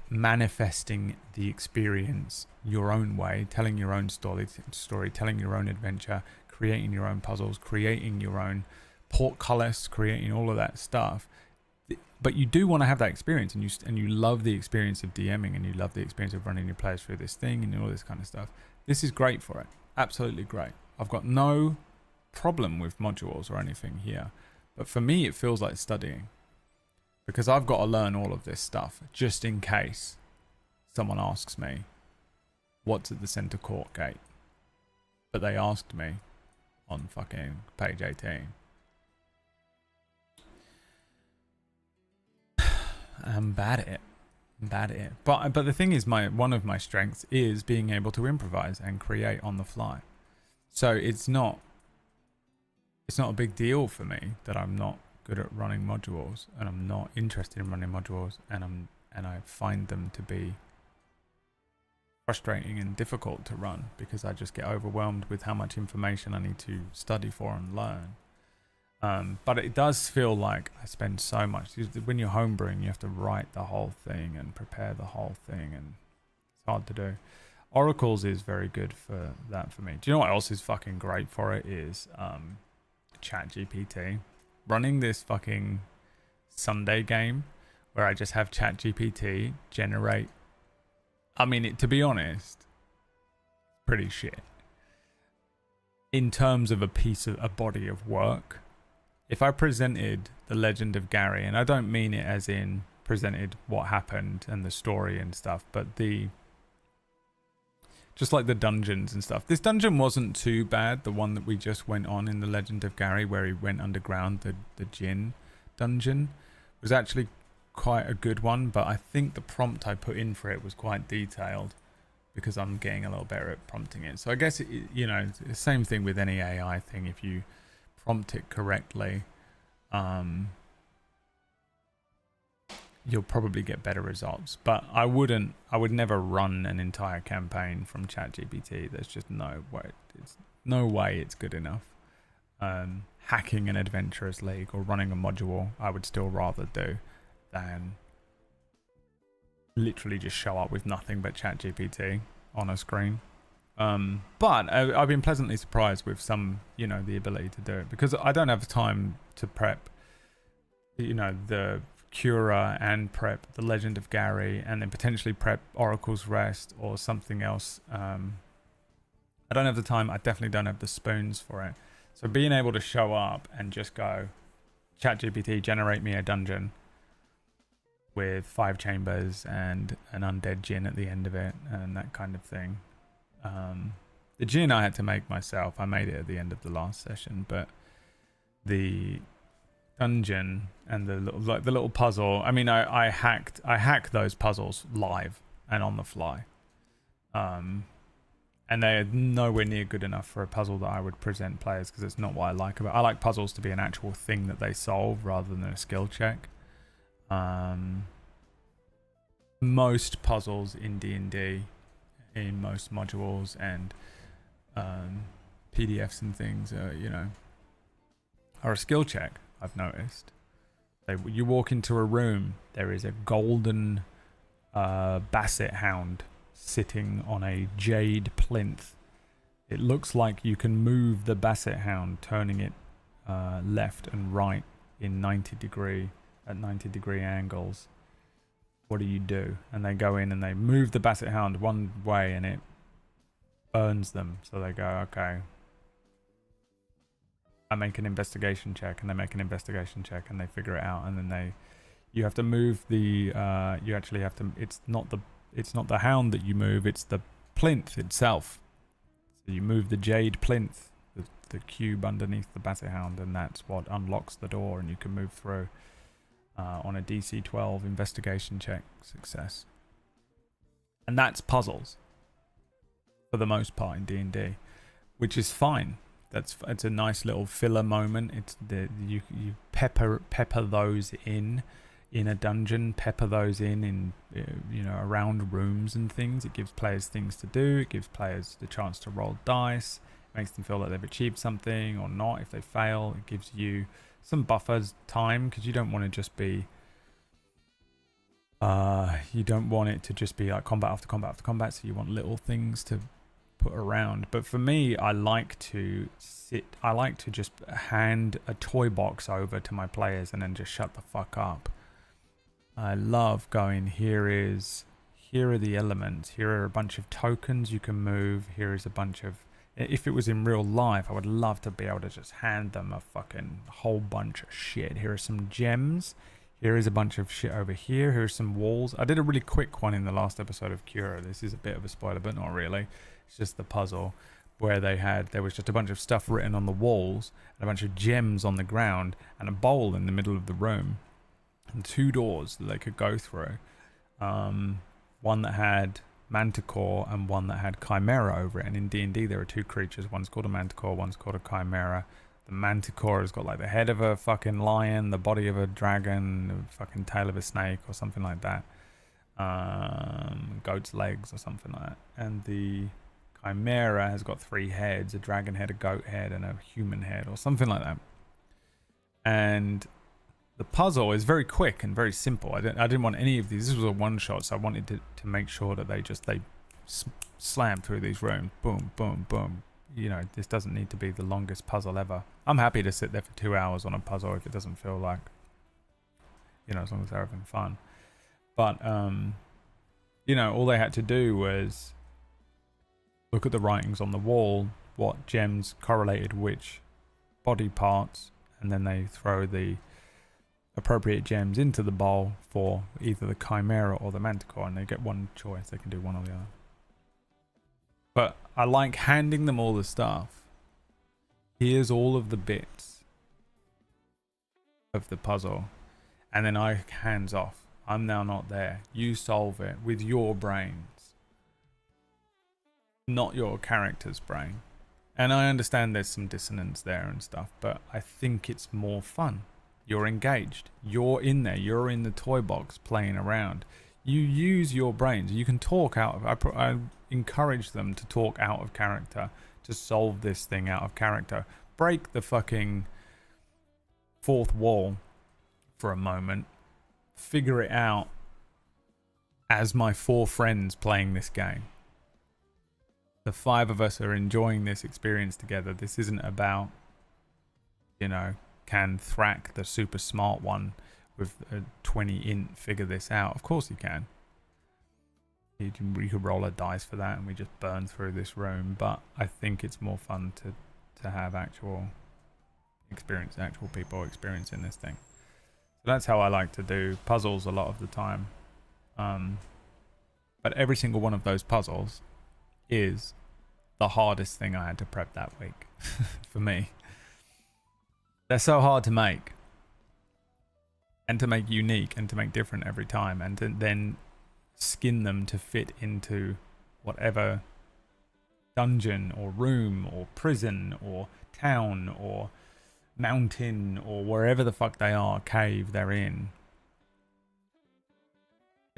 manifesting the experience your own way, telling your own story, telling your own adventure, creating your own puzzles, creating your own portcullis, creating all of that stuff, but you do want to have that experience, and you love the experience of DMing, and you love the experience of running your players through this thing and all this kind of stuff, this is great for it. Absolutely great. I've got no problem with modules or anything here, but for me it feels like studying, because I've got to learn all of this stuff just in case someone asks me what's at the center court gate, but they asked me on fucking page 18. I'm bad at it. But the thing is, one of my strengths is being able to improvise and create on the fly. So it's not a big deal for me that I'm not good at running modules, and I'm not interested in running modules, and I find them to be frustrating and difficult to run, because I just get overwhelmed with how much information I need to study for and learn. But it does feel like I spend so much. When you're homebrewing, you have to write the whole thing and prepare the whole thing, and it's hard to do. Oracles is very good for that for me. Do you know what else is fucking great for it? Is ChatGPT. Running this fucking Sunday game where I just have ChatGPT generate. I mean, to be honest, pretty shit. In terms of a body of work. If I presented The Legend of Gary, and I don't mean it as in presented what happened and the story and stuff, but just like the dungeons and stuff. This dungeon wasn't too bad, the one that we just went on in The Legend of Gary, where he went underground, the Djinn dungeon, was actually quite a good one, but I think the prompt I put in for it was quite detailed, because I'm getting a little better at prompting it. So I guess, it's the same thing with any AI thing. If you prompt it correctly, you'll probably get better results. But I would never run an entire campaign from ChatGPT. There's just no way it's good enough. Hacking an adventurers league or running a module, I would still rather do than literally just show up with nothing but ChatGPT on a screen. But I've been pleasantly surprised with some, the ability to do it, because I don't have time to prep, the Cura and prep The Legend of Gary, and then potentially prep Oracle's Rest or something else. I don't have the time. I definitely don't have the spoons for it. So being able to show up and just go, ChatGPT, generate me a dungeon with 5 chambers and an undead Djinn at the end of it, and that kind of thing. The Djinn I had to make myself. I made it at the end of the last session, but the dungeon and the little puzzle. I mean, I hack those puzzles live and on the fly, and they're nowhere near good enough for a puzzle that I would present players, because it's not what I like about. I like puzzles to be an actual thing that they solve rather than a skill check. Most puzzles in D&D, in most modules and PDFs and things, are a skill check. I've noticed. You walk into a room, there is a golden basset hound sitting on a jade plinth. It looks like you can move the basset hound, turning it left and right in 90 degree angles. What do you do? And they go in and they move the basset hound one way and it burns them. So they go, okay, I make an investigation check, and they make an investigation check, and they figure it out, and then you have to move the it's not the hound that you move, it's the plinth itself. So you move the jade plinth, the cube underneath the basset hound, and that's what unlocks the door, and you can move through on a DC 12 investigation check success. And that's puzzles for the most part in D&D, which is fine. it's a nice little filler moment. It's you pepper those in a dungeon, pepper those in you know, around rooms and things. It gives players things to do. It gives players the chance to roll dice. It makes them feel like they've achieved something or not. If they fail, it gives you some buffers time, because you don't want to just be you don't want it to just be like combat after combat after combat, so you want little things to put around. But for me, I like to just hand a toy box over to my players and then just shut the fuck up. I love going, here are the elements, here are a bunch of tokens you can move, here is a bunch of, if it was in real life, I would love to be able to just hand them a fucking whole bunch of shit. Here are some gems, here is a bunch of shit over here, here's some walls. I did a really quick one in the last episode of Cura. This is a bit of a spoiler, but not really. It's just the puzzle where there was just a bunch of stuff written on the walls, and a bunch of gems on the ground, and a bowl in the middle of the room, and 2 doors that they could go through. One that had Manticore and one that had Chimera over it. And in D&D there are 2 creatures. One's called a Manticore, one's called a Chimera. The Manticore has got like the head of a fucking lion, the body of a dragon, the fucking tail of a snake or something like that. Goat's legs or something like that. And the Chimera has got 3 heads, a dragon head, a goat head, and a human head or something like that. And the puzzle is very quick and very simple. I didn't want any of these. This was a one-shot, so I wanted to make sure that they slam through these rooms. Boom, boom, boom. You know, this doesn't need to be the longest puzzle ever. I'm happy to sit there for 2 hours on a puzzle if it doesn't feel like, you know, as long as they're having fun. But, you know, all they had to do was look at the writings on the wall, what gems correlated which body parts, and then they throw the appropriate gems into the bowl for either the Chimera or the Manticore, and they get one choice. They can do one or the other. But I like handing them all the stuff. Here's all of the bits of the puzzle, and then I hands off. I'm now not there. You solve it with your brains, not your character's brain. And I understand there's some dissonance there and stuff, but I think it's more fun. You're engaged. You're in there. You're in the toy box playing around. You use your brains. You can talk out of... I encourage them to talk out of character, to solve this thing out of character. Break the fucking 4th wall for a moment. Figure it out as my 4 friends playing this game. The 5 of us are enjoying this experience together. This isn't about, you know, can Thrak, the super smart one with a 20 int, figure this out? Of course he can. You could roll a dice for that and we just burn through this room. But I think it's more fun to have actual people experiencing this thing. So that's how I like to do puzzles a lot of the time. But every single one of those puzzles is the hardest thing I had to prep that week for me. They're so hard to make, and to make unique, and to make different every time, and to then skin them to fit into whatever dungeon or room or prison or town or mountain or wherever the fuck they are, cave they're in.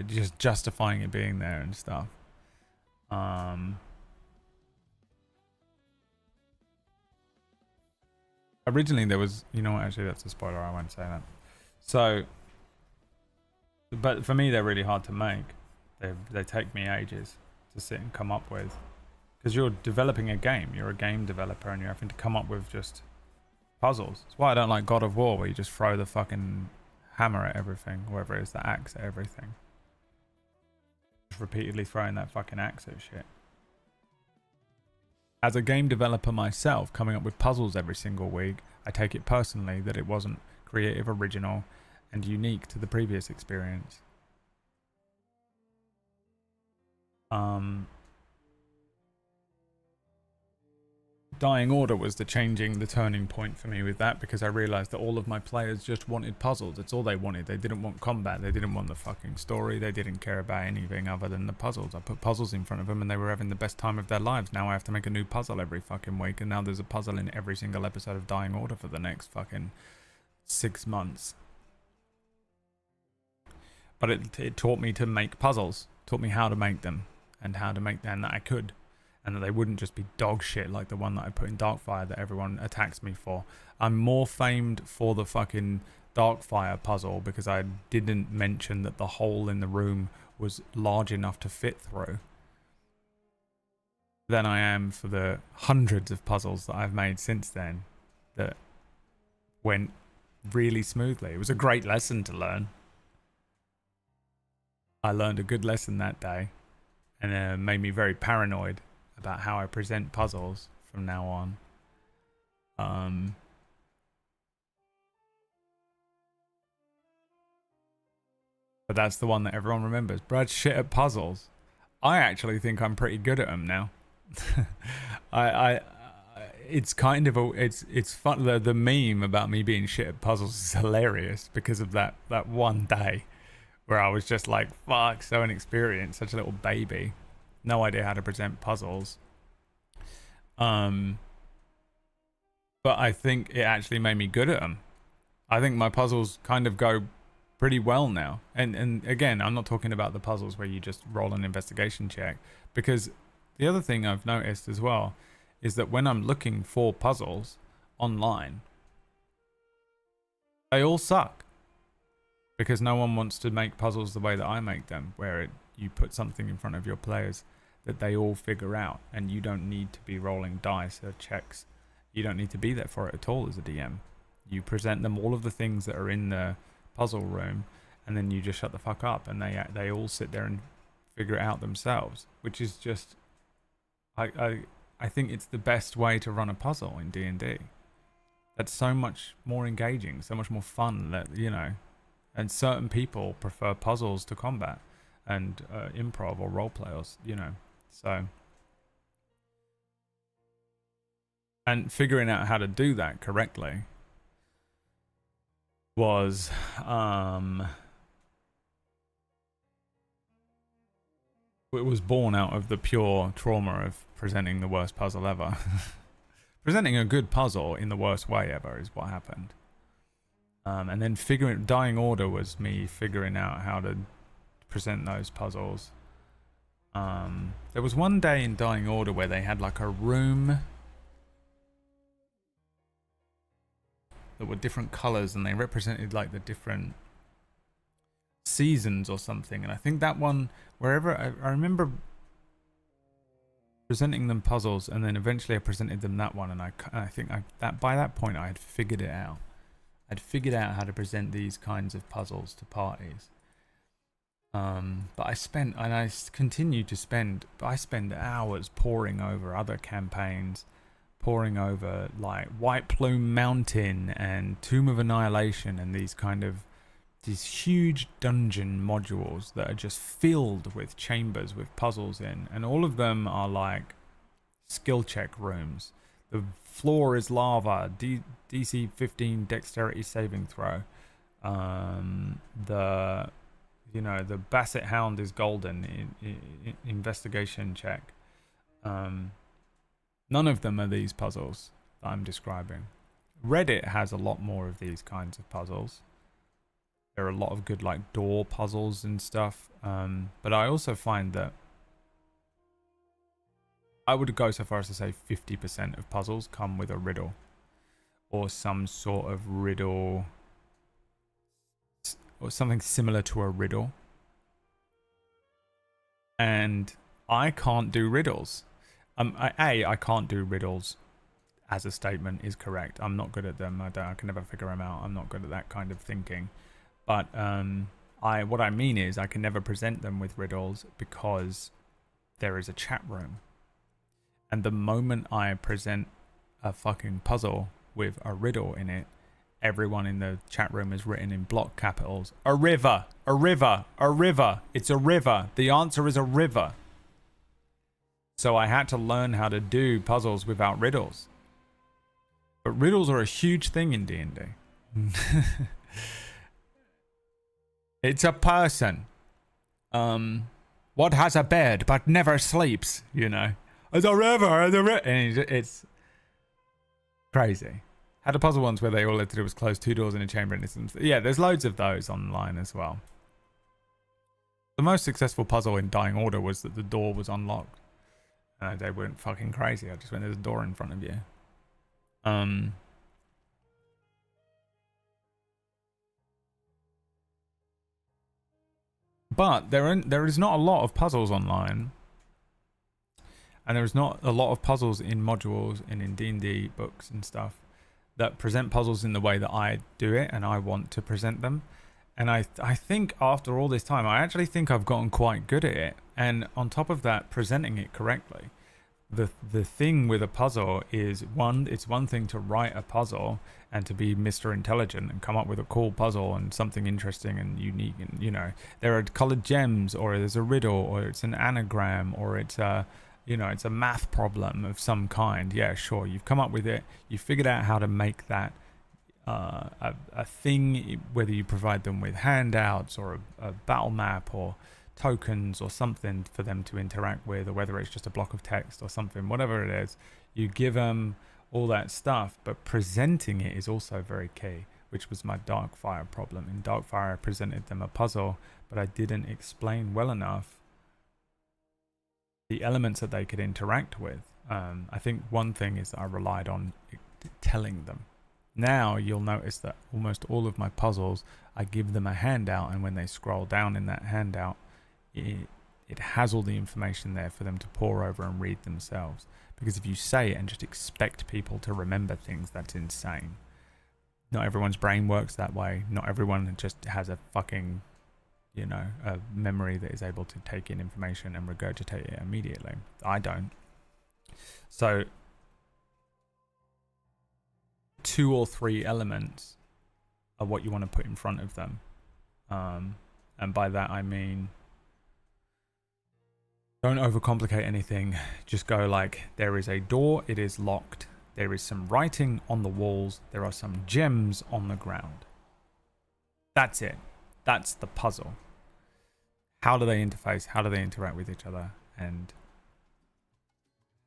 Just justifying it being there and stuff. Originally there was, you know what, actually that's a spoiler, I won't say that. So, but for me they're really hard to make. They take me ages to sit and come up with. Because you're developing a game, you're a game developer and you're having to come up with just puzzles. That's why I don't like God of War, where you just throw the fucking hammer at everything, whatever it is, the axe at everything. Just repeatedly throwing that fucking axe at shit. As a game developer myself, coming up with puzzles every single week, I take it personally that it wasn't creative, original, and unique to the previous experience. Dying Order was the turning point for me with that, because I realized that all of my players just wanted puzzles. That's all they wanted. They didn't want combat. They didn't want the fucking story. They didn't care about anything other than the puzzles. I put puzzles in front of them and they were having the best time of their lives. Now I have to make a new puzzle every fucking week, and now there's a puzzle in every single episode of Dying Order for the next fucking 6 months. But it taught me to make puzzles. Taught me how to make them and how to make them, and that I could. And that they wouldn't just be dog shit like the one that I put in Darkfire that everyone attacks me for. I'm more famed for the fucking Darkfire puzzle because I didn't mention that the hole in the room was large enough to fit through than I am for the hundreds of puzzles that I've made since then that went really smoothly. It was a great lesson to learn. I learned a good lesson that day, and it made me very paranoid about how I present puzzles from now on. But that's the one that everyone remembers. Brad's shit at puzzles. I actually think I'm pretty good at them now. It's kind of it's fun. The meme about me being shit at puzzles is hilarious because of that one day where I was just like, fuck, so inexperienced, such a little baby. No idea how to present puzzles. But I think it actually made me good at them. I think my puzzles kind of go pretty well now. And again, I'm not talking about the puzzles where you just roll an investigation check, because the other thing I've noticed as well is that when I'm looking for puzzles online, they all suck. Because no one wants to make puzzles the way that I make them, where you put something in front of your players that they all figure out, and you don't need to be rolling dice or checks. You don't need to be there for it at all as a DM. You present them all of the things that are in the puzzle room, and then you just shut the fuck up, and they all sit there and figure it out themselves, which is just, I think it's the best way to run a puzzle in D&D. That's so much more engaging, so much more fun, that, you know. And certain people prefer puzzles to combat and improv or roleplay, or, you know. So, and figuring out how to do that correctly was it was born out of the pure trauma of presenting the worst puzzle ever. Presenting a good puzzle in the worst way ever is what happened. And then Dying Order was me figuring out how to present those puzzles. There was one day in Dying Order where they had like a room that were different colors, and they represented like the different seasons or something. And I think that one, wherever I remember presenting them puzzles, and then eventually I presented them that one, and I think that by that point I had figured it out. I'd figured out how to present these kinds of puzzles to parties. But I continue to spend hours poring over other campaigns, poring over like White Plume Mountain and Tomb of Annihilation, and these huge dungeon modules that are just filled with chambers with puzzles in, and all of them are like skill check rooms. The floor is lava, DC 15 dexterity saving throw. The Basset Hound is golden, investigation check. None of them are these puzzles that I'm describing. Reddit has a lot more of these kinds of puzzles. There are a lot of good like door puzzles and stuff. But I also find that I would go so far as to say 50% of puzzles come with a riddle, or some sort of riddle, or something similar to a riddle. And I can't do riddles. I can't do riddles as a statement is correct. I'm not good at them. I can never figure them out. I'm not good at that kind of thinking. But what I mean is I can never present them with riddles because there is a chat room. And the moment I present a fucking puzzle with a riddle in it, everyone in the chat room is written in block capitals. A river, a river, a river. It's a river. The answer is a river. So I had to learn how to do puzzles without riddles. But riddles are a huge thing in D&D. It's a person. What has a bed but never sleeps, you know? It's a river, and it's crazy. Had a puzzle once where they all had to do was close 2 doors in a chamber, and yeah, there's loads of those online as well. The most successful puzzle in Dying Order was that the door was unlocked. They weren't fucking crazy. I just went, there's a door in front of you. But there is not a lot of puzzles online. And there is not a lot of puzzles in modules and in D&D books and stuff that present puzzles in the way that I do it and I want to present them. And I think after all this time, I actually think I've gotten quite good at it. And on top of that, presenting it correctly. The thing with a puzzle is, it's one thing to write a puzzle and to be Mr. Intelligent and come up with a cool puzzle and something interesting and unique. And, you know, there are colored gems, or there's a riddle, or it's an anagram, or it's a, you know, it's a math problem of some kind. Yeah, sure. You've come up with it. You figured out how to make that a thing, whether you provide them with handouts or a battle map or tokens or something for them to interact with, or whether it's just a block of text or something, whatever it is, you give them all that stuff. But presenting it is also very key, which was my Darkfire problem. In Darkfire, I presented them a puzzle, but I didn't explain well enough the elements that they could interact with. I think one thing is that I relied on telling them. Now you'll notice that almost all of my puzzles, I give them a handout, and when they scroll down in that handout, it has all the information there for them to pore over and read themselves. Because if you say it and just expect people to remember things, that's insane. Not everyone's brain works that way. Not everyone just has a fucking, you know, a memory that is able to take in information and regurgitate it immediately. I don't. So 2 or 3 elements are what you want to put in front of them. And by that I mean, don't overcomplicate anything. Just go like, there is a door, it is locked. There is some writing on the walls. There are some gems on the ground. That's it. That's the puzzle. How do they interface? How do they interact with each other? And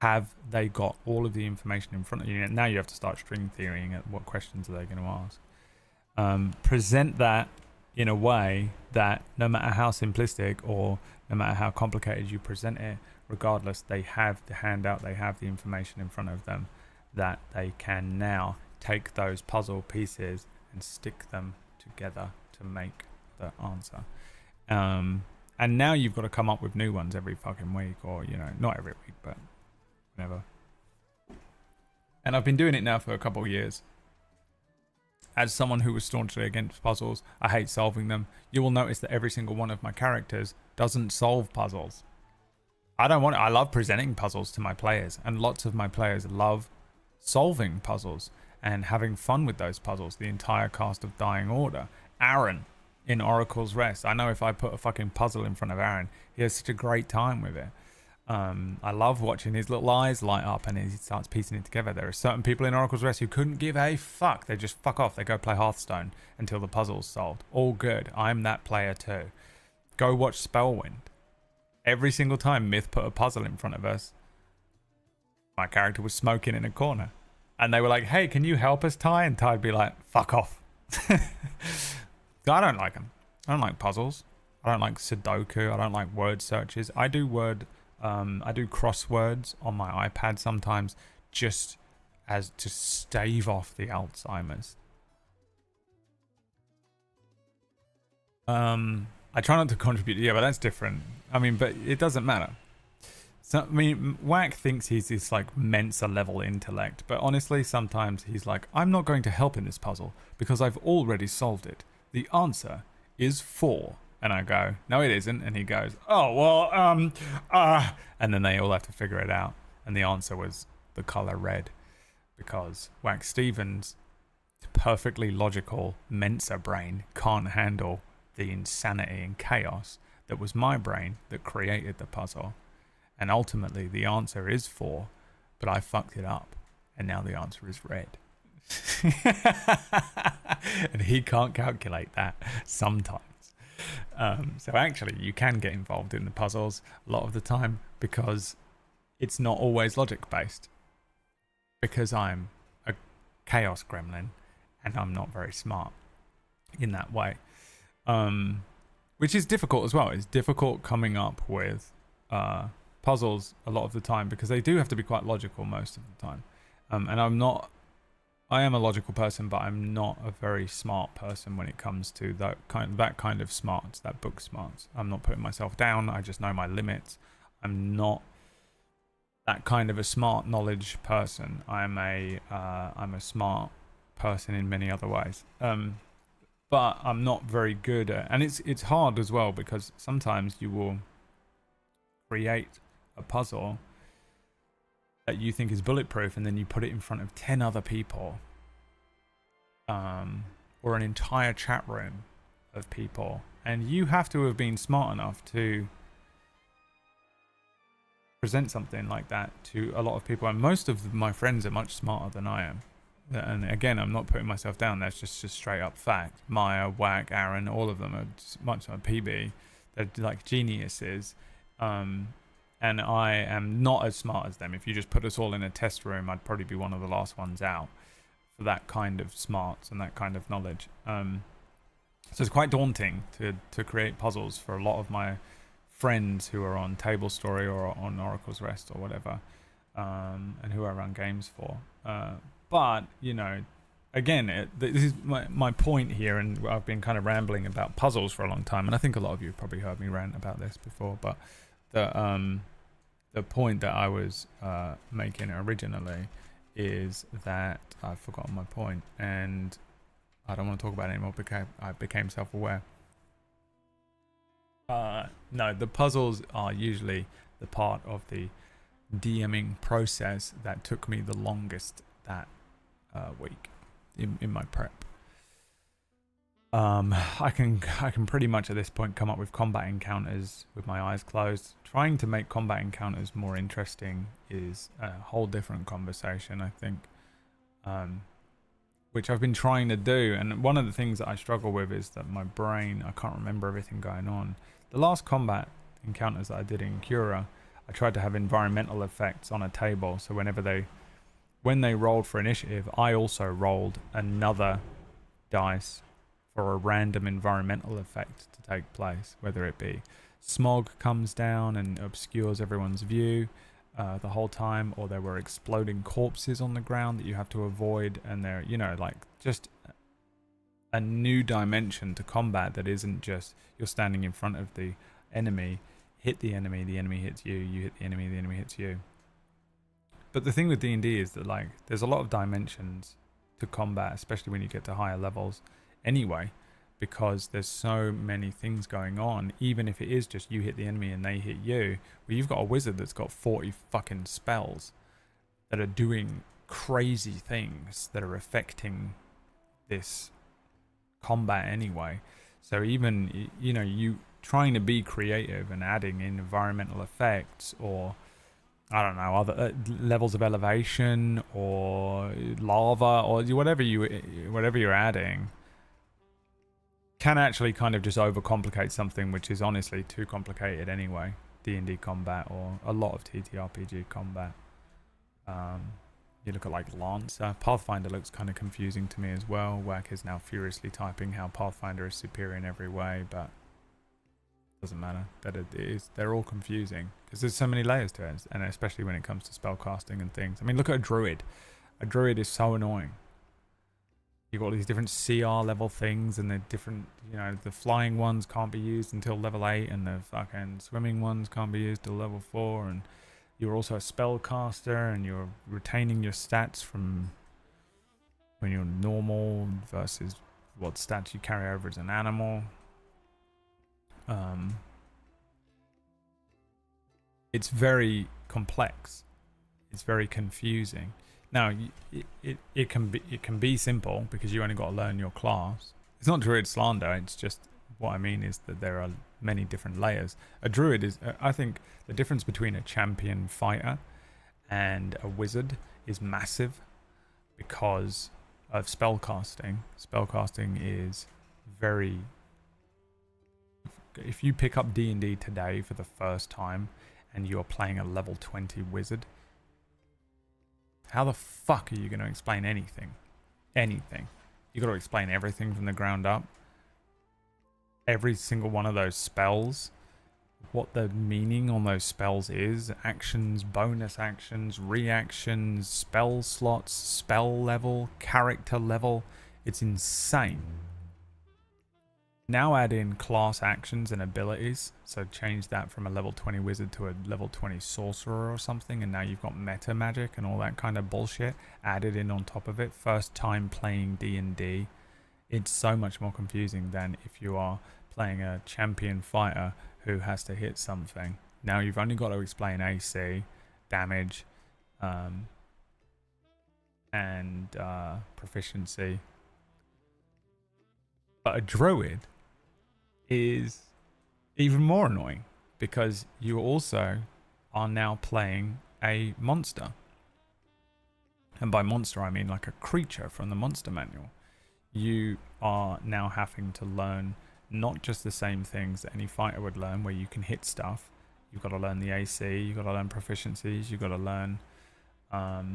have they got all of the information in front of you? Now you have to start string theorying at what questions are they going to ask. Present that in a way that no matter how simplistic or no matter how complicated you present it, regardless, they have the handout, they have the information in front of them, that they can now take those puzzle pieces and stick them together to make the answer. And now you've got to come up with new ones every fucking week, or, you know, not every week, but whenever. And I've been doing it now for a couple of years. As someone who was staunchly against puzzles, I hate solving them. You will notice that every single one of my characters doesn't solve puzzles. I love presenting puzzles to my players, and lots of my players love solving puzzles and having fun with those puzzles. The entire cast of Dying Order. Aaron in Oracle's Rest. I know if I put a fucking puzzle in front of Aaron, he has such a great time with it. I love watching his little eyes light up and he starts piecing it together. There are certain people in Oracle's Rest who couldn't give a fuck. They just fuck off. They go play Hearthstone until the puzzle's solved. All good. I'm that player too. Go watch Spellwind. Every single time Myth put a puzzle in front of us, my character was smoking in a corner. And they were like, hey, can you help us, Ty? And Ty'd be like, fuck off. I don't like them. I don't like puzzles. I don't like Sudoku. I don't like word searches. I do crosswords on my iPad sometimes, just as to stave off the Alzheimer's. I try not to contribute. Yeah, but that's different. I mean, but it doesn't matter. So, I mean, Whack thinks he's this like Mensa level intellect, but honestly, sometimes he's like, I'm not going to help in this puzzle because I've already solved it. The answer is 4. And I go, no, it isn't. And he goes, oh, well, and then they all have to figure it out. And the answer was the color red, because Wax Stevens' perfectly logical Mensa brain can't handle the insanity and chaos that was my brain that created the puzzle. And ultimately the answer is 4, but I fucked it up. And now the answer is red. And he can't calculate that sometimes. So actually you can get involved in the puzzles a lot of the time because it's not always logic based. Because I'm a chaos gremlin and I'm not very smart in that way. Which is difficult as well. It's difficult coming up with puzzles a lot of the time because they do have to be quite logical most of the time. And I am a logical person, but I'm not a very smart person when it comes to that kind of smarts, that book smarts. I'm not putting myself down. I just know my limits. I'm not that kind of a smart knowledge person. I'm a smart person in many other ways. But I'm not very good at, and it's hard as well because sometimes you will create a puzzle that you think is bulletproof and then you put it in front of 10 other people or an entire chat room of people, and you have to have been smart enough to present something like that to a lot of people, and most of my friends are much smarter than I am. And again, I'm not putting myself down. That's just straight up fact. Maya, Whack, Aaron, all of them are much like PB. They're like geniuses. And I am not as smart as them. If you just put us all in a test room, I'd probably be one of the last ones out for that kind of smarts and that kind of knowledge. So it's quite daunting to create puzzles for a lot of my friends who are on Table Story or on Oracle's Rest or whatever, and who I run games for. But, you know, again, this is my point here, and I've been kind of rambling about puzzles for a long time, and I think a lot of you have probably heard me rant about this before, but the point that I was making originally is that I've forgotten my point, and I don't want to talk about it anymore because I became self-aware. No, the puzzles are usually the part of the DMing process that took me the longest that week in my prep. I can pretty much at this point come up with combat encounters with my eyes closed. Trying to make combat encounters more interesting is a whole different conversation, I think, which I've been trying to do. And one of the things that I struggle with is that my brain, I can't remember everything going on. The last combat encounters that I did in Cura, I tried to have environmental effects on a table, so when they rolled for initiative, I also rolled another dice for a random environmental effect to take place, whether it be smog comes down and obscures everyone's view the whole time, or there were exploding corpses on the ground that you have to avoid, and they're, you know, like just a new dimension to combat that isn't just you're standing in front of the enemy, hit the enemy hits you, you hit the enemy hits you. But the thing with D&D is that, like, there's a lot of dimensions to combat, especially when you get to higher levels anyway, because there's so many things going on. Even if it is just you hit the enemy and they hit you, well, you've got a wizard that's got 40 fucking spells that are doing crazy things that are affecting this combat anyway. So even, you know, you trying to be creative and adding in environmental effects, or I don't know, other levels of elevation or lava or whatever you're adding, can actually kind of just overcomplicate something which is honestly too complicated anyway. D&D combat, or a lot of TTRPG combat. You look at like Lancer. Pathfinder looks kind of confusing to me as well. Whack is now furiously typing how Pathfinder is superior in every way, but doesn't matter. That it is, they're all confusing because there's so many layers to it, and especially when it comes to spellcasting and things. I mean, look at a druid. A druid is so annoying. You've got all these different CR level things, and the different, you know, the flying ones can't be used until level 8, and the fucking swimming ones can't be used till level 4, and you're also a spellcaster, and you're retaining your stats from when you're normal versus what stats you carry over as an animal. It's very complex. It's very confusing. Now, it can be simple because you only got to learn your class. It's not Druid slander. It's just what I mean is that there are many different layers. A druid is, I think, the difference between a champion fighter and a wizard is massive because of spellcasting. Spellcasting is very... If you pick up D&D today for the first time and you're playing a level 20 wizard, how the fuck are you going to explain anything? Anything. You got to explain everything from the ground up. Every single one of those spells, what the meaning on those spells is, actions, bonus actions, reactions, spell slots, spell level, character level. It's insane. Now add in class actions and abilities, so change that from a level 20 wizard to a level 20 sorcerer or something, and now you've got meta magic and all that kind of bullshit added in on top of it. First time playing D&D, it's so much more confusing than if you are playing a champion fighter who has to hit something. Now you've only got to explain AC, damage, and proficiency. But a druid is even more annoying because you also are now playing a monster. And by monster, I mean like a creature from the monster manual. You are now having to learn not just the same things that any fighter would learn, where you can hit stuff. You've got to learn the AC, you've got to learn proficiencies, you've got to learn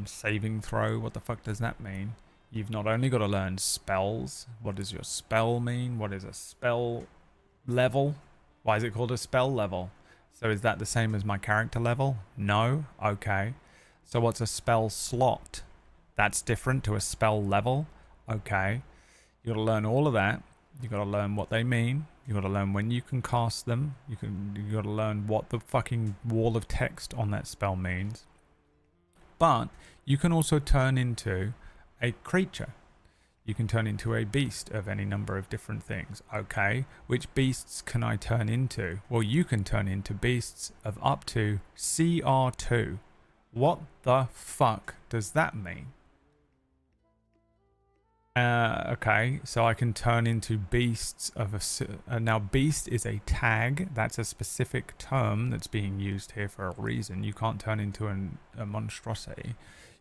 saving throw. What the fuck does that mean? You've not only got to learn spells. What does your spell mean? What is a spell level? Why is it called a spell level? So is that the same as my character level? No? Okay. So what's a spell slot? That's different to a spell level? Okay. You got to learn all of that. You got to learn what they mean. You got to learn when you can cast them. You got to learn what the fucking wall of text on that spell means. But you can also turn into a creature. You can turn into a beast of any number of different things. Okay, which beasts can I turn into? Well, you can turn into beasts of up to CR2. What the fuck does that mean? Okay, so I can turn into beasts of a... now, beast is a tag. That's a specific term that's being used here for a reason. You can't turn into a monstrosity.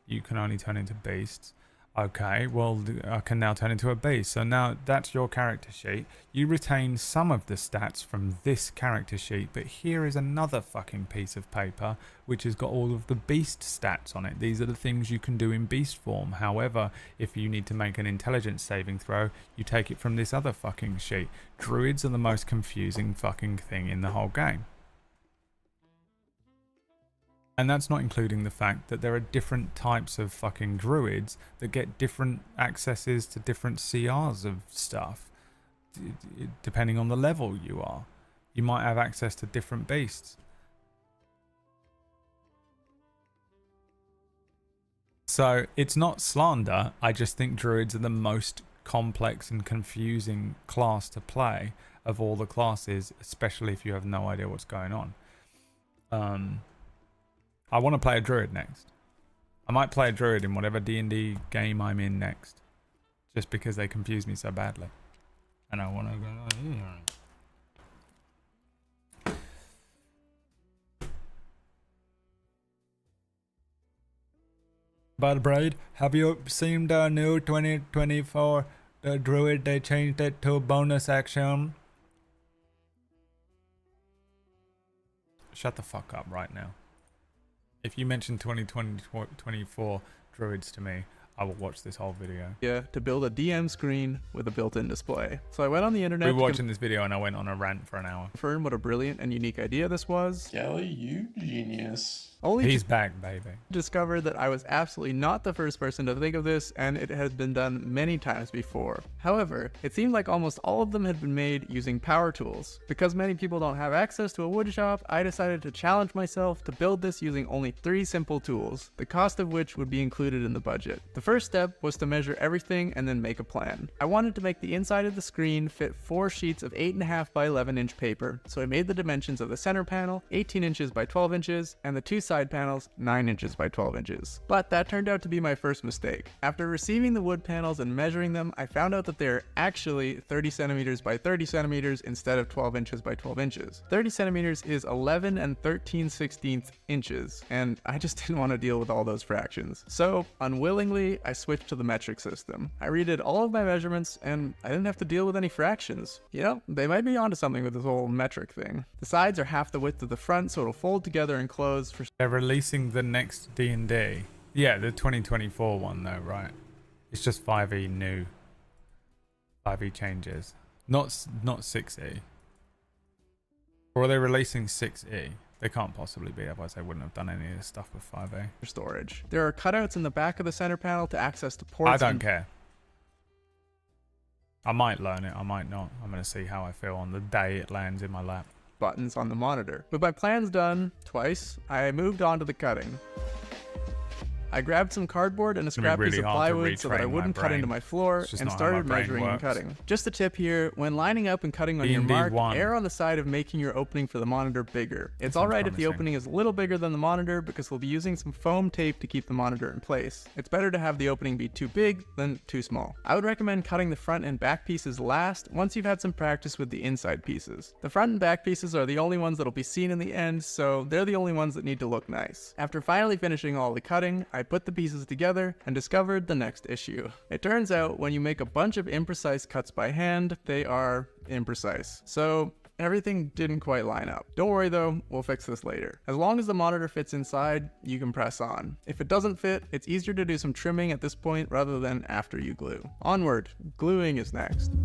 You can only turn into beasts. Okay, well, I can now turn into a beast. So now that's your character sheet. You retain some of the stats from this character sheet, but here is another fucking piece of paper which has got all of the beast stats on it. These are the things you can do in beast form. However, if you need to make an intelligence saving throw, you take it from this other fucking sheet. Druids are the most confusing fucking thing in the whole game. And that's not including the fact that there are different types of fucking druids that get different accesses to different CRs of stuff. Depending on the level you are. You might have access to different beasts. So it's not slander. I just think druids are the most complex and confusing class to play of all the classes, especially if you have no idea what's going on. I want to play a druid next. I might play a druid in whatever D&D game I'm in next. Just because they confuse me so badly. And I want to go here. But Bride, have you seen the new 2024 the druid? They changed it to bonus action. Shut the fuck up right now. If you mention 2024 druids to me, I will watch this whole video. Yeah, to build a DM screen with a built-in display. So I went on the internet. We were watching this video and I went on a rant for an hour. Confirm what a brilliant and unique idea this was. Kelly, you genius. He's back, baby. Discovered that I was absolutely not the first person to think of this, and it has been done many times before. However, it seemed like almost all of them had been made using power tools. Because many people don't have access to a wood shop, I decided to challenge myself to build this using only 3 simple tools, the cost of which would be included in the budget. The first step was to measure everything and then make a plan. I wanted to make the inside of the screen fit 4 sheets of 8.5 by 11 inch paper, so I made the dimensions of the center panel 18 inches by 12 inches and the 2 side panels 9 inches by 12 inches. But that turned out to be my first mistake. After receiving the wood panels and measuring them, I found out that they're actually 30 centimeters by 30 centimeters instead of 12 inches by 12 inches. 30 centimeters is 11 and 13/16 inches, and I just didn't want to deal with all those fractions. So, unwillingly, I switched to the metric system. I redid all of my measurements, and I didn't have to deal with any fractions. You know, they might be onto something with this whole metric thing. The sides are half the width of the front, so it'll fold together and close for... They're releasing the next D&D. Yeah, the 2024 one though, right? It's just 5e new. 5e changes. Not 6e. Or are they releasing 6e? They can't possibly be, otherwise they wouldn't have done any of this stuff with 5e. Storage. There are cutouts in the back of the center panel to access the ports. I don't care. I might learn it, I might not. I'm going to see how I feel on the day it lands in my lap. Buttons on the monitor. With my plans done twice, I moved on to the cutting. I grabbed some cardboard and a scrap piece of plywood so that I wouldn't cut into my floor and started measuring and cutting. Just a tip here, when lining up and cutting on your mark, err on the side of making your opening for the monitor bigger. It's alright if the opening is a little bigger than the monitor because we'll be using some foam tape to keep the monitor in place. It's better to have the opening be too big than too small. I would recommend cutting the front and back pieces last once you've had some practice with the inside pieces. The front and back pieces are the only ones that'll be seen in the end, so they're the only ones that need to look nice. After finally finishing all the cutting, I put the pieces together and discovered the next issue. It turns out when you make a bunch of imprecise cuts by hand, they are imprecise. So everything didn't quite line up. Don't worry though, we'll fix this later. As long as the monitor fits inside, you can press on. If it doesn't fit, it's easier to do some trimming at this point rather than after you glue. Onward, gluing is next.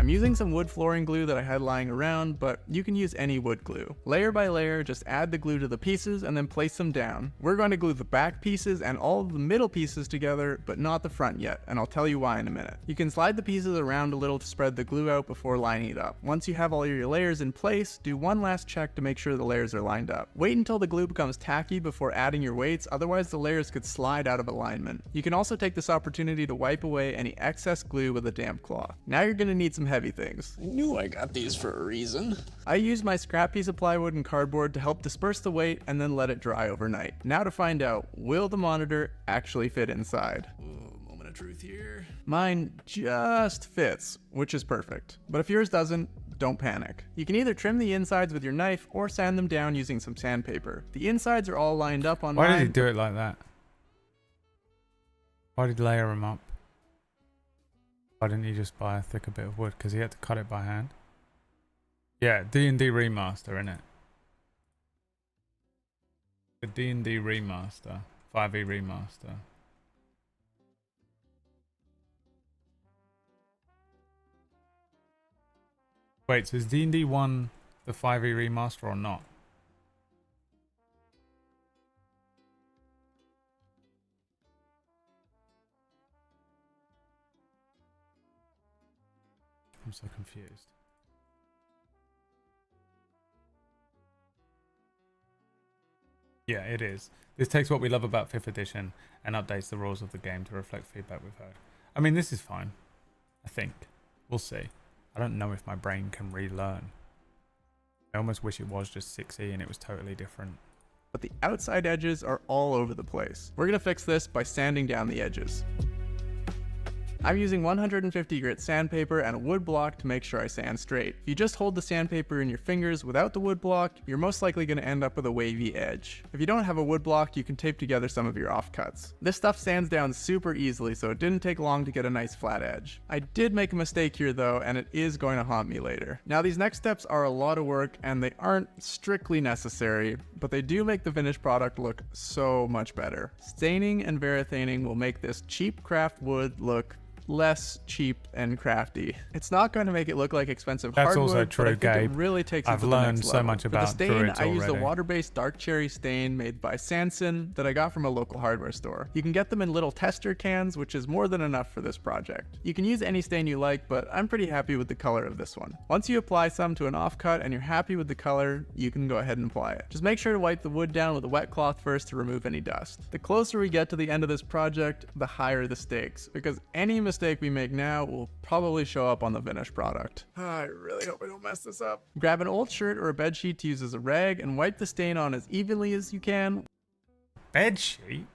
I'm using some wood flooring glue that I had lying around, but you can use any wood glue. Layer by layer, just add the glue to the pieces and then place them down. We're going to glue the back pieces and all of the middle pieces together, but not the front yet, and I'll tell you why in a minute. You can slide the pieces around a little to spread the glue out before lining it up. Once you have all your layers in place, do one last check to make sure the layers are lined up. Wait until the glue becomes tacky before adding your weights, otherwise the layers could slide out of alignment. You can also take this opportunity to wipe away any excess glue with a damp cloth. Now you're going to need some heavy things. Knew I got these for a reason. I used my scrap piece of plywood and cardboard to help disperse the weight and then let it dry overnight. Now to find out, will the monitor actually fit inside? Ooh, moment of truth here. Mine just fits, which is perfect. But if yours doesn't, don't panic. You can either trim the insides with your knife or sand them down using some sandpaper. The insides are all lined up on mine. Why did he do it like that? Why did he layer them up? Why didn't he just buy a thicker bit of wood? Because he had to cut it by hand? Yeah, D&D Remaster, innit? The D&D Remaster. 5e Remaster. Wait, so is D&D 1 the 5e Remaster or not? I'm so confused. Yeah, it is. This takes what we love about 5th edition and updates the rules of the game to reflect feedback we've heard. I mean, this is fine. I think. We'll see. I don't know if my brain can relearn. I almost wish it was just 6e and it was totally different. But the outside edges are all over the place. We're gonna fix this by sanding down the edges. I'm using 150 grit sandpaper and a wood block to make sure I sand straight. If you just hold the sandpaper in your fingers without the wood block, you're most likely going to end up with a wavy edge. If you don't have a wood block, you can tape together some of your offcuts. This stuff sands down super easily, so it didn't take long to get a nice flat edge. I did make a mistake here though, and it is going to haunt me later. Now these next steps are a lot of work and they aren't strictly necessary, but they do make the finished product look so much better. Staining and varathaning will make this cheap craft wood look less cheap and crafty. It's not going to make it look like expensive That's hardwood, also true, but I think Gabe. it really takes I've it to the learned next so level. much For the about stain, druids I used a already. water-based dark cherry stain made by Sanson that I got from a local hardware store. You can get them in little tester cans, which is more than enough for this project. You can use any stain you like, but I'm pretty happy with the color of this one. Once you apply some to an offcut and you're happy with the color, you can go ahead and apply it. Just make sure to wipe the wood down with a wet cloth first to remove any dust. The closer we get to the end of this project, the higher the stakes, because any mistake we make now will probably show up on the finished product. I really hope I don't mess this up. Grab an old shirt or a bed sheet to use as a rag and wipe the stain on as evenly as you can. Bed sheet?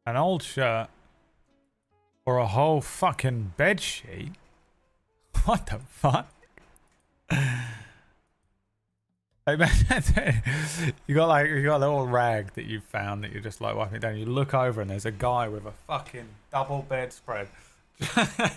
An old shirt? Or a whole fucking bed sheet? What the fuck? Like, man, you got a little rag that you found that you're just like wiping it down. You look over and there's a guy with a fucking double bedspread. A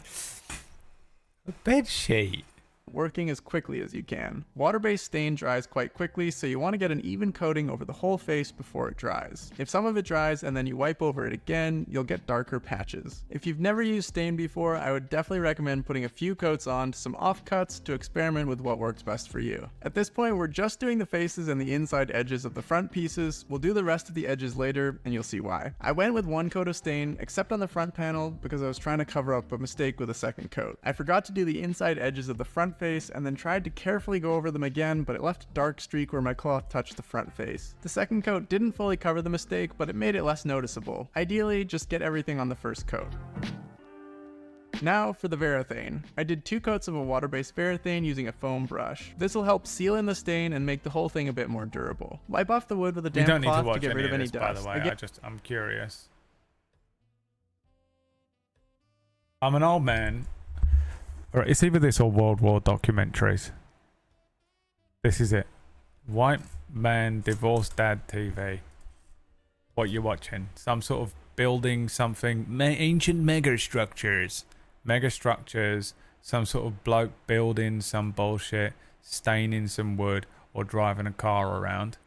bed sheet. Working as quickly as you can. Water-based stain dries quite quickly, so you want to get an even coating over the whole face before it dries. If some of it dries and then you wipe over it again, you'll get darker patches. If you've never used stain before, I would definitely recommend putting a few coats on to some offcuts to experiment with what works best for you. At this point, we're just doing the faces and the inside edges of the front pieces. We'll do the rest of the edges later, and you'll see why. I went with one coat of stain, except on the front panel, because I was trying to cover up a mistake with a second coat. I forgot to do the inside edges of the front face and then tried to carefully go over them again, but it left a dark streak where my cloth touched the front face. The second coat didn't fully cover the mistake, but it made it less noticeable. Ideally, just get everything on the first coat. Now for the Varathane. I did 2 coats of a water-based Varathane using a foam brush. This will help seal in the stain and make the whole thing a bit more durable. Wipe off the wood with a You damp don't need to cloth watch to get rid of any this, dust. by the way. I'm curious. I'm an old man. Alright, it's either this or World War documentaries. This is it. White man, divorced dad TV. What you watching? Some sort of building something. Ancient megastructures. Megastructures. Some sort of bloke building some bullshit. Staining some wood. Or driving a car around.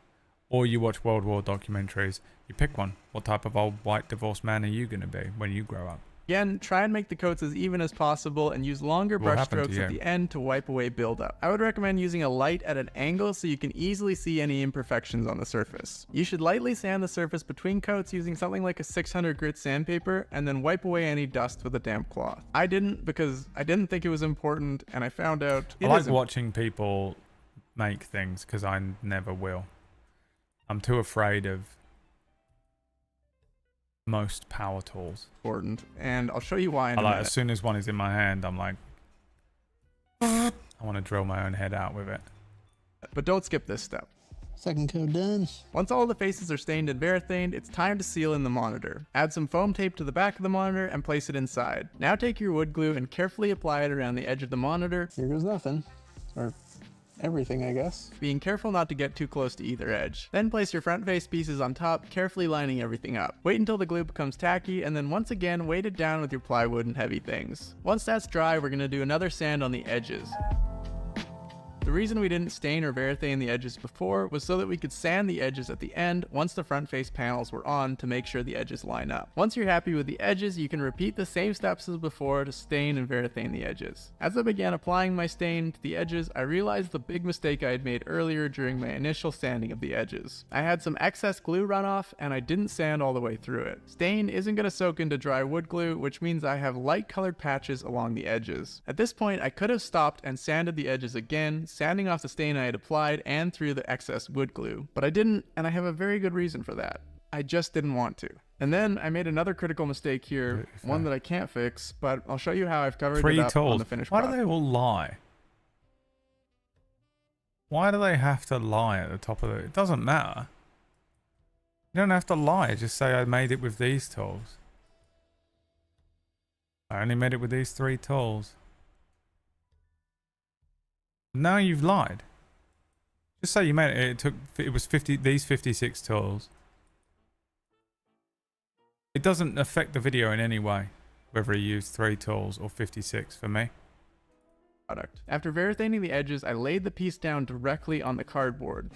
Or you watch World War documentaries. You pick one. What type of old white divorced man are you going to be when you grow up? Again, try and make the coats as even as possible and use longer brush strokes at the end to wipe away buildup. I would recommend using a light at an angle so you can easily see any imperfections on the surface. You should lightly sand the surface between coats using something like a 600 grit sandpaper and then wipe away any dust with a damp cloth. I didn't because I didn't think it was important and I found out I like watching people make things because I never will. I'm too afraid of most power tools. Important, and I'll show you why in a minute. As soon as one is in my hand, I'm like, I want to drill my own head out with it. But don't skip this step. Second coat done. Once all the faces are stained and Varathaned, it's time to seal in the monitor. Add some foam tape to the back of the monitor and place it inside. Now take your wood glue and carefully apply it around the edge of the monitor. Here goes nothing. Or everything, I guess. Being careful not to get too close to either edge. Then place your front face pieces on top, carefully lining everything up. Wait until the glue becomes tacky, and then once again weight it down with your plywood and heavy things. Once that's dry, we're going to do another sand on the edges. The reason we didn't stain or Varathane the edges before was so that we could sand the edges at the end once the front face panels were on to make sure the edges line up. Once you're happy with the edges, you can repeat the same steps as before to stain and Varathane the edges. As I began applying my stain to the edges, I realized the big mistake I had made earlier during my initial sanding of the edges. I had some excess glue runoff and I didn't sand all the way through it. Stain isn't going to soak into dry wood glue, which means I have light colored patches along the edges. At this point, I could have stopped and sanded the edges again, sanding off the stain I had applied and through the excess wood glue. But I didn't, and I have a very good reason for that. I just didn't want to. And then I made another critical mistake here, one that I can't fix, but I'll show you how I've covered it up on the finished product. Why do they all lie? Why do they have to lie at the top of it? It doesn't matter. You don't have to lie. Just say I made it with these tools. I only made it with these 3 tools. Now you've lied. Just say you made it. It was these 56 tools. It doesn't affect the video in any way, whether you use 3 tools or 56 for me. Product. After Varathaning the edges, I laid the piece down directly on the cardboard.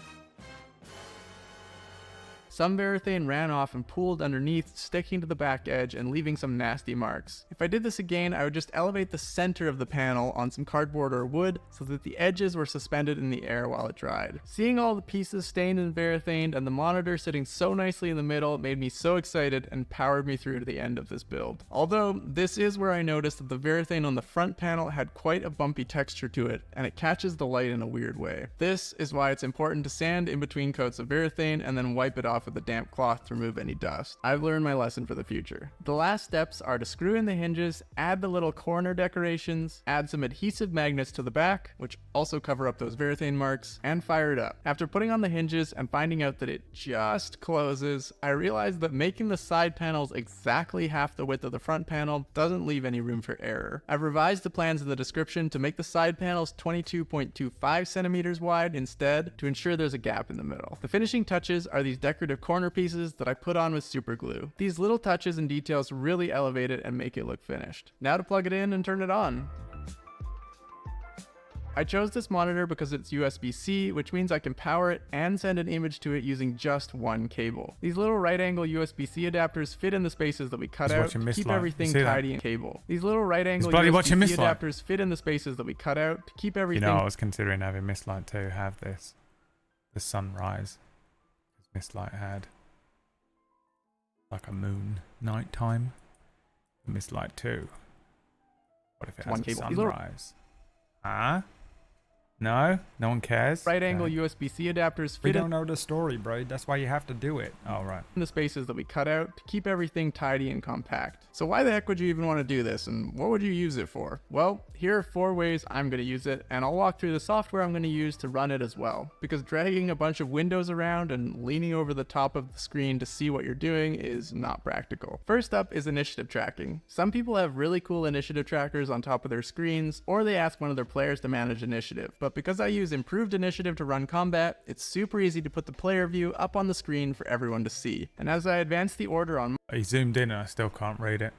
some Varathane ran off and pooled underneath, sticking to the back edge and leaving some nasty marks. If I did this again, I would just elevate the center of the panel on some cardboard or wood so that the edges were suspended in the air while it dried. Seeing all the pieces stained and Varathaned and the monitor sitting so nicely in the middle made me so excited and powered me through to the end of this build. Although, this is where I noticed that the Varathane on the front panel had quite a bumpy texture to it, and it catches the light in a weird way. This is why it's important to sand in between coats of Varathane and then wipe it off with a damp cloth to remove any dust. I've learned my lesson for the future. The last steps are to screw in the hinges, add the little corner decorations, add some adhesive magnets to the back, which also cover up those Varathane marks, and fire it up. After putting on the hinges and finding out that it just closes, I realized that making the side panels exactly half the width of the front panel doesn't leave any room for error. I've revised the plans in the description to make the side panels 22.25 centimeters wide instead to ensure there's a gap in the middle. The finishing touches are these decorative corner pieces that I put on with super glue. These little touches and details really elevate it and make it look finished. Now to plug it in and turn it on. I chose this monitor because it's USB-C, which means I can power it and send an image to it using just one cable. These little right-angle USB-C adapters fit in the spaces that we cut out to keep everything tidy and cable. These little right-angle USB-C adapters fit in the spaces that we cut out to keep everything. You know, I was considering having Mistlight 2 have this. The sunrise. Because Mistlight had like a moon nighttime. Mistlight 2. What if it has a sunrise? Huh? No? No one cares? Right angle USB-C adapters fit. We don't know the story, bro. That's why you have to do it. Oh, right. In the spaces that we cut out to keep everything tidy and compact. So why the heck would you even want to do this, and what would you use it for? Well, here are 4 ways I'm going to use it, and I'll walk through the software I'm going to use to run it as well. Because dragging a bunch of windows around and leaning over the top of the screen to see what you're doing is not practical. First up is initiative tracking. Some people have really cool initiative trackers on top of their screens, or they ask one of their players to manage initiative. But because I use improved initiative to run combat, it's super easy to put the player view up on the screen for everyone to see. And as I advance the order on he zoomed in and I still can't read it.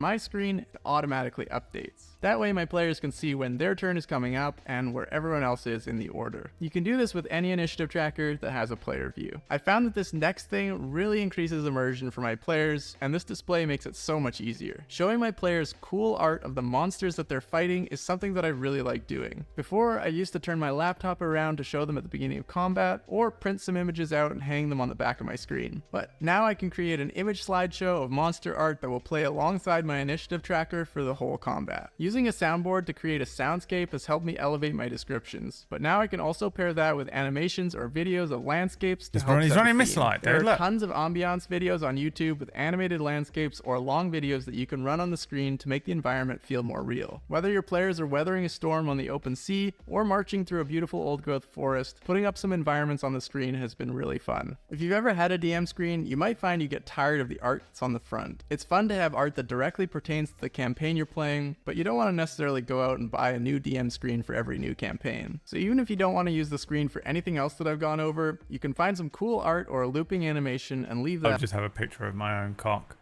my screen, it automatically updates. That way my players can see when their turn is coming up and where everyone else is in the order. You can do this with any initiative tracker that has a player view. I found that this next thing really increases immersion for my players, and this display makes it so much easier. Showing my players cool art of the monsters that they're fighting is something that I really like doing. Before, I used to turn my laptop around to show them at the beginning of combat, or print some images out and hang them on the back of my screen. But now I can create an image slideshow of monster art that will play alongside my initiative tracker for the whole combat. Using a soundboard to create a soundscape has helped me elevate my descriptions, but now I can also pair that with animations or videos of landscapes to help he's set running the theme. Mistlight, There dude, are look. tons of ambiance videos on YouTube with animated landscapes or long videos that you can run on the screen to make the environment feel more real. Whether your players are weathering a storm on the open sea or marching through a beautiful old growth forest, putting up some environments on the screen has been really fun. If you've ever had a DM screen, you might find you get tired of the art that's on the front. It's fun to have art that directly pertains to the campaign you're playing, but you don't want to necessarily go out and buy a new DM screen for every new campaign. So even if you don't want to use the screen for anything else that I've gone over, you can find some cool art or a looping animation and leave that. I'll just have a picture of my own cock.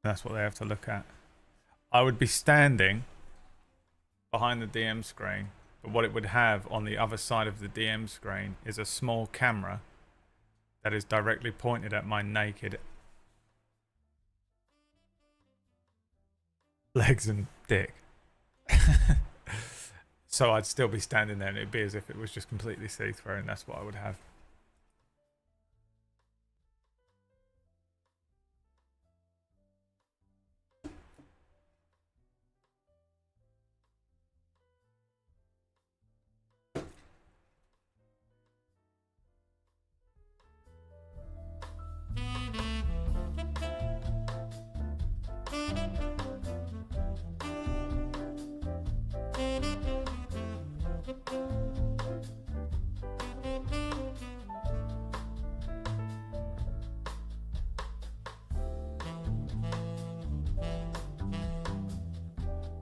That's what they have to look at. I would be standing behind the DM screen, but what it would have on the other side of the DM screen is a small camera that is directly pointed at my naked legs and dick. So I'd still be standing there and it'd be as if it was just completely see-through, and that's what I would have.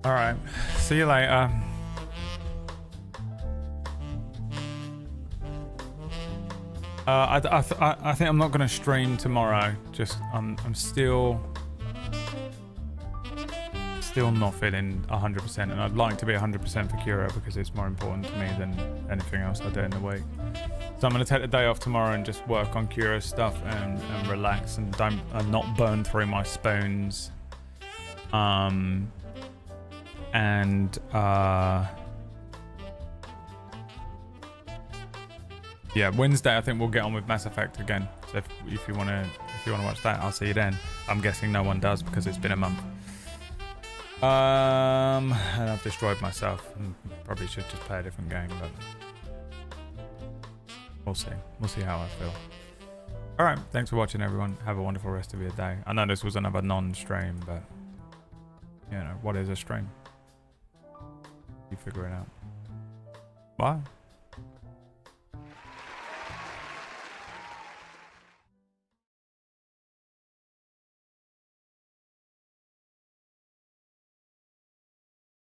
Alright, see you later. I think I'm not gonna stream tomorrow. Just I'm still not feeling 100%, and I'd like to be 100% for Cura because it's more important to me than anything else I do in the week. So I'm gonna take the day off tomorrow and just work on Cura stuff and relax and not burn through my spoons. Yeah, Wednesday I think we'll get on with Mass Effect again. So if you wanna watch that, I'll see you then. I'm guessing no one does because it's been a month. And I've destroyed myself. Probably should just play a different game, but we'll see. We'll see how I feel. All right, thanks for watching, everyone. Have a wonderful rest of your day. I know this was another non-stream, but you know what is a stream? You figure it out. Bye.